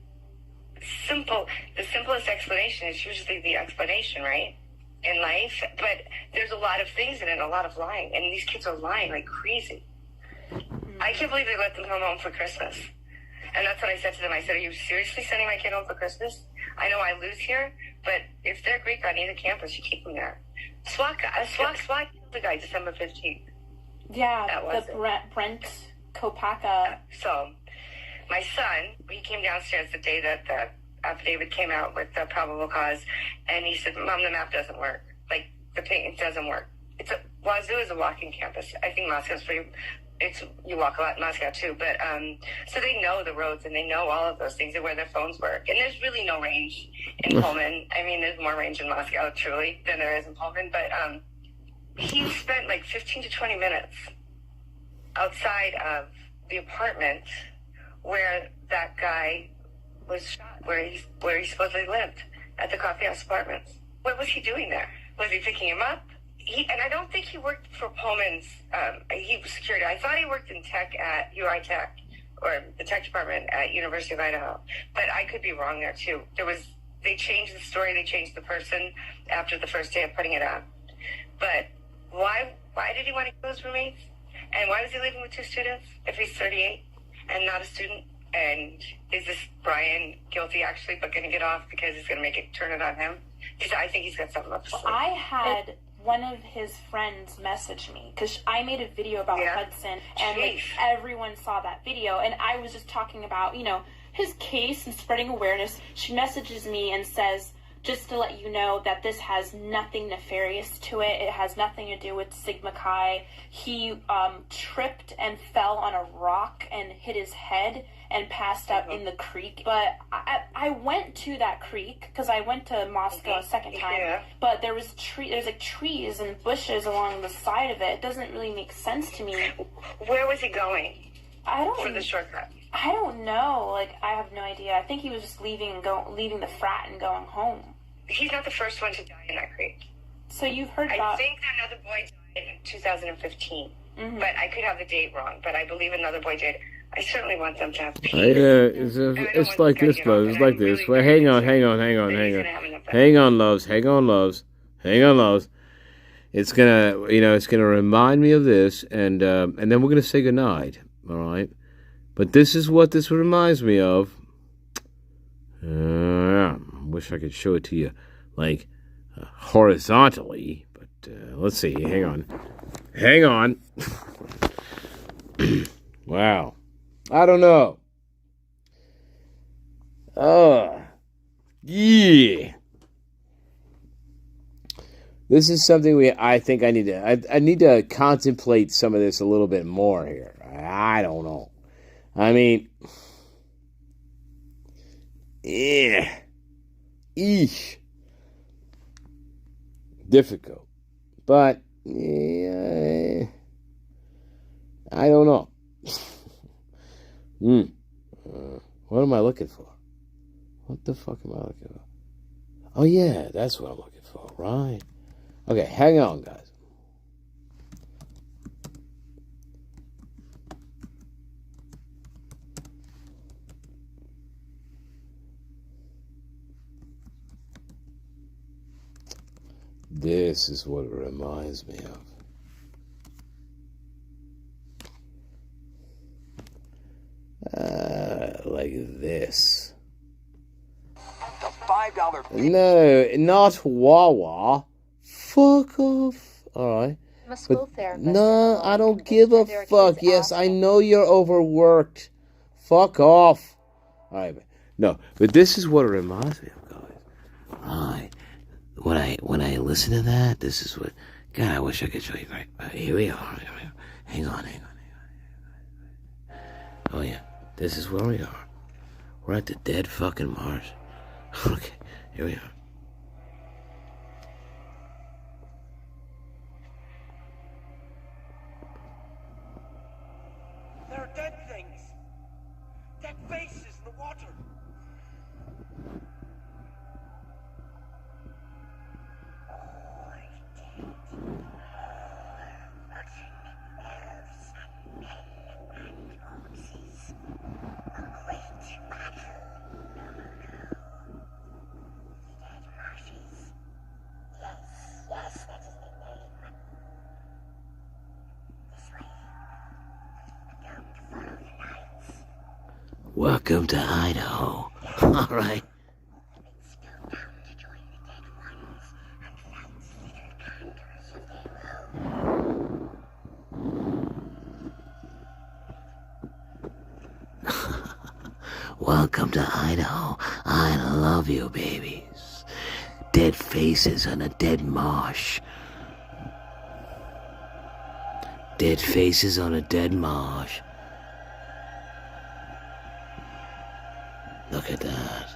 simplest explanation is usually the explanation, right? In life. But there's a lot of things in it, a lot of lying. And these kids are lying like crazy. I can't believe they let them come home for Christmas. And that's what I said to them. I said, are you seriously sending my kid home for Christmas? I know I lose here, but if they're Greek on either campus, you keep them there. SWAT killed the guy December 15th. Yeah, Brent Kopaka. So, my son, he came downstairs the day that the affidavit came out with the probable cause, and he said, Mom, the map doesn't work. Like, it doesn't work. Wazoo is a walking campus. I think Moscow's you walk a lot in Moscow too, but so they know the roads and they know all of those things and where their phones work. And there's really no range in Pullman. I mean, there's more range in Moscow truly than there is in Pullman, but he spent like 15 to 20 minutes outside of the apartment where that guy was shot, where he supposedly lived, at the Coffee House Apartments. What was he doing there? Was he picking him up? And I don't think he worked for Pullman's, he was security. I thought he worked in tech at UI Tech, or the tech department at University of Idaho. But I could be wrong there too. They changed the story, they changed the person after the first day of putting it up. But why did he want to kill his roommates? And why was he living with 2 students if he's 38 and not a student? And is this Brian guilty actually, but going to get off because he's going to turn it on him? Because I think he's got something up his sleeve. I had one of his friends message me because I made a video about Hudson, and like everyone saw that video, and I was just talking about his case and spreading awareness. She messages me and says, just to let you know that this has nothing nefarious to it. It has nothing to do with Sigma Chi. He tripped and fell on a rock and hit his head and passed out in the creek. But I went to that creek because I went to Moscow a second time. But there's like trees and bushes along the side of it. It doesn't really make sense to me. Where was he going? For the shortcut. I don't know. Like, I have no idea. I think he was just leaving the frat and going home. He's not the first one to die in that creek. So you've heard about... I think another boy died in 2015. But I could have the date wrong. But I believe another boy did. I certainly want them to have peace. It's like this, bro. It's like this. Well, hang on. Hang on, loves. It's gonna remind me of this, and then we're gonna say goodnight. All right. But this is what this reminds me of. Wish I could show it to you, like, horizontally. But let's see. Hang on. Wow. I don't know. Yeah. This is something I think I need to contemplate some of this a little bit more here. I don't know. I mean, yeah. Eesh. Difficult. But, yeah, I don't know. What am I looking for? What the fuck am I looking for? Oh, yeah, that's what I'm looking for, right? Okay, hang on, guys. This is what it reminds me of. Like this. The $5 No, not Wawa. Fuck off. Alright. I'm a school therapist. No, I don't give a fuck. Yes, I know you're overworked. Fuck off. Alright. No, but this is what it reminds me of, guys. Alright. When I listen to that, this is what... God, I wish I could show you. Right, here we are. Hang on. Oh, yeah. This is where we are. We're at the dead fucking Mars. Okay, here we are. There are dead things. Dead faces in the water. Welcome to Idaho. All right. Welcome to Idaho. I love you, babies. Dead faces on a dead marsh. Dead faces on a dead marsh. Look at that.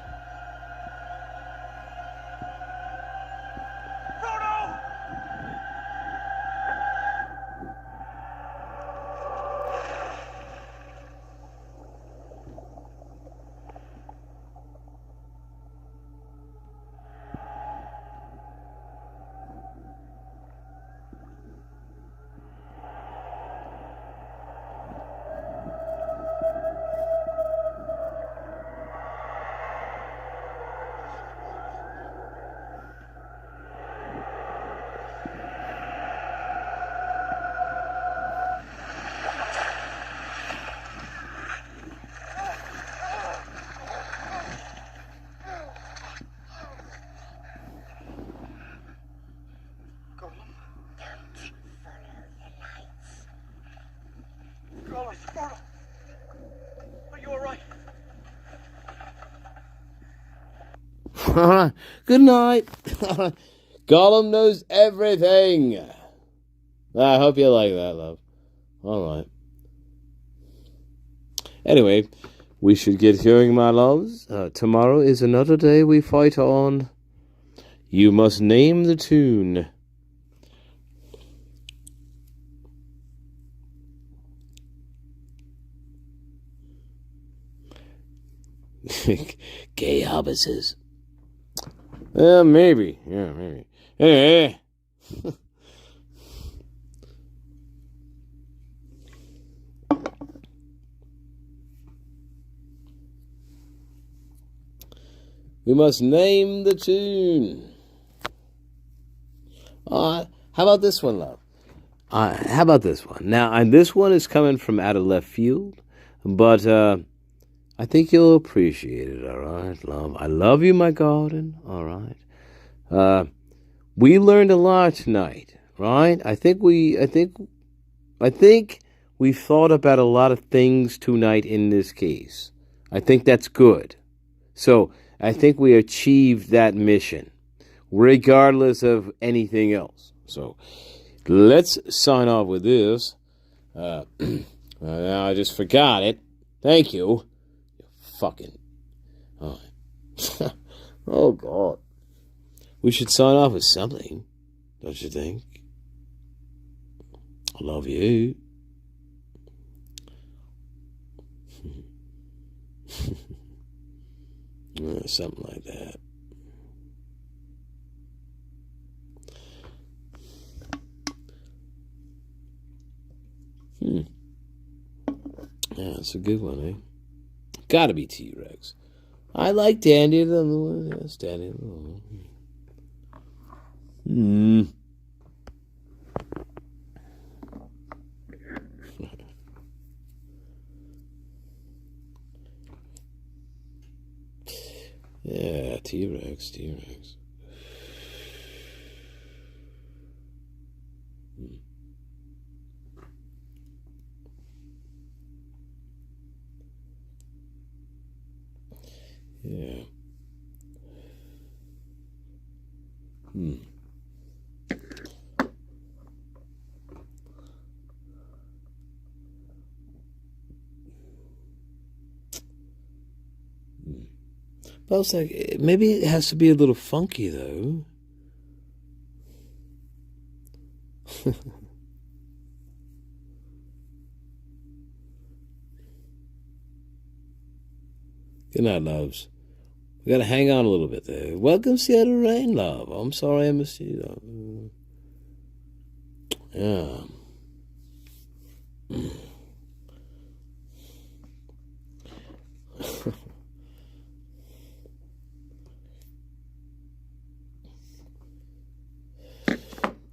Are you alright? All right. Good night. Gollum knows everything. I hope you like that, love. All right. Anyway, we should get going, my loves. Tomorrow is another day we fight on. You must name the tune. Gay hobbitses. Maybe. Yeah, maybe. Hey. We must name the tune. How about this one, love? How about this one? Now, and this one is coming from out of left field, but I think you'll appreciate it, all right, love? I love you, my garden, all right? We learned a lot tonight, right? I think we thought about a lot of things tonight in this case. I think that's good. So, I think we achieved that mission, regardless of anything else. So, let's sign off with this. Now I just forgot it. Thank you. Fucking. All right. Oh, God. We should sign off with something, don't you think? I love you. Something like that. Yeah, it's a good one, eh? Gotta be T-Rex. I like Dandy the Yes, Dandy the Yeah, T-Rex, T-Rex. Yeah. But I was like, maybe it has to be a little funky, though. Good night, loves. We gotta hang on a little bit there. Welcome, Seattle Rain, love. I'm sorry I missed you. Yeah.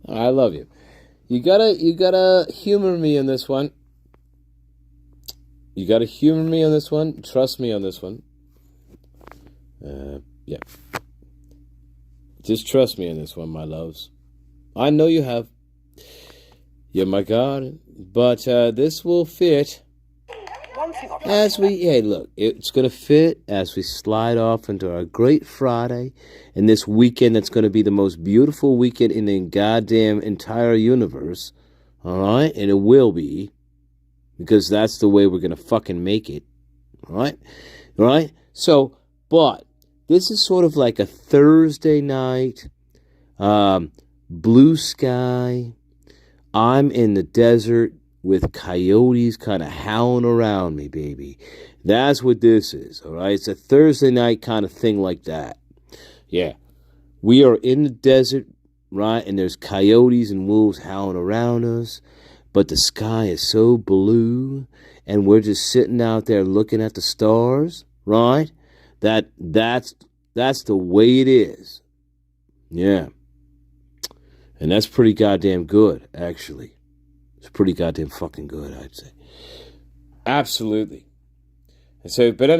I love you. You gotta humor me on this one. You gotta humor me on this one. Trust me on this one. Yeah. Just trust me on this one, my loves. I know you have. You're my God. But this will fit as we... Hey, look. It's going to fit as we slide off into our great Friday. And this weekend that's going to be the most beautiful weekend in the goddamn entire universe. All right? And it will be. Because that's the way we're going to fucking make it. All right? All right? So, but... This is sort of like a Thursday night, blue sky. I'm in the desert with coyotes kind of howling around me, baby. That's what this is, all right? It's a Thursday night kind of thing like that. Yeah. We are in the desert, right? And there's coyotes and wolves howling around us. But the sky is so blue. And we're just sitting out there looking at the stars, right? That's the way it is. Yeah. And that's pretty goddamn good, actually. It's pretty goddamn fucking good, I'd say. Absolutely. And so, but